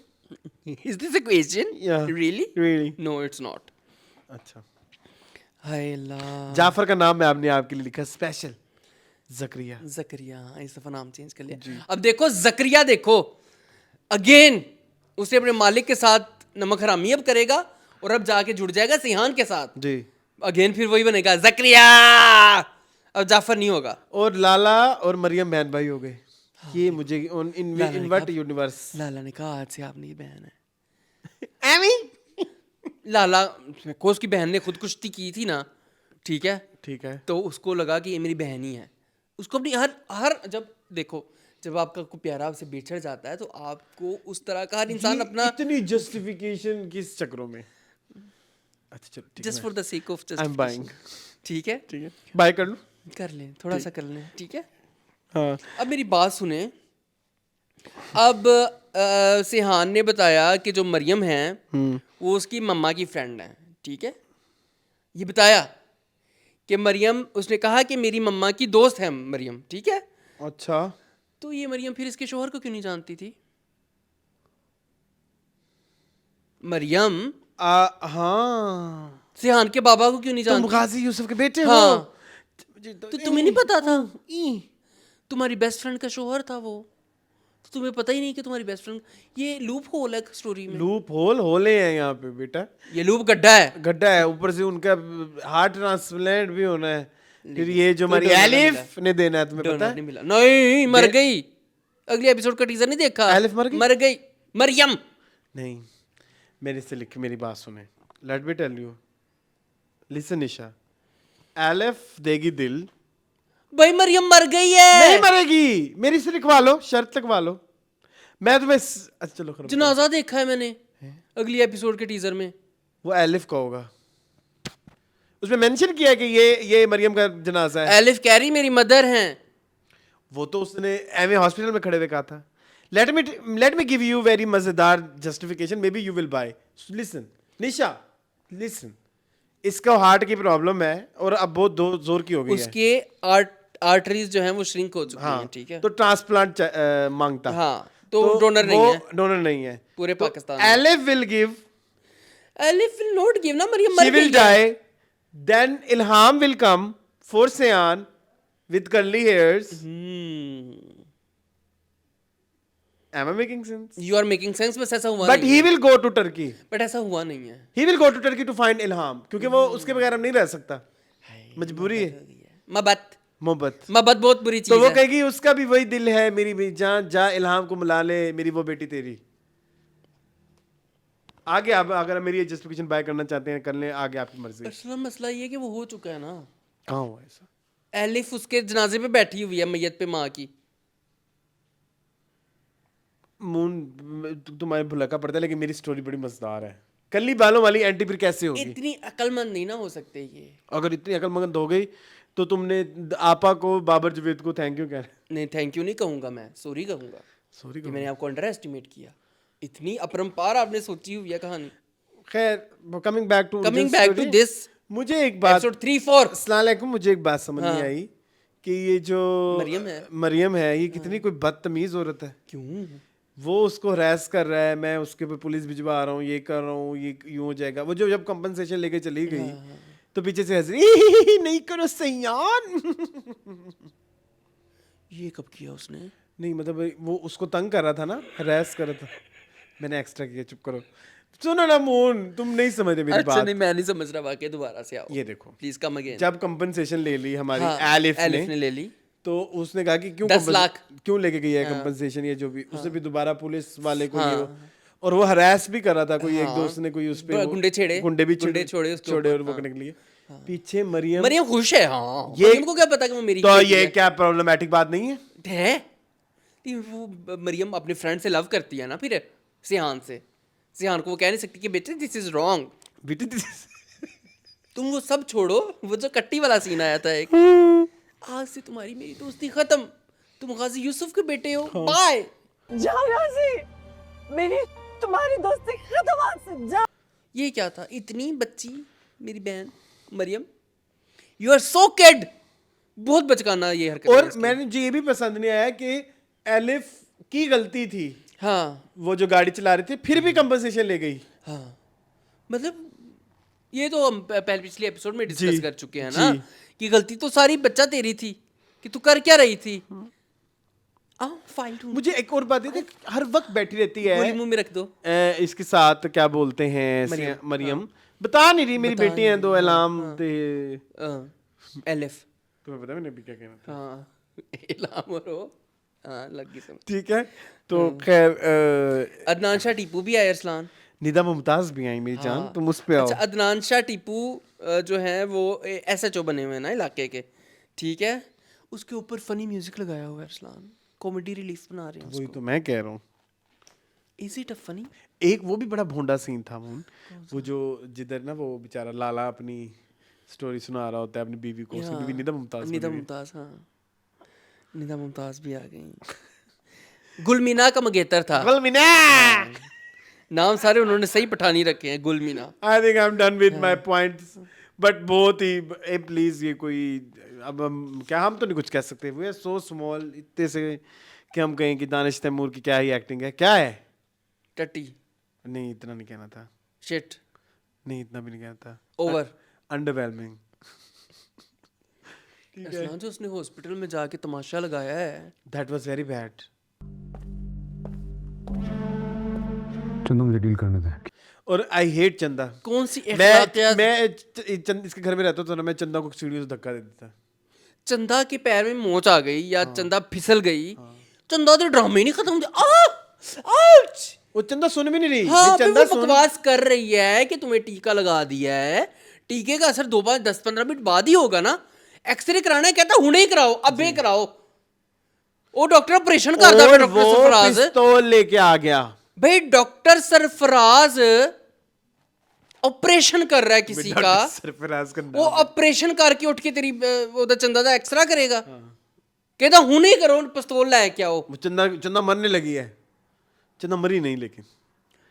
Is this a question? Yeah. Really? No, it's not. अच्छा, हाय अल्लाह। जाफर का नाम मैं आपने आपके लिए लिखा स्पेशल, जकरिया। जकरिया, इस दफा नाम चेंज कर लिया। अब देखो जकरिया, देखो अगेन उसे अपने मालिक के साथ नमक हरामी अब करेगा, और अब जाके जुड़ जाएगा सिहान के साथ। जी। अगेन फिर वही बनेगा जकरिया, अब जाफर नहीं होगा। और लाला और मरियम बहन भाई हो गए। ये मुझे इन व्हाट यूनिवर्स? लाला ने कहा आज से आप मेरी बहन है। लाला को उसकी बहन ने खुदकुशी की थी ना, ठीक है, ठीक है। तो उसको लगा कि ये मेरी बहन ही है। उसको अपनी हर हर जब देखो, जब आपका कोई प्यारा आपसे बिछड़ जाता है तो आपको उस तरह का हर इंसान ये अपना, इतनी जस्टिफिकेशन किस चक्रों में? अच्छा चलो ठीक जस्ट है, for the sake of I am buying. ठीक है, ठीक है, बाय कर लूं? कर लें, थोड़ा सा कर लें, ठीक है। हाँ। अब मेरी बात सुने। अब सिहान ने बताया कि जो मरियम है वो उसकी मम्मा की फ्रेंड है, ठीक है। ये बताया कि मरियम, उसने कहा कि मेरी मम्मा की दोस्त है मरियम, ठीक है। अच्छा, तो ये मरियम फिर इसके शोहर को क्यों नहीं जानती थी? मरियम हाँ, सिहान के बाबा को क्यों नहीं तुम जानती? गाजी यूसुफ के बेटे हाँ। हो? तो तुम्हें नहीं पता था? तुम्हारी बेस्ट फ्रेंड का शोहर था वो, तो तुम्हें पता ही नहीं कि तुम्हारी बेस्ट फ्रेंड। ये लूप होल है स्टोरी में। लूप होल होले हैं यहाँ पे बेटा, ये लूप गड्ढा है। गड्ढा है, ऊपर से उनका हार्ट ट्रांसप्लांट भी होना है, फिर ये जो हमारी डोनर नहीं एलिफ ने देना है, तुम्हें पता डोनर है? नहीं मिला। नहीं, मर गई। अगले एपिसोड का टीजर नहीं देखा? एलिफ मर गई? मर गई मरियम। नहीं, मेरे से लिख, मेरी बात सुने, let me tell you, listen Nisha, Elif देगी दिल, भाई मरियम मर गई है। नहीं मरेगी, मेरी से लिखवा लो, शर्त लगवा लो, मैं तुम्हें अच्छा चलो करो। जनाजा देखा है मैंने अगली एपिसोड के टीजर में। वो एलिफ का होगा, उसमें मेंशन किया है कि ये मरियम का जनाजा है। एलिफ कह रही मेरी मदर हैं। वो तो उसने एमए हॉस्पिटल में खड़े हुए कहा था। Let me give you very मजेदार justification, maybe you will buy. Listen Nisha, listen, इसका हार्ट की प्रॉब्लम है और अब बहुत दो जोर की हो गई है। उसके आर्टरीज जो हैं वो श्रिंक हो चुकी हैं, हाँ, ठीक है। तो ट्रांसप्लांट मांगता। हाँ, तो डोनर नहीं है, डोनर नहीं है पूरे तो पाकिस्तान में। Elif will give, Elif will not give ना, मरियम शी मर विल गई है। Die, then Ilham will come, for Sean with curly hairs. Am I making sense? You are making sense, बस ऐसा हुआ But नहीं he है। will go to Turkey. But ऐसा हुआ नहीं है। He will go to Turkey to find Ilham क्योंकि वो उसके बगैर अब नहीं रह सकता, मजबूरी है, मोहब्बत मोहब्बत। मोहब्बत बहुत बुरी तो चीज वो है। कहेगी उसका भी वही दिल है मेरी भी, जान जा इल्हाम को मिला ले, मेरी वो बेटी तेरी। आगे आप अगर मेरी ये जस्टिफिकेशन बाय करना चाहते हैं कर लें, आगे आपकी मर्जी। असल मसला ये है कि वो हो चुका है ना। कहाँ हुआ ऐसा? एलिफ उसके जनाजे पे बैठी हुई है, मैयत पे माँ की। मून तुम्हारे भुलक्का पड़ता है, लेकिन मेरी स्टोरी बड़ी मजेदार है। कल्ली बालों वाली एंटी फिर कैसे होगी? इतनी अक्लमंद नहीं ना हो सकते ये। अगर इतनी अकलमंद हो गई तो तुमने आपा को, बाबर जावेद को थैंक यू कह रहे। नहीं, थैंक यू नहीं कहूंगा, मैं सॉरी कहूंगा सॉरी कि मैंने आपको अंडर एस्टिमेट किया। इतनी अपरंपार आपने सोची हुई है कहानी। खैर कमिंग बैक टू दिस, मुझे एक बात, एपिसोड 3-4। अस्सलाम वालेकुम, मुझे एक बात समझ नहीं आई कि ये जो मरियम है ये कितनी कोई बदतमीज औरत है। क्यों? वो उसको हरास कर रहा है, मैं उसके ऊपर पुलिस भिजवा रहा हूँ, ये कर रहा हूँ, ये यूं हो जाएगा। वो जो जब कंपनसेशन लेके चली गई तो पीछे से हंसी, नहीं करो सयान। ये कब किया उसने? नहीं मतलब वो उसको तंग कर रहा था ना, हरास कर रहा था। मैंने एक्स्ट्रा किया, चुप करो। सुनो ना मून, तुम नहीं समझते मेरी बात। नहीं, मैं नहीं समझ रहा, वाकई दोबारा से आओ। ये देखो, प्लीज कम अगेन। जब कंपनसेशन ले ली हमारी एलिफ ने ले ली, तो उसने कहा कि क्यों 10 लाख क्यों लेके गई है कंपनसेशन, ये जो भी। उसने भी दोबारा पुलिस वाले को ये और वो हरास भी कर रहा था, कोई एक दोस्त ने कोई उस पे गुंडे छोड़े और वो करने के लिए। पीछे मरियम खुश है। हाँ, मरियम को क्या पता कि वो मेरी तो ये क्या प्रॉब्लमेटिक बात नहीं है? वो मरियम अपने फ्रेंड से लव करती है ना, फिर सिहान से। सिहान को वो कह नहीं सकती कि बेटे दिस इज रॉन्ग, बेटे तुम वो सब छोड़ो। वो जो कट्टी वाला सीन आया था एक, आज से तुम्हारी मेरी दोस्ती खत्म, तुम गाजी यूसुफ के बेटे हो, बाय। जाओ यहाँ से, मेरी तुम्हारी दोस्ती खत्म, आज से जाओ। ये क्या था? इतनी बच्ची मेरी बहन Maryam, you are so kid. बहुत बचकाना ये हरकत। और मैंने जो ये भी पसंद नहीं आया कि एलिफ की गलती थी, हाँ, वो जो गाड़ी चला रहे थे फिर भी कंपनसेशन ले गई। हाँ, मतलब ये तो हम पहले पिछले एपिसोड में डिस्कस कर चुके हैं ना कि गलती तो सारी बच्चा तेरी थी, कि तू कर क्या रही थी। मुझे एक और बात है, हर वक्त बैठी रहती है, मुंह में रख दो, इसके साथ क्या बोलते हैं मरियम बता नहीं रही मेरी बेटी हैं दो, इल्हाम एलिफ, तुम्हें पता है मैंने अभी क्या कहना था? हाँ, इल्हाम और वो, हाँ, लग गई समझ। ठीक है, तो खैर अदनान शाह टीपू भी आए, अरसलान, निदा मुमताज भी आई मेरी जान, तुम उस पे आओ। अच्छा, अदनान शाह टीपू जो है वो SHO बने हुए हैं ना इलाके के, ठीक है, उसके ऊपर फनी म्यूजिक लगाया हुआ है अरसलान, कॉमेडी रिलीफ बना रहे हैं वही उसको। तो मैं कह रहा हूँ। Is it a funny? एक वो भी बड़ा भोंडा सीन था वो जो जिधर ना वो बेचारा लाला अपनी स्टोरी सुना रहा होता है अपनी बीवी को, उसकी बीवी निदा मुमताज, हाँ, निदा मुमताज भी आ गई। गुलमीना का मंगेतर था, गुलमीना, नाम सारे उन्होंने सही पठानी रखे हैं, Gulmeena. I think I am done with my points, but बहुत ही प्लीज ये कोई, अब हम तो नहीं कुछ कह सकते, वी आर सो स्मॉल इतने से कि हम कहें कि दानिश तैमूर की क्या ही एक्टिंग है, क्या है, टट्टी, नहीं इतना नहीं कहना था, शिट, नहीं इतना भी नहीं कहना था, ओवर, अंडरवेलमिंग। अरसलान जो उसने हॉस्पिटल में जाके तमाशा लगाया है, दैट वाज वेरी बैड। चंदा मुझे डील करने दे। और आई हेट चंदा। कौन सी मैं इसके घर में रहता था ना, मैं चंदा को सीढ़ियों से धक्का दे देता। चंदा के पैर में मोच आ गई या चंदा फिसल गई, चंदा तो ड्रामे ही नहीं खत्म होते। वो चंदा सुन भी नहीं रही। हाँ, चंदा वो बकवास कर रही है कि तुम्हें टीका लगा दिया है, टीके का असर 10-15 मिनट बाद ही होगा ना, एक्सरे कराना है, कहता हुणे ही कराओ, अबे कराओ। वो डॉक्टर ऑपरेशन करता है, डॉक्टर सरफराज पिस्तौल लेके आ गया भाई, डॉक्टर सरफराज ऑपरेशन कर रहा है किसी का, सरफराज का वो ऑपरेशन करके उठ के तेरी ओदा चंदा दा एक्सरा करेगा, कहता हुणे करो, पिस्तौल लाए क्या हो। चंदा मरने लगी है, चंदा मरी नहीं, लेकिन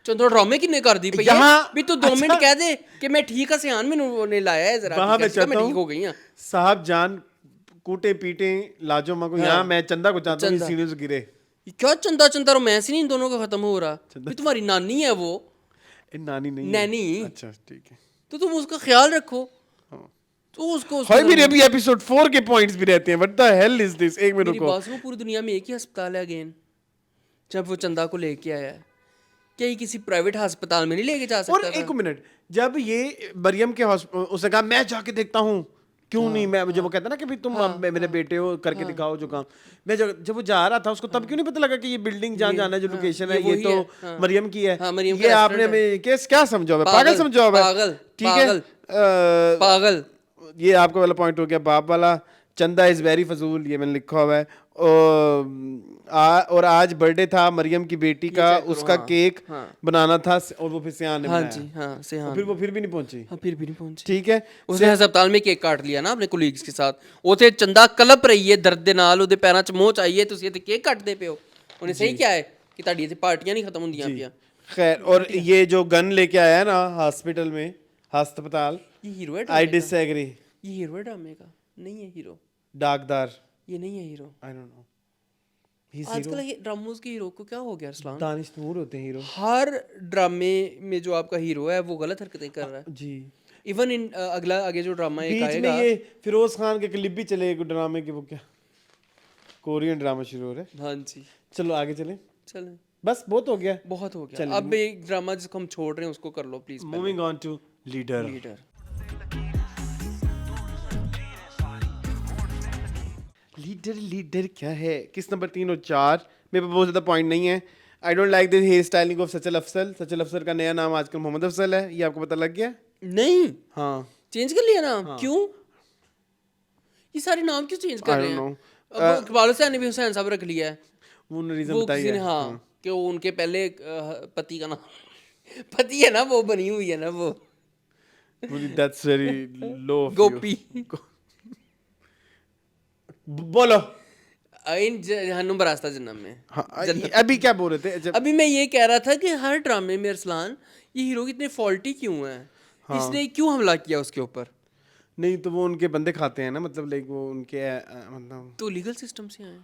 चंदा ड्रामे किन्ने कर दी भैया भी, तू 2 मिनट कह दे कि मैं ठीक है, सियान मैंने लाया है जरा, वहां मैं ठीक हो गई हां साहब जान, कूटे पीटे लाजो मां को, यहाँ मैं चंदा को चाहता हूँ सीढ़ियों से गिरे। क्या चंदा रोमांस ही नहीं इन दोनों का खत्म हो रहा भी, तुम्हारी नानी है वो, नानी नहीं, नैनी, अच्छा ठीक है, तो तुम उसका ख्याल रखो। तो उसको हाय मेरे अभी एपिसोड 4 के पॉइंट्स भी रहते हैं, what the hell is this. एक मिनट मेरी रुको, बात सुनो, पूरी दुनिया में एक ही अस्पताल है अगेन जब वो चंदा को लेके आया है, क्या ये किसी प्राइवेट अस्पताल में नहीं लेके जा और सकता एक था? मिनट, जब ये मरियम के उसने कहा मैं जाके देखता हूँ, क्यों नहीं मैं, जब वो कहता ना कि भाई तुम मेरे बेटे हो करके दिखाओ जो काम, मैं जब वो जा रहा था उसको तब क्यों नहीं पता लगा कि ये बिल्डिंग जहाँ जाना है जो लोकेशन है ये तो मरियम की है? मरियम ये का आपने रेस्टोरेंट हमें क्या समझा हुआ है? पागल समझा हुआ है? पागल, ठीक है, पागल। ये आपका वाला पॉइंट हो गया बाप वाला। चंदा इज वेरी फजूल, ये मैंने लिखा हुआ है। और आज बर्थडे था मरियम की बेटी का, चेक करो, उसका हाँ, केक हाँ। बनाना था और वो फिर सियान ने हाँ बनाया। जी, हाँ से हाँ, फिर वो फिर भी नहीं पहुंची। हाँ फिर भी नहीं पहुंची। ठीक है, उसने अस्पताल में केक काट लिया ना अपने कोलीग्स के साथ। उसे चंदा कलप रही है दर्द दे नाल, ਉਹਦੇ ਪੈਰਾਂ 'ਚ ਮੋਚ ਆਈ ਹੈ, ਤੁਸੀਂ ਇੱਥੇ ਕੇਕ ਕੱਟਦੇ ਪਿਓ। ਉਹਨੇ ਸਹੀ ਕਿਹਾ ਹੈ ਕਿ ਤੁਹਾਡੀ ਇੱਥੇ ਪਾਰਟੀਆਂ ਨਹੀਂ ਖਤਮ ਹੁੰਦੀਆਂ ਪਈਆਂ। खैर, और ये जो गन लेके आया है ना हॉस्पिटल में, अस्पताल, ये हीरो है आई ड्रामे का? डिसएग्री। ये हीरो है ड्रामे का? नहीं है हीरो, डाकदार, ये नहीं है हीरो। आई डोंट नो, ही आजकल ये ड्रामोज के हीरो को क्या हो गया अरसलान? दानिश नूर होते हैं हीरो। हर ड्रामे में जो आपका हीरो है वो गलत हरकतें कर रहा है। जी, इवन इन अगला आगे जो ड्रामा एक बीच आएगा, में ये फिरोज खान के क्लिप भी चले एक ड्रामे के, वो क्या कोरियन ड्रामा शुरू हो रहा है। हाँ जी, चलो आगे चलें, चलें, बस बहुत हो गया। बहुत हो गया। चलिए। अब एक ड्रामा जिसको हम छोड़ रहे हैं उसको कर लो please. Moving on to leader. Leader. Leader leader क्या है? किस नंबर 3 और 4 मेरे पास बहुत ज़्यादा पॉइंट नहीं है। I don't like the hair styling of Sachal Afzal. सचल अफसल का नया नाम आजकल मोहम्मद अफसल है, ये आपको पता लग गया? नहीं, हाँ, चेंज कर लिया नाम? क्यों? ये सारे नाम क्यों चेंज कर I रहे don't हैं? know. अब इकबाल हुसैन ने भी हुसैन साहब रख लिया है। वो रीज़न वो बताइए। किसी ने, हाँ, कि वो उनके पहले पति का नाम पति है ना, वो बनी हुई है ना वो दैट्स वेरी लो। गोपी। बोलो। इन जहन्नुम बरास्ता जन्नम में। हाँ, अभी क्या बोल रहे थे जब? अभी मैं ये कह रहा था कि हर ड्रामे में अरसलान ये हीरो कितने फॉल्टी क्यों है? इसने क्यों हमला किया उसके ऊपर? नहीं तो वो उनके बंदे खाते हैं ना, मतलब लाइक वो उनके मतलब तो लीगल सिस्टम से आए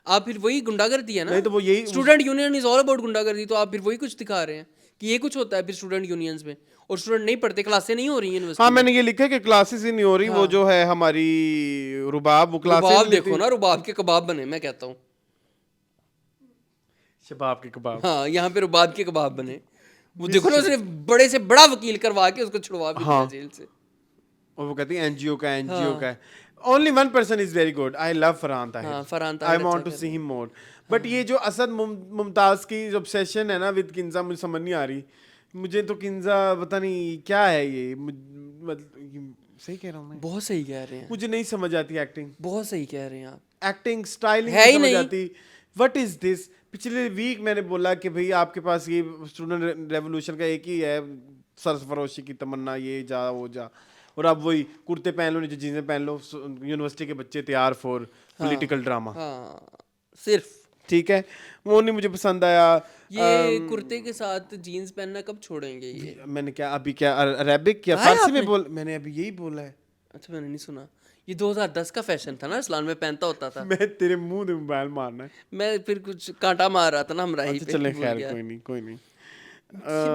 आप, फिर वही गुंडागर्दी है ना। नहीं तो वो यही student union is all about गुंडागर्दी, तो आप फिर वही कुछ दिखा रहे हैं कि ये कुछ होता है फिर स्टूडेंट यूनियंस में, और स्टूडेंट नहीं पढ़ते, क्लासें नहीं हो रही यूनिवर्सिटी। हाँ, मैंने ये लिखा है कि क्लासेस ही नहीं हो रही। वो जो है हमारी रुबाब, वो क्लासेस रुबाब देखो ना, रुबाब के कबाब बने, मैं कहता हूँ। शबाब के कबाब। हाँ, यहाँ पे रुबाब के कबाब बने। वो देखो ना, उसने बड़े से बड़ा वकील करवा के उसको छुड़वा भी दिया जेल से। और वो कहती है एनजीओ का, एनजीओ का है। Only one person is very good, I love Farhan Tahir. हाँ, Farhan Tahir I want to see him more. But ये जो असद मुमताज की ऑब्सेशन है ना विद किंजा, मुझे समझ नहीं आ रही। मुझे तो किंजा पता नहीं क्या है ये, सही कह रहा हूँ मैं? बहुत सही कह रहे हैं, मुझे नहीं समझ आती एक्टिंग। बहुत सही कह रहे हैं आप। एक्टिंग स्टाइलिंग है ही समझ नहीं। आती। What is this? पिछले वीक मैंने बोला कि भाई आपके पास ये स्टूडेंट रेवोल्यूशन का एक ही है, सरफरोशी की तमन्ना, ये जा वो जा, और अब वही कुर्ते पहन लो, नीचे जीन्स पहन लो, यूनिवर्सिटी के बच्चे तैयार फॉर पॉलिटिकल ड्रामा। हाँ, सिर्फ ठीक है, वो नहीं मुझे पसंद आया। ये कुर्ते के साथ जीन्स पहनना कब छोड़ेंगे ये? मैंने क्या अभी क्या अरेबिक या हाँ, फारसी आपने? में बोल, मैंने अभी यही बोला है। अच्छा, मैंने नहीं सुना। ये 2010 का फैशन था ना, इस्लाम में पहनता होता था। मैं तेरे मुंह में मोबाइल मारना है। मैं फिर कुछ कांटा मार रहा था ना हमरा ही अच्छा पे, चलें, भूल खैर गया। कोई नहीं, कोई नहीं।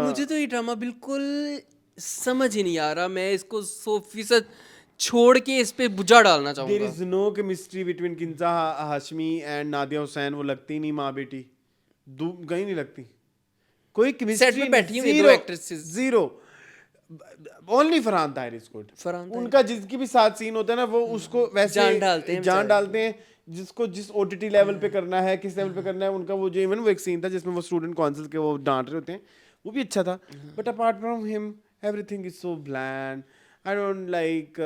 मुझे तो ये ड्रामा बिल्कुल समझ ही नहीं आ रहा। मैं इसको 100% छोड़ के इस पे बुझा डालना देयर चाहूंगा। Is no chemistry between Kinza Hashmi and Nadia Hussain. वो लगती नहीं माँ बेटी, कहीं नहीं लगती कोई केमिस्ट्री। सेट में बैठी हुई दो actresses, zero. Only Farhan Tahir is good. Farhan Tahir. उनका जिसकी भी साथ सीन होता है ना, वो उसको वैसे जान डालते हैं जान बेचारे। डालते हैं, जिसको जिस ओटीटी लेवल पे करना है, किस लेवल पे करना है उनका। वो जो इवन वो एक सीन था जिसमें वो स्टूडेंट काउंसिल के वो डांट रहे होते हैं, वो भी अच्छा था। But apart from him everything is so bland. I don't like,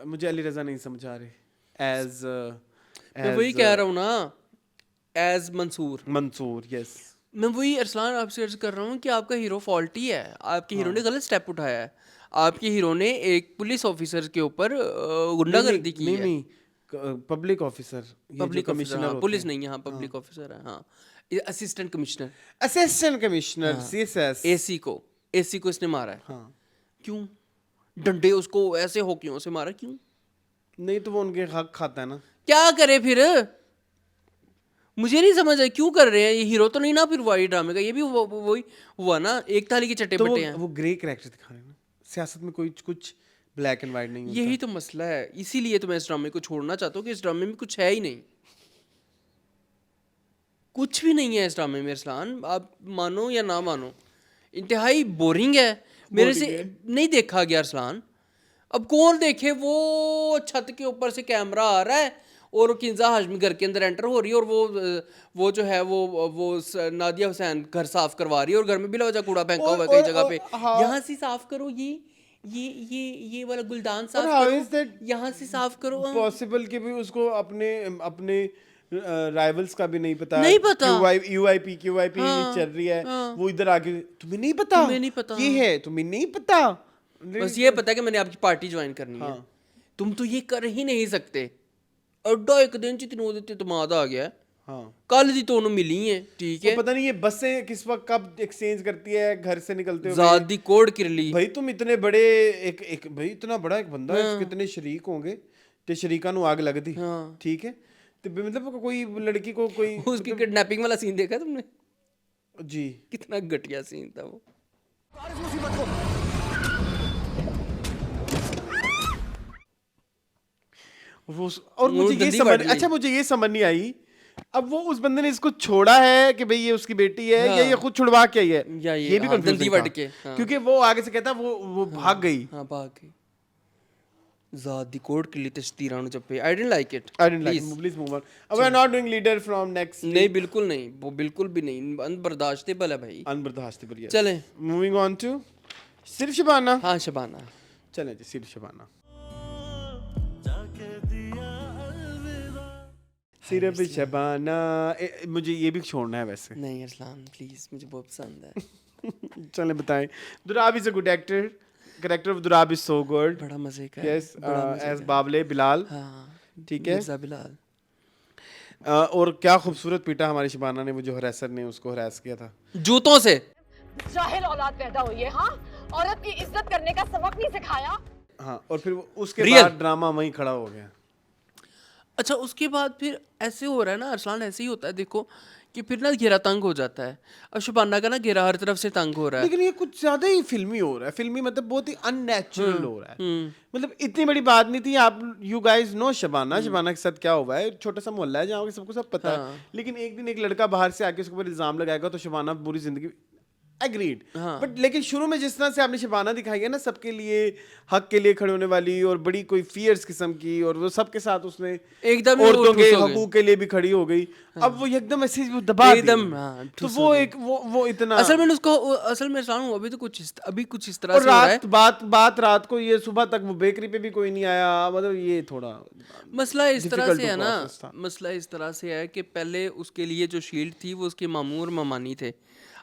मुझे अली रजा नहीं समझ आ रहे एज मैं वही कह रहा हूँ ना, एज मंसूर। मंसूर। यस, मैं वही अरसलान आपसे अर्ज कर रहा हूँ कि आपका हीरो फॉल्टी है। आपके हीरो ने गलत स्टेप उठाया है। आपके हीरो ने एक पुलिस ऑफिसर के ऊपर गुंडागर्दी की है। नहीं, public officer, public commissioner, police नहीं, यहाँ पब्लिक ऑफिसर है। हाँ, assistant commissioner, assistant commissioner CSS, AC को इसने मारा है। हाँ। क्यों? डंडे उसको ऐसे होकियों से मारा, क्यों? नहीं तो वो उनके हक खाता है ना। क्या करे फिर? मुझे नहीं समझ है क्यों कर रहे हैं। ये हीरो तो नहीं ना फिर वही ड्रामे का, ये भी वही हुआ ना, एक थाली के चट्टे तो बट्टे हैं। वो ग्रे कैरेक्टर दिखा रहे हैं ना। सियासत में कोई कुछ ब्लैक एंड वाइट नहीं होता। यही तो मसला है, इसीलिए तो मैं इस ड्रामे को छोड़ना चाहता हूँ कि इस ड्रामे में कुछ है ही नहीं, कुछ भी नहीं है इस ड्रामे में अरसलान, आप मानो या ना मानो, इंतहाई बोरिंग है, मेरे से नहीं देखा गया अरसलान। अब कौन देखे, वो छत के ऊपर से कैमरा आ रहा है और किंजा हाशमी घर के अंदर एंटर हो रही है, और वो जो है वो नादिया हुसैन घर साफ करवा रही है, और घर में बिला वजह कूड़ा फेंका हुआ है कई जगह पे, यहाँ से साफ करो, ये वाला गुलदान साफ करो, यहाँ से साफ करो। पॉसिबल कि भी उसको अपने राइवल्स का भी नहीं पता, UIP चल रही है, वो इधर आके तुम्हें नहीं पता, ये है तुम्हें नहीं पता, बस ये पता है कि मैंने आपकी पार्टी ज्वाइन करनी है, तुम तो ये कर ही नहीं सकते। अड्डा एक दिन चितनों देते तमाद आ गया, कल दी दोनों मिली हैं, ठीक है, पता नहीं ये बसें किस वक्त कब एक्सचेंज करती है घर से निकलते हुए, ज़ादी कोड किरली। भाई तुम इतने बड़े एक भाई इतना बड़ा एक बंदा है, कितने शरीक होंगे, ते शरीका नु आग लग दी, ठीक है, तो मतलब कोई लड़की को कोई उसकी किडनैपिंग वाला सीन देखा तुमने? जी कितना घटिया सीन था वो। और मुझे ये समझ नहीं आई, अब वो उस बंदे ने इसको छोड़ा है कि भाई ये उसकी बेटी है, या ये खुद छुड़वा के आई है, ये भी कंफ्यूजिंग था, क्योंकि वो आगे से कहता वो भाग गई, भाग गई, ज़ादी कोड के लिए तश्तीरा नु जब पे I didn't like it, please move on, we are not doing leader from next नहीं, बिल्कुल नहीं, वो बिल्कुल भी नहीं, अनबर्दाश्तेबल है भाई, अनबर्दाश्तेबल। yes चलें, मूविंग ऑन टू सिर्फ शबाना। हाँ शबाना, चलें जी, सिर्फ शबाना, सिर्फ शबाना। मुझे ये भी छोड़ना है वैसे। नहीं अरसलान प्लीज, मुझे बहुत पसंद है। चलें बताएं। Durab is a good actor, character of Durab is so good, बड़ा मजे का, यस, एज बाबले बिलाल, ठीक है, मिर्जा बिलाल, और क्या खूबसूरत पीटा हमारी शबाना ने, वो जो हरैसर ने उसको हरैस किया था जूतों से। जाहिल औलाद पैदा हुई है, हाँ, औरत की इज्जत करने का सबक नहीं सिखाया। हाँ, और फिर उसके बाद ड्रामा वहीं खड़ा हो गया। अच्छा, उसके बाद फिर ऐसे हो रहा है ना अरसलान, ऐसे ही होता है देखो कि फिर ना घेरा तंग हो जाता है, अब शबाना का ना घेरा हर तरफ से तंग हो रहा है, लेकिन ये कुछ ज्यादा ही फिल्मी हो रहा है, फिल्मी मतलब बहुत ही अननेचुरल हो रहा है, मतलब इतनी बड़ी बात नहीं थी। आप यू गाइज नो शबाना के साथ क्या हुआ है, छोटा सा मोहल्ला है जहाँ सबको सब पता है, लेकिन एक दिन एक लड़का बाहर से आके उसके ऊपर इल्जाम लगाएगा तो शबाना पूरी जिंदगी एग्रीड, बट लेकिन शुरू में जिस तरह से आपने शबाना दिखाई है ना, सबके लिए हक के लिए खड़े होने वाली और बड़ी कोई फियर्स किस्म की, और वो सबके साथ उसने एकदम औरतों के हकूक के लिए भी खड़ी हो गई, अब वो एकदम ऐसे दबा एकदम, तो वो एक वो इतना असल में उसको, असल में अरसलान अभी तो कुछ इस तरह से हो रहा है, बात रात को ये सुबह तक वो बेकरी पे भी कोई नहीं आया, मतलब ये थोड़ा मसला इस तरह से है ना, मसला इस तरह से है कि पहले उसके लिए जो शील्ड थी वो उसके मामू और मामानी थे,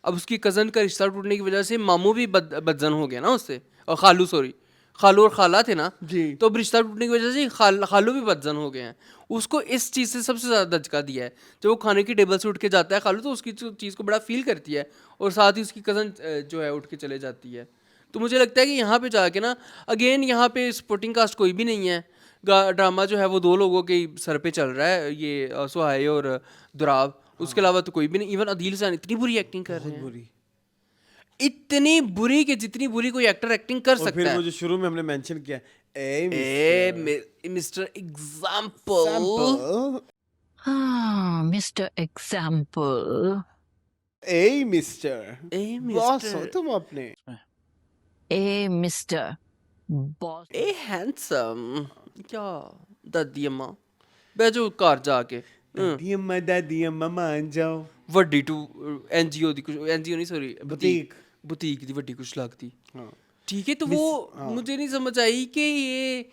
अब उसकी कज़न का रिश्ता टूटने की वजह से मामू भी बदजन हो गया ना उससे, और खालू और खाला थे ना जी, तो अब रिश्ता टूटने की वजह से खालू भी बदजन हो गए हैं। उसको इस चीज़ से सबसे ज़्यादा धचका दिया है, जब वो खाने की टेबल से उठ के जाता है खालू, तो उसकी चीज़ को बड़ा फील करती है, और साथ ही उसकी कज़न जो है उठ के चले जाती है। तो मुझे लगता है कि यहाँ पे जाके ना अगेन यहाँ पे सपोर्टिंग कास्ट कोई भी नहीं है, ड्रामा जो है वो दो लोगों के सर पे चल रहा है, ये सुहाय और दुराब, उसके अलावा तो कोई भी नहीं। इवन अदील हुसैन इतनी बुरी एक्टिंग कर रहे हैं, इतनी बुरी कि जितनी बुरी कोई एक्टर एक्टिंग कर सकता है। फिर मुझे शुरू में हमने मेंशन किया मिस्टर एग्जाम्पल, हाँ मिस्टर एग्जाम्पल, ए मिस्टर बॉस हो तुम अपने, ए मिस्टर बॉस, ए हैंडसम, क्या दादी अम्मा बैजो घर जाके, दादी अम्मा मान जाओ, ਵੱਡੀ ਟੂ एनजीओ दी कुछ, एनजीओ नहीं सॉरी बुटीक दी ਵੱਡੀ कुछ लगती, ठीक है। तो वो मुझे नहीं समझ आई कि ये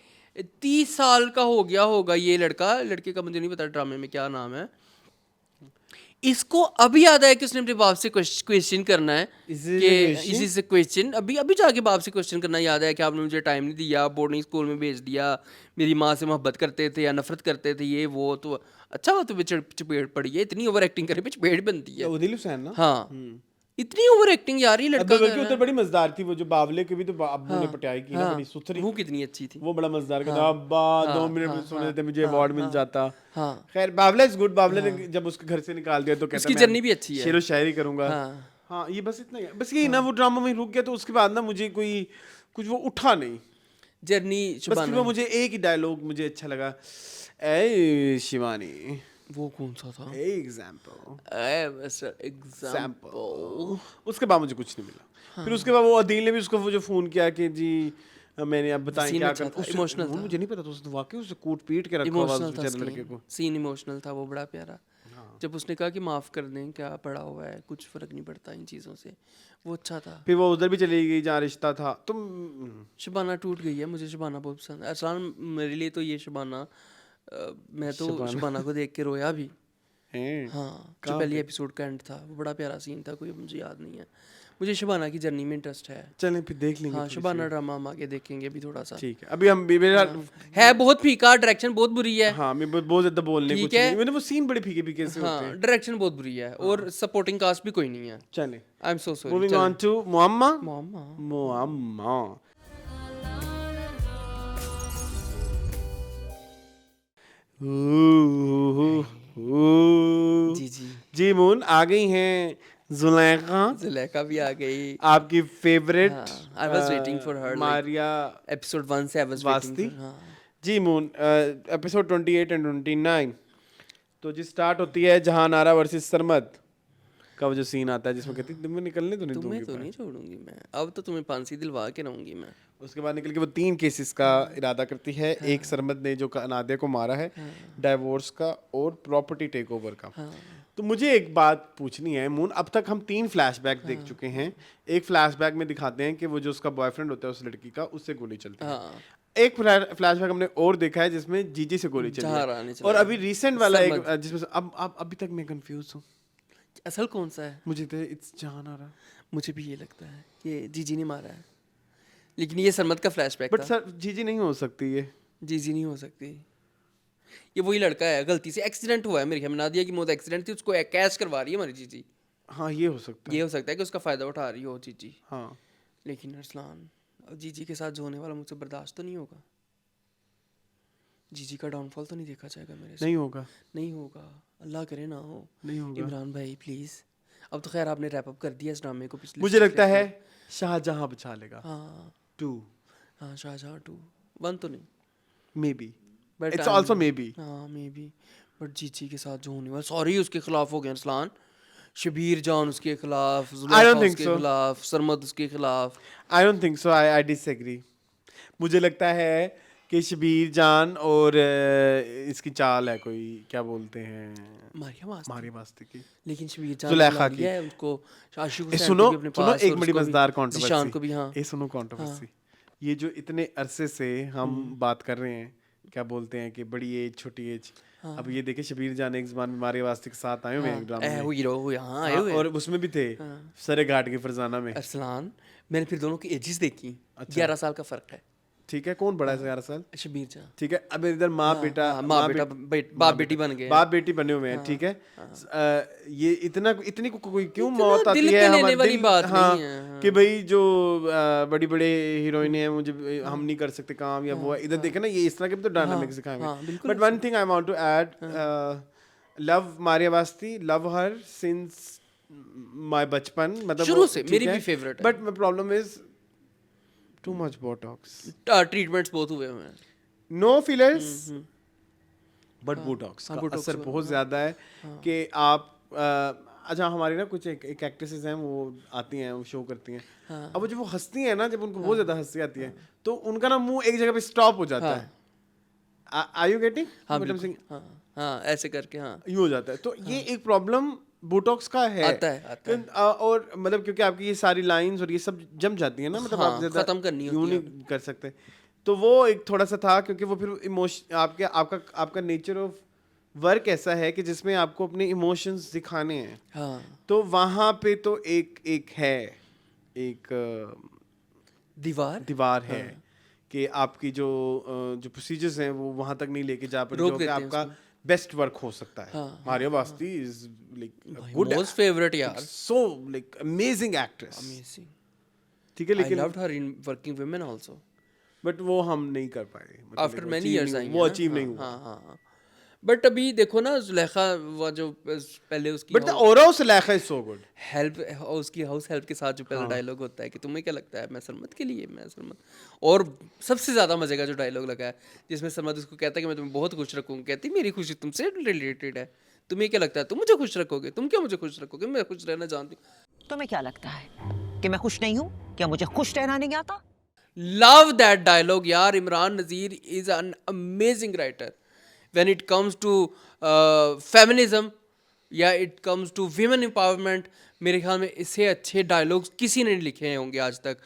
30 साल का हो गया होगा ये लड़के का मुझे नहीं पता ड्रामे में क्या नाम है, इसको अभी याद आया कि उसने अपने बाप से क्वेश्चन करना है, कि इसी से क्वेश्चन अभी जाके बाप से क्वेश्चन करना याद आया कि आपने मुझे टाइम नहीं दिया, बोर्डिंग स्कूल में भेज दिया, मेरी माँ से मोहब्बत करते थे या नफरत करते थे, ये वो, तो अच्छा हो तो चपेट पड़ी है, इतनी ओवर एक्टिंग करे चपेट बनती है। अदील हुसैन ना, हाँ इतनी ओवर एक्टिंग यार, ये लड़का बल्कि उधर बड़ी मजदार थी, वो जो बावले के भी तो अब्बू ने पटाई की ना, बड़ी सुथरी, वो कितनी अच्छी थी, वो बड़ा मजदार का अब्बा 2 मिनट में सुन लेते मुझे अवार्ड मिल जाता। खैर बावला इज गुड, बावले ने जब उसके घर से निकाल दिया तो कहता उसकी जर्नी भी अच्छी है, शेरो शायरी करूंगा। हाँ ये बस इतना ही, बस यही ना, वो ड्रामा में रुक गया, तो उसके बाद ना मुझे कोई कुछ वो उठा नहीं, जर्नी बस फिर वो शबाना मुझे एक ही डायलॉग मुझे अच्छा लगा, ए शिवानी, वो कौन सा था? Example example sample. उसके बाद मुझे कुछ नहीं मिला। फिर उसके बाद वो अदील ने भी उसको वो जो फोन किया कि जी मैंने अब बताएं सीन क्या अच्छा कर था, इमोशनल था। मुझे नहीं पता था, उसने वाकई उसे कूट पीट के रखा हुआ उस इमोशनल था बेचारे लड़के को। सीन इमोशनल था वो, बड़ा प्यारा। जब उसने कहा कि माफ़ कर दें, क्या पड़ा हुआ है, कुछ फ़र्क नहीं पड़ता इन चीज़ों से, वो अच्छा था। फिर वो उधर भी चली गई जहाँ रिश्ता था। तुम शबाना टूट गई है, मुझे शबाना बहुत पसंद है। अरसलान मेरे लिए तो ये शबाना मैं तो शबाना को देख के रोया भी। हैं हाँ, जो पहली एपिसोड का एंड था वो बड़ा प्यारा सीन था, कोई मुझे याद नहीं है। मुझे शबाना की जर्नी में इंटरेस्ट है। चलें फिर देख लेंगे हाँ, थोड़ी शबाना सी। ड्रामा हम आगे देखेंगे अभी थोड़ा सा। ठीक है, अभी हम मेरा है बहुत फीका, डायरेक्शन बहुत बुरी है। हाँ मैं बहुत ज्यादा बोलने ठीक कुछ है। नहीं, मैंने वो सीन बड़े फीके फीके से होते हाँ, हैं। डायरेक्शन बहुत बुरी है और सपोर्टिंग कास्ट भी कोई नहीं है। चलें, I am so sorry. Moving on to Muamma. मामा मुअम्मा जी जी, जी मून आ गई हैं जुलेखा, जुलेखा भी आ गई। आपकी फेवरेट। हाँ, I was waiting for her, like, Maria episode 1 से I was Wasti. Waiting for. हाँ, जी मून एपिसोड 28 एंड 29 तो जी स्टार्ट होती है जहान आरा वर्सेस सरमद का वो जो सीन आता है जिसमें कहती है तुम्हें निकलने तो नहीं तुम्हें दूंगी तो मैं। नहीं छोड़ूंगी मैं, अब तो तुम्हें फांसी दिलवा के रहूंगी मैं। उसके बाद निकल के वो 3 केसेस का इरादा करती है। एक सरमद ने जो नादिया को मारा है, डाइवोर्स का और प्रॉपर्टी टेक ओवर का। तो मुझे एक बात पूछनी है मून, अब तक हम 3 फ्लैशबैक देख चुके हैं। एक फ्लैशबैक में दिखाते हैं कि वो जो उसका बॉयफ्रेंड होता है उस लड़की का, उससे गोली चलती है। हाँ, एक फ्लैशबैक हमने और देखा है जिसमें जीजी से गोली चली जहाँ है। रानी चला और है। अभी रिसेंट वाला एक सरमद। जिसमें अब अभी तक मैं कंफ्यूज हूँ। असल कौन सा है? मुझे तो इट्स जहान आ रहा, मुझे भी ये लगता है कि जीजी ने मारा है, लेकिन ये सरमद का फ्लैशबैक बट था। सर जीजी नहीं हो सकती ये। जीजी नहीं हो सकती, ये वही लड़का है, गलती से एक्सीडेंट हुआ है मेरे ख्याल में। नादिया की मौत एक्सीडेंट थी, उसको कैच करवा रही है हमारी जीजी। हाँ ये हो सकता ये है। हो सकता है कि उसका फ़ायदा उठा रही हो जीजी। हाँ लेकिन अरसलान, अब जीजी के साथ जो होने वाला मुझसे बर्दाश्त तो नहीं होगा। जीजी का डाउनफॉल तो नहीं देखा जाएगा मेरे से। नहीं होगा, नहीं होगा, अल्लाह करे ना हो। नहीं होगा। इमरान भाई प्लीज़, अब तो खैर आपने रैप अप कर दिया इस ड्रामे को पिछले। मुझे लगता है शाहजहां बचा लेगा। हाँ 2 हाँ, शाहजहां 2 1 तो नहीं, may be, but it's also may be. हाँ मे बी, बट जीजी के साथ जो होने वाला, सॉरी उसके खिलाफ हो गए अरसलान। शबीर जान उसके खिलाफ, जुलेखा think उसके so. खिलाफ, सरमद उसके खिलाफ। I don't think so, I disagree. मुझे लगता है कि शबीर जान और इसकी चाल है, कोई क्या बोलते हैं, मारिया वास्ते। मारिया वास्ते की। लेकिन शबीर जान जुलेखा बुला की। लिया है उसको, आशिक ए हुसैन सुनो को भी अपने सुनो पास, एक और बड़ी उसको भी, मजेदार जिशान कंट्रोवर्सी को भी। हाँ, ये सुनो कंट्रोवर्सी। ये जो इतने अरसे से हम बात कर रहे हैं, क्या बोलते हैं कि बड़ी एज छोटी एज, अब ये देखे शबीर जान एक ज़बान में मारिया वास्ते के साथ आए हुए हैं ड्रामा में। हीरो यहाँ आए हाँ, हुए और उसमें भी थे सरे घाट के फरजाना में। अरसलान। मैंने फिर दोनों की एजेस देखी, अच्छा। 11 साल का फ़र्क है। ठीक है, कौन बड़ा है 11 साल? शबीर जान। ठीक है, अब इधर माँ बेटा, माँ बेटा, बाप बेटी बन गए। बाप बेटी बने हुए हैं। ठीक है, ये इतनी कोई क्यों मौत आती दिल है पे लेने हमारे वाली दिल, बात हाँ, नहीं है। कि भाई जो बड़ी बड़े हीरोइन है मुझे हम नहीं कर सकते काम, या वो है। इधर देखे ना, ये इस तरह के भी तो डायनामिक्स दिखाए हाँ, हुए। बिल्कुल but one thing I want to add, love Maria Wasti, love her since my बचपन, मतलब शुरू से मेरी भी favorite है। But my problem is too much botox, treatments बहुत हुए हैं। नो फिलर्स, बट बोटॉक्स का बोटॉक्स असर का, बहुत ज़्यादा है कि आप अच्छा हमारी ना कुछ एक एक्ट्रेसेस हैं, वो आती हैं, वो शो करती हैं। अब वो जब वो हंसती हैं ना, जब उनको बहुत ज़्यादा हंसी आती है, तो उनका ना मुंह एक जगह पे स्टॉप हो जाता है। Are you getting? हाँ बिल्कुल, हाँ ऐसे करके, हाँ यूँ हो जाता है। तो ये एक प्रॉब्लम बोटॉक्स का है। आता है। और मतलब क्योंकि आपकी ये सारी लाइंस और ये सब जम जाती है ना, मतलब आप ज़्यादा खत्म करनी होती यूँ है नहीं कर सकते। तो वो एक थोड़ा सा था, क्योंकि वो फिर इमोशन आपका नेचर ऑफ वर्क ऐसा है कि जिसमें आपको अपने इमोशंस दिखाने हैं। हाँ, तो वहाँ पे तो एक है, एक दीवार है कि आपकी जो प्रोसीजर्स हैं वो वहाँ तक नहीं लेके जा पाते, रोक जो कि देते हैं आपका बेस्ट वर्क हो सकता है। Maria Wasti is like good, most favourite यार, so like amazing actress. Amazing. ठीक है, आई लेकिन loved her in working women also, but वो हम नहीं कर पाए, मतलब आफ्टर वो मैनी achieve इयर्स नहीं आई हुआ, वो अचीव नहीं हुआ। हाँ हाँ, बट अभी देखो ना जुलेखा वो जो पहले उसकी but the aura of Sulekha is so good. Help उसकी हाउस हेल्प के साथ जो पहला डायलॉग होता है कि तुम्हें क्या लगता है मैं सरमद के लिए मैं सरमद, और सबसे ज़्यादा मजे का जो डायलॉग लगा है जिसमें सरमद उसको कहता है कि मैं तुम्हें बहुत खुश रखूँगी, कहती मेरी खुशी तुमसे रिलेटेड है, तुम्हें क्या लगता है तुम मुझे खुश रखोगे, तुम क्या मुझे खुश रखोगे, मैं खुश रहना जानती हूँ। तुम्हें क्या लगता है कि मैं खुश नहीं हूँ? क्या मुझे खुश रहना नहीं आता? लव दैट डायलॉग यार। Imran Nazir is an amazing writer when it comes to feminism या it comes to women empowerment. मेरे ख्याल में इससे अच्छे डायलॉग्स किसी ने नहीं लिखे होंगे आज तक,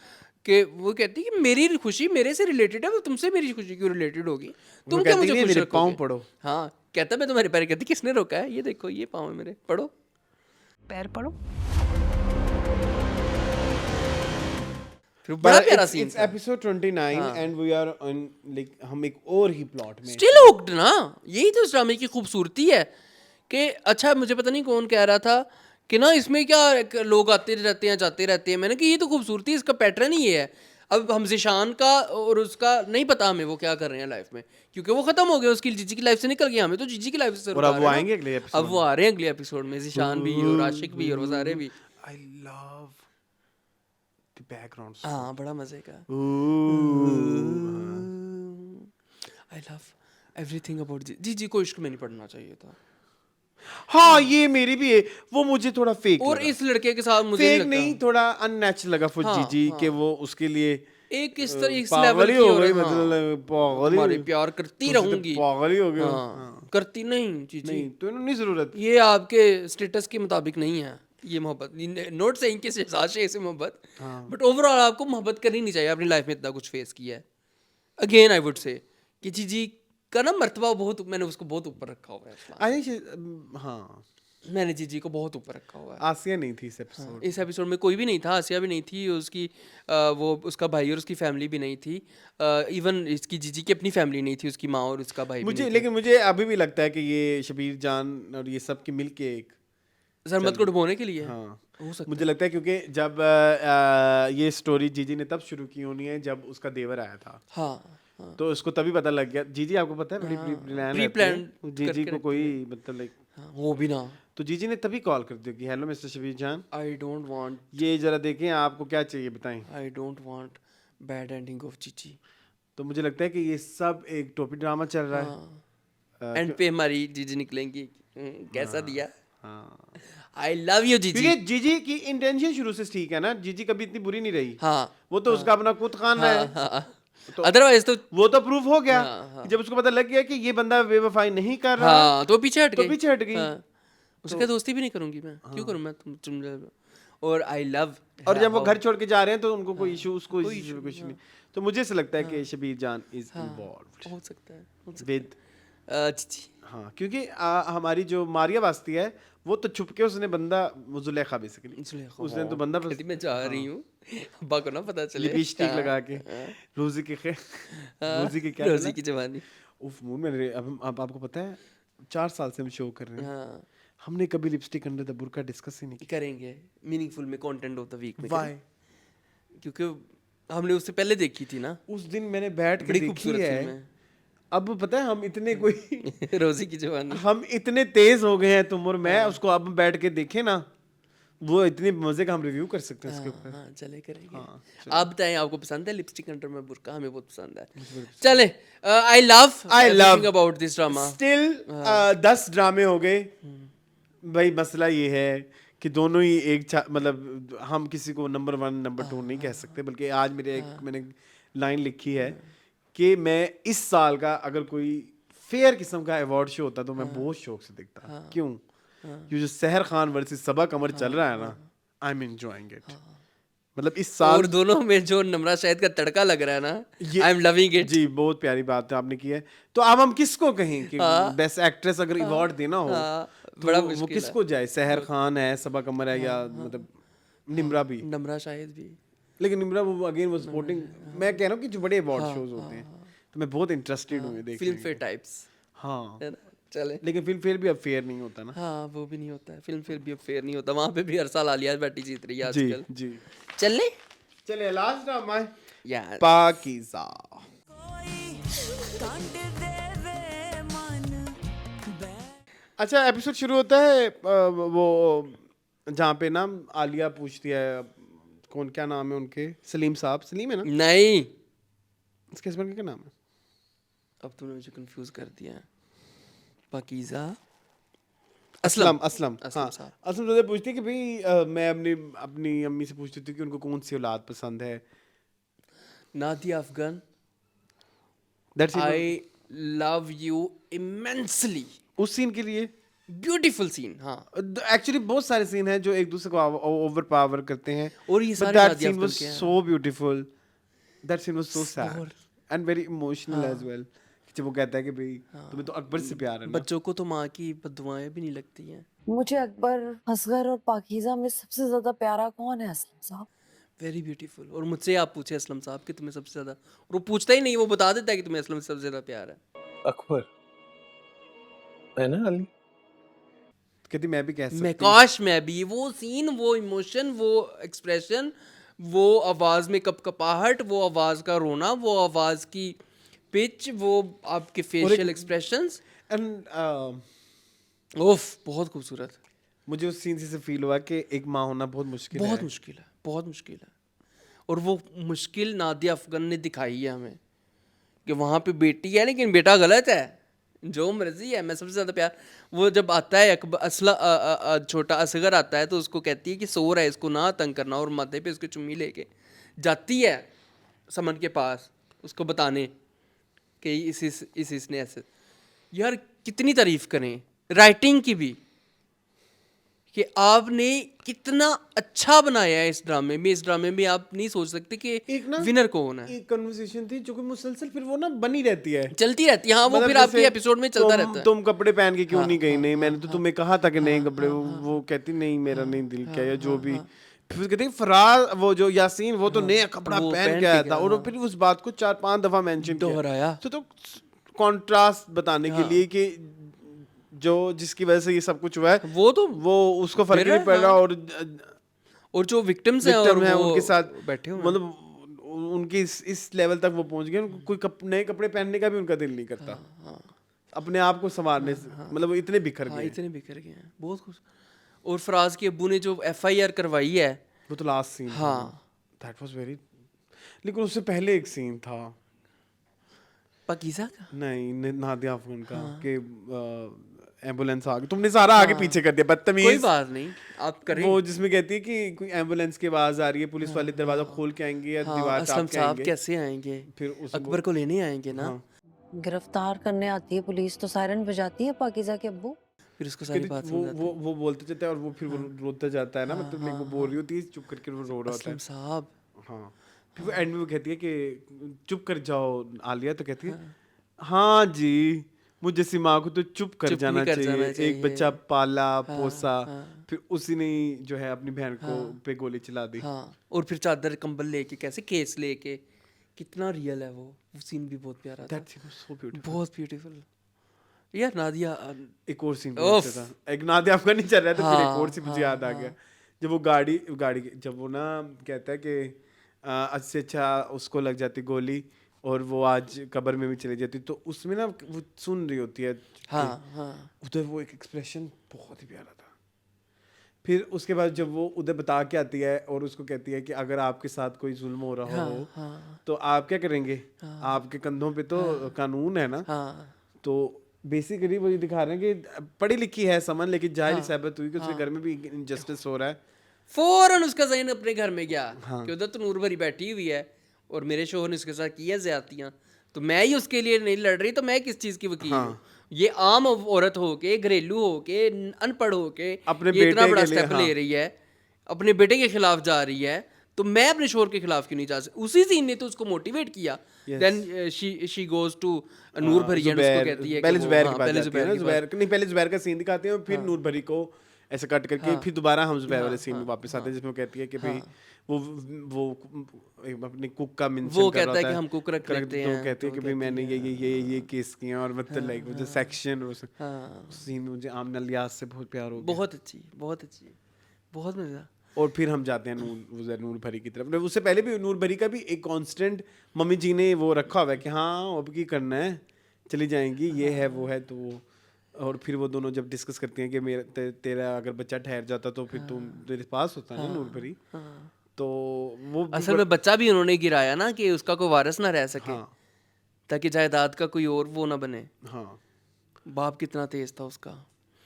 कि वो कहती है कि मेरी खुशी मेरे से रिलेटेड है, वो तुमसे मेरी खुशी क्यों रिलेटेड होगी, तुम क्या मुझे खुश मेरे पाँव रखोगे। पढ़ो। हाँ कहता मैं तुम्हारे पैर, कहती किसने रोका है, ये देखो ये पाँव है मेरे, पढ़ो। पैर पड़ो। फिर बड़ा प्यारा scene it's episode 29 and we are on like हम एक और ही प्लॉट में स्टिल हुक्ड ना। यही तो इस ड्रामे की खूबसूरती है कि अच्छा मुझे पता नहीं कौन कह रहा था कि ना इसमें क्या लोग आते रहते हैं जाते रहते हैं, मैंने कहा ये तो खूबसूरती है, इसका पैटर्न ही ये है। अब हम ज़िशान का और उसका नहीं पता हमें वो क्या कर रहे हैं लाइफ में, क्योंकि वो ख़त्म हो गया, उसकी जीजी की लाइफ से निकल गया, हमें तो जीजी की लाइफ से और अब वो आएंगे अगले एपिसोड। अब वो आ रहे हैं अगले एपिसोड में, ज़िशान भी और आशिक भी और वो सारे भी। I love the background. हाँ बड़ा मज़े का। आई लव एवरीथिंग अबाउट जीजी को इश्क में नहीं पढ़ना चाहिए था। हाँ ये मेरी भी है, वो मुझे थोड़ा फेक और लगा। इस लड़के के साथ मुझे फेक लगता नहीं, थोड़ा अननेचुरल लगा फॉर हाँ, जीजी हाँ। कि वो उसके लिए एक इस तरह इस पागल लेवल ही की हो और गई, हाँ, मतलब पागल ही हमारे हो- प्यार करती तुझसे तो रहूंगी, पागल ही हो गए। हाँ, करती नहीं जीजी, नहीं तो नहीं जरूरत। ये आपके स्टेटस के मुताबिक नहीं है ये मोहब्बत। नोट सेइंग कि शहजाद शेख से मोहब्बत, बट ओवरऑल आपको मोहब्बत करनी नहीं चाहिए, अपनी लाइफ में इतना कुछ फेस किया है। अगेन आई वुड से कि जीजी का ना मर्तबा बहुत, मैंने उसको बहुत ऊपर रखा हुआ है। आई थिंक हाँ मैंने जीजी को बहुत ऊपर रखा हुआ है। आसिया नहीं थी इस एपिसोड। इस एपिसोड में कोई भी नहीं था, आसिया भी नहीं थी, उसकी वो उसका भाई और उसकी फैमिली भी नहीं थी, इवन इसकी जीजी की अपनी फैमिली नहीं थी, उसकी माँ और उसका भाई भी मुझे नहीं लेकिन मुझे अभी भी लगता है कि ये शबीर जान और ये सब के मिलके एक थे। सरमत को डुबोने के लिए हाँ हो सकता मुझे लगता है, क्योंकि जब ये स्टोरी जीजी ने तब शुरू की होनी है जब उसका देवर आया था, हाँ हाँ तो उसको तभी पता लग गया। जीजी आपको पता है बड़ी pre-planned जीजी करके को कोई मतलब लाइक, हाँ, वो भी ना। तो जीजी ने तभी कॉल कर दिया कि हेलो मिस्टर शबीर जान, आई डोंट वांट ये जरा देखें आपको क्या चाहिए बताएं। I don't want bad ending of जीजी। तो मुझे लगता है कि ये सब एक टोपी ड्रामा चल रहा है। एंड पे हमारी जीजी निकलेंगी, कैसा दिया। हाँ आई लव यू जीजी। क्योंकि जीजी की इंटेंशन शुरू से ठीक है ना, जीजी कभी इतनी बुरी नहीं रही। हाँ वो तो उसका अपना खुद खाना है, हाँ अदरवाइज तो वो तो प्रूफ हो गया हाँ, कि जब उसको पता लग गया कि ये बंदा बेवफाई नहीं कर रहा, हाँ तो पीछे हट तो गई, पीछे हट गई। हाँ, उसके दोस्ती भी नहीं करूंगी मैं, क्यों करूं मैं तुम और आई लव। और जब वो घर छोड़ के जा रहे हैं तो उनको कोई इशू, उसको कुछ नहीं। तो मुझे ऐसा लगता है कि शबीर जान इज इन्वॉल्व्ड हो सकता है विद जीजी। हाँ, क्योंकि हमारी जो मारिया वास्ती है वो तो छुप के उसने बंदा जुलेखा बेसिकली उसने तो बंदा कहती मैं जा रही हूँ, अब्बा को ना पता चले। लिपस्टिक हाँ, लगा के हाँ, रोजी के रोजी की क्या रोजी की जवानी। उफ मूड में अब आपको पता है 4 साल से हम शो कर रहे हैं, हाँ हमने कभी लिपस्टिक अंडर द बुर्का डिस्कस ही नहीं किया। करेंगे मीनिंगफुल में, कंटेंट ऑफ द वीक में Why? क्योंकि हमने उससे पहले देखी थी ना, उस दिन मैंने बैठ के बड़ी देखी खूबसूरत है। फिल्म है अब पता है हम इतने कोई रोजी की जवानी। हम इतने तेज हो गए हैं तुम और मैं, उसको अब बैठ के देखें ना, वो इतने मजे का हम रिव्यू कर सकते हैं इसके ऊपर। हाँ चले करेंगे। हाँ, आप बताएं आपको पसंद है लिपस्टिक अंडर में बुर्का? हमें बहुत पसंद है। चले आई love about this drama. Still 10 ड्रामे हो गए भाई। मसला ये है कि दोनों ही एक मतलब हम किसी को नंबर 1 नंबर 2 नहीं कह सकते, बल्कि आज मैंने लाइन लिखी है कि मैं इस साल का अगर कोई फेयर किस्म का अवार्ड शो होता तो मैं बहुत शौक से देखता। क्यों? ये जो सहर खान वर्सेस सबा कमर चल रहा है ना, आई एम एंजॉयिंग इट। मतलब इस साल और दोनों में जो नमरा शाहिद का तड़का लग रहा है ना, आई एम लविंग इट। जी बहुत प्यारी बात है आपने की है। तो अब हम किसको कहें कि बेस्ट एक्ट्रेस अगर अवार्ड देना हो तो बड़ा वो मुश्किल किसको जाए? सहर खान है, सबा कमर है, या मतलब निम्रा भी? नमरा शाहिद भी, लेकिन निम्रा वो अगेन वो सपोर्टिंग। मैं कह रहा हूँ कि जो बड़े अवार्ड शोज होते हैं तो मैं बहुत इंटरेस्टेड हूँ देखने फिल्म फेयर टाइप्स हाँ, है ना। चले लेकिन फिल्म फेयर भी अब फेयर नहीं होता ना। हाँ वो भी नहीं होता है, फिल्म फेयर भी अब फेयर नहीं होता, वहाँ पे भी हर साल आलिया भट्टी जीत रही है जी आजकल। जी चले चलिए लास्ट ड्रामा है यार पाकीज़ा। अच्छा एपिसोड शुरू होता है वो जहाँ पे ना आलिया पूछती है कौन क्या नाम है उनके, सलीम साहब, सलीम है ना नहीं, इसके हस्बैंड का क्या नाम है? अब तूने मुझे कंफ्यूज कर दिया है। पाकीज़ा, असलम असलम हाँ साहब। असलम मुझे पूछती है कि भाई मैं अपनी अम्मी से पूछती थी कि उनको कौन सी औलाद पसंद है। Nadia Afghan, that's I love you immensely. उस सीन के लिए ब्यूटीफुल सीन, हाँ। एक्चुअली बहुत सारे सीन हैं जो एक दूसरे को ओवर पावर करते हैं, और ये but सारे that Nadia scene was Afghan के हैं। so beautiful, that scene was so sad बहुत- and very emotional as well। जब वो कहता है कि भाई तुम्हें तो अकबर से प्यार है ना। बच्चों को तो माँ की बद्दुआएं भी नहीं लगती हैं। मुझे अकबर, असगर और पाकीज़ा में सबसे ज्यादा प्यारा कौन है असलम साहब? Very beautiful. और मुझसे आप पूछे असलम साहब कि तुम्हें सबसे ज्यादा, और वो पूछता ही नहीं, वो बता देता है कि तुम्हें असलम से सबसे ज्यादा प्यार है। अकबर है ना अली? कहती मैं भी कह सकती मैं काश मैं भी, वो सीन, वो इमोशन, वो एक्सप्रेशन, वो आवाज में कपकपाहट, वो आवाज का रोना, वो आवाज की पिच, वो आपके फेशियल एक्सप्रेशंस, एंड ओफ बहुत खूबसूरत। मुझे उस सीन से फील हुआ कि एक माँ होना बहुत मुश्किल है। बहुत मुश्किल है, बहुत मुश्किल है। और वो मुश्किल नादिया अफगान ने दिखाई है हमें कि वहाँ पे बेटी है लेकिन बेटा गलत है, जो मर्जी है, मैं सबसे ज़्यादा प्यार। वो जब आता है छोटा असगर आता है तो उसको कहती है कि सो रहा है, इसको ना तंग करना, और माथे पे उसकी चुम्मी लेके जाती है समन के पास उसको बताने कि इसने ऐसे। यार कितनी तारीफ करें राइटिंग की भी कि आपने कितना अच्छा बनाया है इस ड्रामे में। इस ड्रामे में आप नहीं सोच सकते कि एक ना विनर कौन है। एक कन्वर्सेशन थी जो कि मुसलसल फिर वो ना बनी रहती है, चलती रहती है, हाँ। वो मतलब फिर आपके जैसे एपिसोड में चलता रहता है। तुम कपड़े पहन के क्यों नहीं गई? नहीं मैंने तो तुम्हें कहा था कि नहीं कपड़े, वो कहती नहीं मेरा नहीं दिल किया, या जो भी। फिर कहते फराज, वो जो यासीन, वो तो नया कपड़ा वो पहन पहन के के आया गया, था, और फिर उस बात को 4-5 दफा मेंशन दोहराया। तो कॉन्ट्रास्ट बताने के लिए कि जो जिसकी वजह से ये सब कुछ हुआ है वो उसको फर्क नहीं पड़ रहा, और जो विक्टिम्स हैं और है वो उनके साथ बैठे हुए हैं। मतलब उनकी इस लेवल तक वो पहुंच गए, उनको कोई नए कपड़े पहनने का भी उनका दिल नहीं करता, अपने आप को संवारने से, मतलब वो इतने बिखर हाँ, गए। इतने बिखर गए हैं, बहुत खुश। और फराज के अब्बू ने जो FIR करवाई है, वो तो लास्ट सीन, हाँ, दैट वाज वेरी। लेकिन उससे पहले एक सीन था पाकीज़ा का, नहीं नादिया अफगान का, कि एम्बुलेंस आ गई, तुमने सारा आगे पीछे कर दिया, बदतमीज। कोई बात नहीं, आप करें। वो जिसमें कहती है कि कोई एम्बुलेंस की आवाज आ रही है, पुलिस वाले दरवाजा खोल के आएंगे या दीवार असलम टाप के साहब आएंगे, कैसे आएंगे? फिर अकबर को लेने आएंगे ना। गिरफ्तार करने आती है पुलिस तो सायरन बजाती है पाकीज़ा के अब्बू। फिर उसको सारी बात समझ आती है। वो बोलते जाता है और वो फिर वो रोता जाता है ना, मतलब like वो बोल रही होती है, चुप करके वो रो रहा होता है। असलम साहब, हाँ, फिर वो एंड में वो कहती है कि चुप कर जाओ आलिया, तो कहती है हाँ जी, मुझे जैसी माँ को तो चुप कर जाना चाहिए, एक बच्चा पाला पोसा, फिर उसी ने जो है अपनी बहन को पे गोली चला दी। हाँ, और फिर चादर कंबल लेके कैसे केस लेके, कितना रियल है वो सीन भी बहुत प्यारा था, That scene was so beautiful. बहुत ब्यूटीफुल। यार नादिया, एक और सीन बहुत अच्छा था, एक नादिया अफगान नहीं चल रहा था, फिर एक और सीन मुझे याद आ गया, जब वो गाड़ी जब वो ना कहता है कि अच्छे अच्छा उसको लग जाती गोली और वो आज कब्र में भी चली जाती, तो उसमें ना वो सुन रही होती है, उधर वो एक एक्सप्रेशन बहुत ही प्यारा था। फिर उसके बाद जब वो उधर बता के आती है और उसको कहती है कि अगर आपके साथ कोई जुल्म हो रहा हो तो आप क्या करेंगे, आपके कंधों पे तो कानून है ना। तो बेसिकली वो ये दिखा रहे हैं कि पढ़ी लिखी है समन, लेकिन जाहिर साबित हुई कि उसके घर में भी इनजस्टिस हो रहा है। फौरन उसका ज़हन अपने घर में गया कि उधर तो नूर भरी बैठी हुई है और मेरे शोहर ने उसके साथ किया ज़्यादतियाँ, तो मैं ही उसके लिए नहीं लड़ रही, तो मैं किस चीज़ की वकील हूँ। ये आम औरत हो के, घरेलू हो के, अनपढ़ हो के अपने ये इतना बेटे बड़ा के लिए, स्टेप ले रही है, अपने बेटे के खिलाफ जा रही है, तो मैं अपने शोहर के खिलाफ क्यों नहीं जा सकती? उसी सीन ने तो उसको मोटिवेट किया। देन शी गोज टू नूर भरी एंड उसको कहती है पहले कि जुबैर वो, के हाँ, पास जाती है ना, जुबैर नहीं, पहले जुबैर का सीन दिखाते हैं फिर नूर भरी को ऐसे कट करके फिर दोबारा हम जुबैर वाले सीन में वापस आते हैं, जिसमें कहती है कि भाई वो अपने कुक का मेंशन वो कर रहा कहता है होता कि हम कुक रख लेते हैं, तो कहती है कि भाई मैंने ये केस किए और मतलब लाइक मुझे सेक्शन और सीन, मुझे आमना लियाज से बहुत प्यार हो गया। बहुत अच्छी, बहुत अच्छी, बहुत मज़ा। और फिर हम जाते हैं नूर भरी की तरफ। उससे पहले भी नूर भरी का भी एक कांस्टेंट मम्मी जी ने वो रखा हुआ है कि हाँ अब की करना है, चली जाएंगी, ये है वो है, तो और फिर वो दोनों जब डिस्कस करती हैं कि तेरा अगर बच्चा ठहर जाता तो फिर तुम तेरे पास होता ना नूर परी, तो वो भी असल में बच्चा भी उन्होंने गिराया ना कि उसका कोई वारिस ना रह सके, हाँ ताकि जायदाद का कोई और वो ना बने। हाँ बाप कितना तेज था उसका।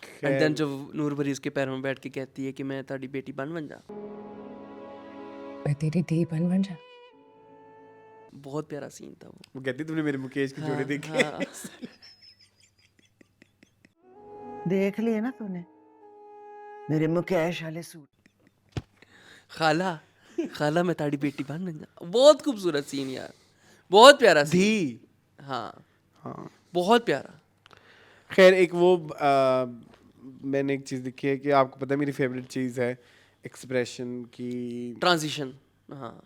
एंड देन जब नूर भरी उसके पैरों में बैठ के कहती है कि मैं तेरी बेटी बन जा, मैं तेरी धी बन जा। बहुत प्यारा सीन था वो। वो कहती तुमने मेरे मुकेश की जोड़ी देखी? हाँ। देख लिए ना तूने मेरे मुकेश वाले सूट। खाला खाला मैं ताड़ी बेटी बन जा, बहुत खूबसूरत सीन यार, बहुत प्यारा सीन। धी हाँ हाँ। बहुत प्यारा। खैर एक वो मैंने एक चीज़ देखी है कि आपको पता है मेरी फेवरेट चीज़ है एक्सप्रेशन की। ट्रांजिशन। हाँ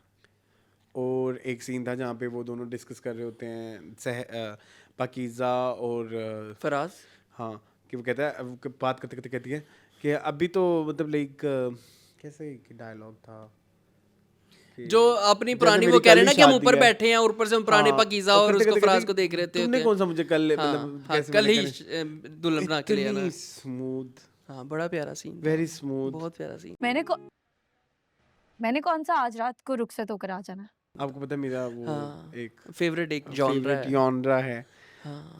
और एक सीन था जहाँ पे वो दोनों डिस्कस कर रहे होते हैं पाकीज़ा और फराज। हाँ कि वो कहता है वो बात करते करते कहती है कि अभी तो मतलब लाइक कैसे डायलॉग था कि जो अपनी जैसे पुरानी मेरी वो कह रहे कल हैं ही ना कि हम शादी ऊपर है। बैठे हैं और ऊपर से हम पुराने हाँ, पाकीज़ा और और करते उसको करते फराज कहती, को देख रहे थे। तुमने कौन सा मुझे कल मतलब कैसे कल मैंने ही करे? दुल्हन बना के ले आना। इतनी स्मूथ, हाँ बड़ा प्यारा सीन, वेरी स्मूथ। बहुत प्यारा सीन। मैंने कौन सा आज रात को रुखसत होकर आ जाना। आपको पता है मेरा वो हाँ एक फेवरेट एक जॉनरा फेवरेट है। जॉनरा है। हाँ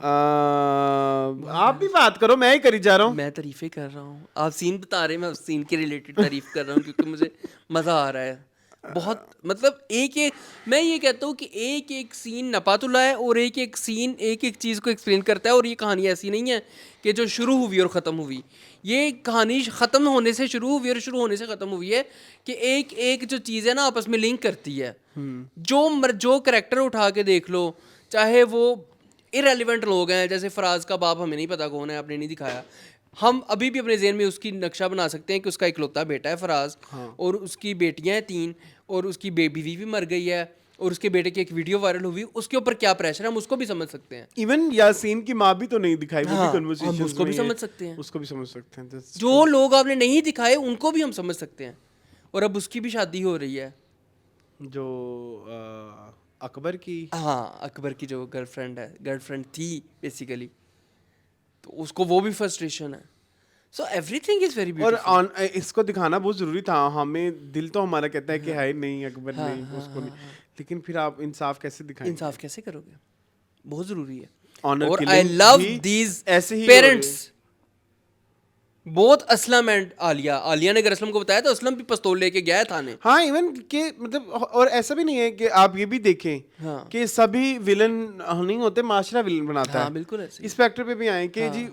आप भी बात करो, मैं ही करी जा रहा हूँ। मैं तारीफें कर रहा हूँ, आप सीन बता रहे हैं, मैं उस सीन के रिलेटेड तारीफ कर रहा हूँ क्योंकि मुझे मज़ा आ रहा है बहुत। मतलब एक एक मैं ये कहता हूँ कि एक एक सीन नपातुल्ला है और एक एक सीन एक एक चीज़ को एक्सप्लेन करता है। और ये कहानी ऐसी नहीं है कि जो शुरू हुई और ख़त्म हुई, ये कहानी ख़त्म होने से शुरू हुई और शुरू होने से ख़त्म हुई है कि एक एक जो चीज़ है ना आपस में लिंक करती है। जो करेक्टर उठा के देख लो, चाहे वो इरेलीवेंट लोग हैं, जैसे फराज का बाप हमें नहीं पता कौन है, आपने नहीं दिखाया, हम अभी भी अपने ज़हन में उसकी नक्शा बना सकते हैं कि उसका इकलौता बेटा है फराज। और उसकी बेटियां हैं 3 और उसकी बीवी भी मर गई है और उसके बेटे की एक वीडियो वायरल हुई, उसके ऊपर क्या प्रेशर है हम उसको भी समझ सकते हैं। इवन यासीन की माँ भी तो नहीं दिखाई, वो भी हाँ, कन्वर्सेशंस हम उसको भी में है, समझ सकते हैं। उसको भी समझ सकते हैं। That's जो लोग आपने नहीं दिखाए उनको भी हम समझ सकते हैं। और अब उसकी भी शादी हो रही है, जो अकबर की, हाँ अकबर की जो गर्लफ्रेंड थी बेसिकली, तो उसको वो भी फ्रस्ट्रेशन है। सो एवरीथिंग इज वेरी और ब्यूटीफुल। इसको दिखाना बहुत जरूरी था। हमें दिल तो हमारा कहता है कि है नहीं अकबर नहीं, उसको नहीं, लेकिन फिर आप इंसाफ कैसे दिखाएंगे? इंसाफ कैसे करोगे, बहुत ज़रूरी है। Honor और आई killing लव भी दीज ऐसे ही हो रहे parents, both Aslam and Alia. Alia ने अगर असलम को बताया तो असलम भी पिस्तौल लेके गया है थाने। हाँ इवन के मतलब, और ऐसा भी नहीं है कि आप ये भी देखें हाँ कि सभी विलन नहीं होते, माशरा विलन बनाता हाँ है। बिल्कुल ऐसे ही। इस फैक्टर पे भी आए कि जी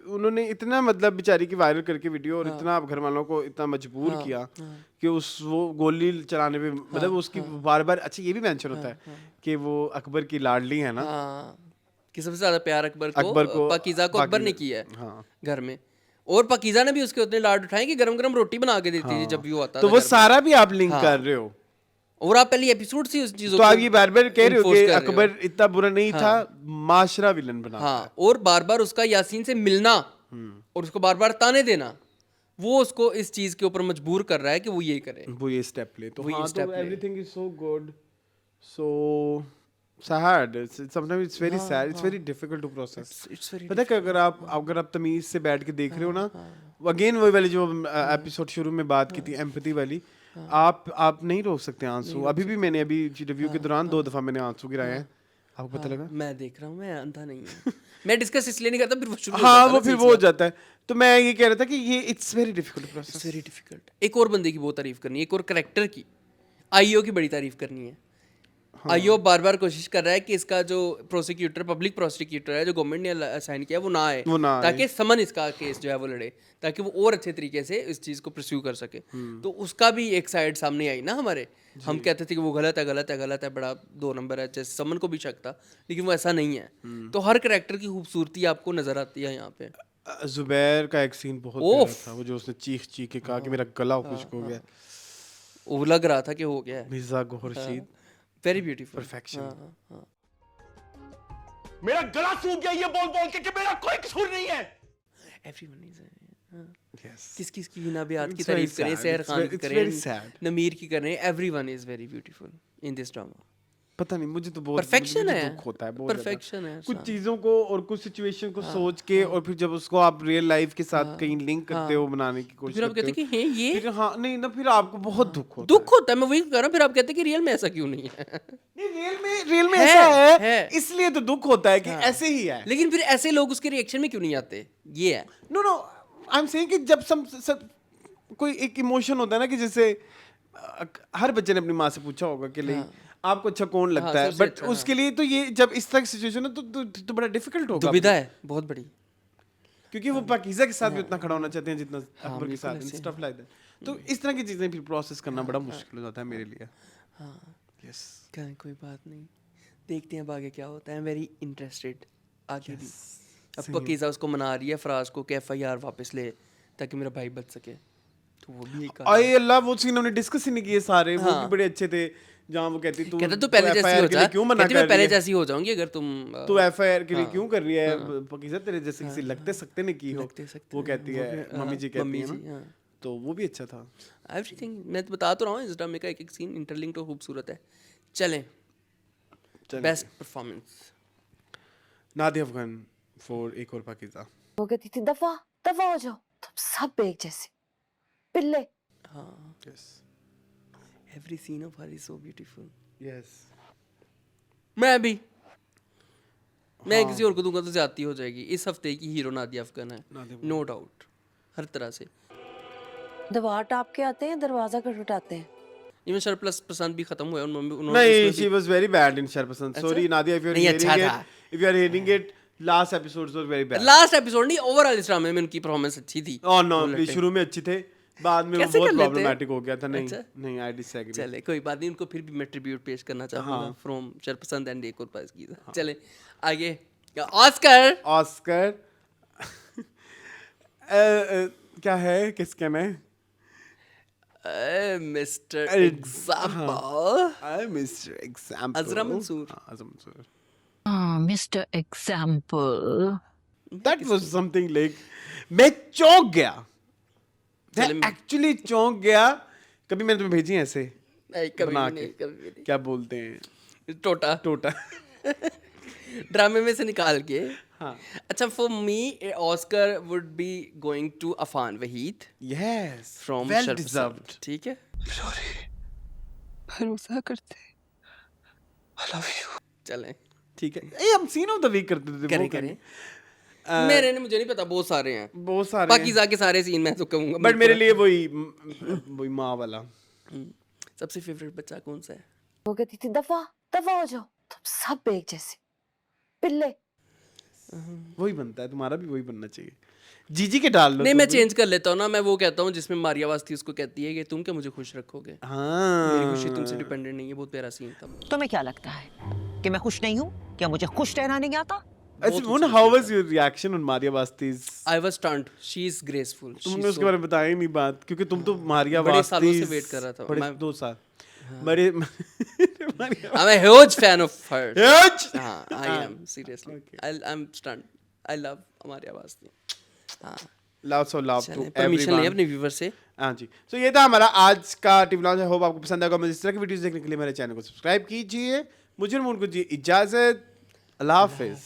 उन्होंने इतना मतलब बेचारी की वायरल करके वीडियो और इतना घर वालों को इतना मजबूर किया कि वो गोली चलाने पे मतलब उसकी बार बार, अच्छा ये भी मेंशन होता है कि वो अकबर की लाडली है ना, हाँ कि सबसे ज़्यादा प्यार अकबर अकबर को पाकीज़ा को अकबर ने किया है घर में। और पाकीज़ा ने भी उसके उतने लाड उठाए कि गरम गरम रोटी बना के देती थी जब भी वो आता तो था वो घर में। सारा भी आप लिंक कर रहे हो। और आप पहले एपिसोड से उस चीज़ों तो आप ये बार बार कह रहे हो enforce कि कर रहे हो। अकबर इतना बुरा नहीं था, माशरा विलन बना। हाँ, और बार बार उसका यासीन से मिलना और उसको बार बार ताने देना, वो उसको इस चीज़ के ऊपर मजबूर कर रहा है कि वो ये करे, वो ये स्टेप ले। तो वो ये हाँ, step तो ले। Everything is so good, so sad, sometimes it's very sad, it's very difficult to process. It's very पता है कि अगर आप तमीज से बैठ के देख रहे हो ना, अगेन वही वाली जो एपिसोड शुरू में बात की थी एम्पैथी वाली, आप नहीं रोक सकते आंसू। अभी भी मैंने अभी रिव्यू के दौरान 2 दफा मैंने आंसू गिराए हैं, आपको पता लगा? मैं देख रहा हूँ, मैं अंधा नहीं हूँ। मैं डिस्कस इसलिए नहीं करता, फिर वो शुरू हो हाँ जाता है वो ना फिर वो हो सिलसिला। जाता है। तो मैं ये कह रहा था कि ये it's very difficult process. It's very difficult. एक और बंदे की बहुत तारीफ करनी है, एक और करेक्टर की, आईओ की बड़ी तारीफ करनी है। आईओ बार बार कोशिश कर रहा है कि इसका जो प्रोसिक्यूटर, पब्लिक प्रोसिक्यूटर है जो गवर्नमेंट ने असाइन किया, वो ना आए, ताकि समन इसका केस जो है वो लड़े, ताकि वो और अच्छे तरीके से इस चीज़ को परस्यू कर सके। तो उसका भी एक साइड सामने आई ना हमारे। हम कहते थे कि वो गलत है गलत है गलत है, बड़ा 2 नंबर है, जैसे समन को भी शक था, लेकिन वो ऐसा नहीं है। तो हर करेक्टर की खूबसूरती आपको नजर आती है यहाँ पे। जुबैर का एक सीन बहुत प्यारा था, वो जो उसने चीख चीख के कहा कि मेरा गला खुश्क हो गया। वो लग रहा था कि हो गया है। Mirza Gohar Rashid, very beautiful, perfection. मेरा गला सूख गया ये बोल बोल के कि मेरा कोई कसूर नहीं है। Everyone is Yes. किस किस की हिना बेआत की It's very तारीफ करें, sad. सहर It's खान very- की it's very करें, sad. नमीर की करें, everyone is very beautiful in this drama. पता नहीं, मुझे तो बहुत Perfection मुझे है। दुख होता है बहुत ज्यादा। Perfection है, कुछ हाँ। चीजों को और कुछ सिचुएशन को सोच के और फिर जब उसको आप रियल लाइफ के साथ कहीं लिंक करते हो, बनाने की कोशिश फिर आप करते कहते हो, हैं कि हे ये फिर हाँ नहीं ना, फिर आपको बहुत दुख होता दुख होता है, मैं वही कह रहा हूँ, फिर आप कहते हैं कि रियल में ऐसा क्यों नहीं है। नहीं, रियल में है, ऐसा है, है। इसलिए तो दुख होता है कि ऐसे ही है। लेकिन फिर ऐसे लोग उसके रिएक्शन में क्यों नहीं आते, ये है। नो आई एम सेइंग कि जब सब कोई एक इमोशन होता है ना, कि जैसे हर बच्चे ने अपनी माँ से पूछा होगा कि नहीं आपको अच्छा कौन लगता है, सबसे बट अच्छा, उसके लिए तो ये जब इस तरह की सिचुएशन है तो बड़ा डिफिकल्ट होगा दुविधा है बहुत बड़ी। क्योंकि वो पाकीज़ा के साथ भी उतना खड़ा होना चाहते हैं जितना अकबर के बिल्कुल साथ, ऐसे, स्टफ लाइक दैट। तो इस तरह की चीजें फिर प्रोसेस करना बड़ा मुश्किल हो जाता है मेरे लिए। यस, कोई बात नहीं, देखते हैं अब आगे क्या होता है। वेरी इंटरेस्टेड आगे भी। अब पकीज़ा उसको मना रही है फराज को कि FIR वापस ले ताकि मेरा भाई बच सके, तो वो भी एक अरे अल्लाह, वो सीन हमने डिस्कस ही नहीं किए सारे, वो भी बड़े अच्छे थे, जहाँ वो कहती तू कहते तू पहले जैसी हो FIR के लिए जा, क्यों मना कहती कर मैं पहले रही है, जैसी हो जाऊंगी अगर तुम तू FIR के लिए क्यों कर रही है पकीज़ा, तेरे जैसे किसी लगते सकते ने की हो, लगते सकते वो हैं, कहती है, मम्मी जी कहती है जी, ना, हाँ। तो वो भी अच्छा था। एवरीथिंग मैं तो बता तो रहा हूँ, इस ड्रामे का एक एक सीन इंटरलिंक्ड और खूबसूरत है। चलें, best performance Nadia Afghan for एक और पाकीज़ा। वो कहती थी दफा दफा हो जाओ, तुम सब एक जैसे पिल्ले। हाँ, yes every scene of her is so beautiful. Yes, मैं भी मैं किसी और को दूंगा तो ज्यादती हो जाएगी। इस हफ्ते की हीरो नादिया अफगान है, नो डाउट, हर तरह से। दीवार टाप के आते हैं, दरवाजा खटखटाते हैं। इवन सरप्लस पसंद भी खत्म हुआ है उन्होंने नहीं, उसमें she was very bad in Sharpasand, sorry Nadia, if you are नहीं, अच्छा हियरिंग था। It, if you are hearing it, last episodes were very bad. Last episode नहीं, ओवरऑल इस ड्रामे में उनकी परफॉर्मेंस अच्छी थी। ओह नो, शुरू में अच्छी थे, बाद में वो कैसे बहुत कर लेते हैं? प्रॉब्लमैटिक हो गया था। नहीं अच्छा। नहीं, आई डिसएग्री। चले कोई बात नहीं, उनको फिर भी मैं ट्रिब्यूट पेश करना चाहूंगा फ्रॉम शरपसंद एंड एक और पास की। चले आगे, ऑस्कर ऑस्कर क्या है, किसका में? Mister example mister example, Azra Mansoor. Azra Mansoor, mister example. That was something like, मैं चौंक गया, मैं चले, एक्चुअली चौंक गया। कभी मैंने तुम्हें भेजी हैं ऐसे नहीं कभी बना नहीं, के, कभी नहीं। क्या बोलते हैं, टोटा टोटा। ड्रामे में से निकाल के। हाँ, अच्छा, for me Oscar would be going to Affan Waheed yes, from well deserved. ठीक है, भरोसा करते, आई लव यू। चलें ठीक है, ये हम सीन ऑफ द वीक करते थे, करें वो करें। मेरे ने मुझे नहीं पता, बहुत सारे हैं, बहुत सारे पाकीज़ा के सारे सीन मैं तो कहूँगा। बट मेरे लिए वही माँ वाला। सबसे फेवरेट बच्चा कौन सा है? वो कहती थी दफा दफा हो जाओ, तुम सब एक जैसे पिल्ले। वही बनता है, तुम्हारा भी वही बनना चाहिए। जीजी के डाल लो। नहीं, मैं चेंज कर लेता हूँ ना, मैं वो कहता हूँ जिसमें मारिया वास्ती उसको कहती है कि तुम क्या मुझे खुश रखोगे, हाँ, मेरी खुशी तुमसे डिपेंडेंट नहीं है। बहुत प्यारा सीन था। तुम्हें क्या लगता है कि मैं खुश नहीं हूँ? क्या मुझे खुश रहना नहीं आता? अच्छा, how was your reaction on Maria Basti's? I was stunned. She is graceful. तुमने उसके बारे में बताया ही नहीं बात, क्योंकि तुम तो मारिया बड़े बास्ती सालों से वेट कर रहा था। बड़े 2 साल बड़े I'm a huge fan of her. Huge? हाँ, I am seriously. I'm stunned. I love Maria Basti. हाँ, lots of love to permission ले everyone. अपने व्यूवर से। हाँ जी, so ये था हमारा आज का टीवी लॉन्च। आई होप आपको पसंद आएगा। मैं इस तरह की वीडियोस देखने के लिए मेरे चैनल को सब्सक्राइब कीजिए। मुझे और मुझे इजाजत, अल्लाह हाफिज़।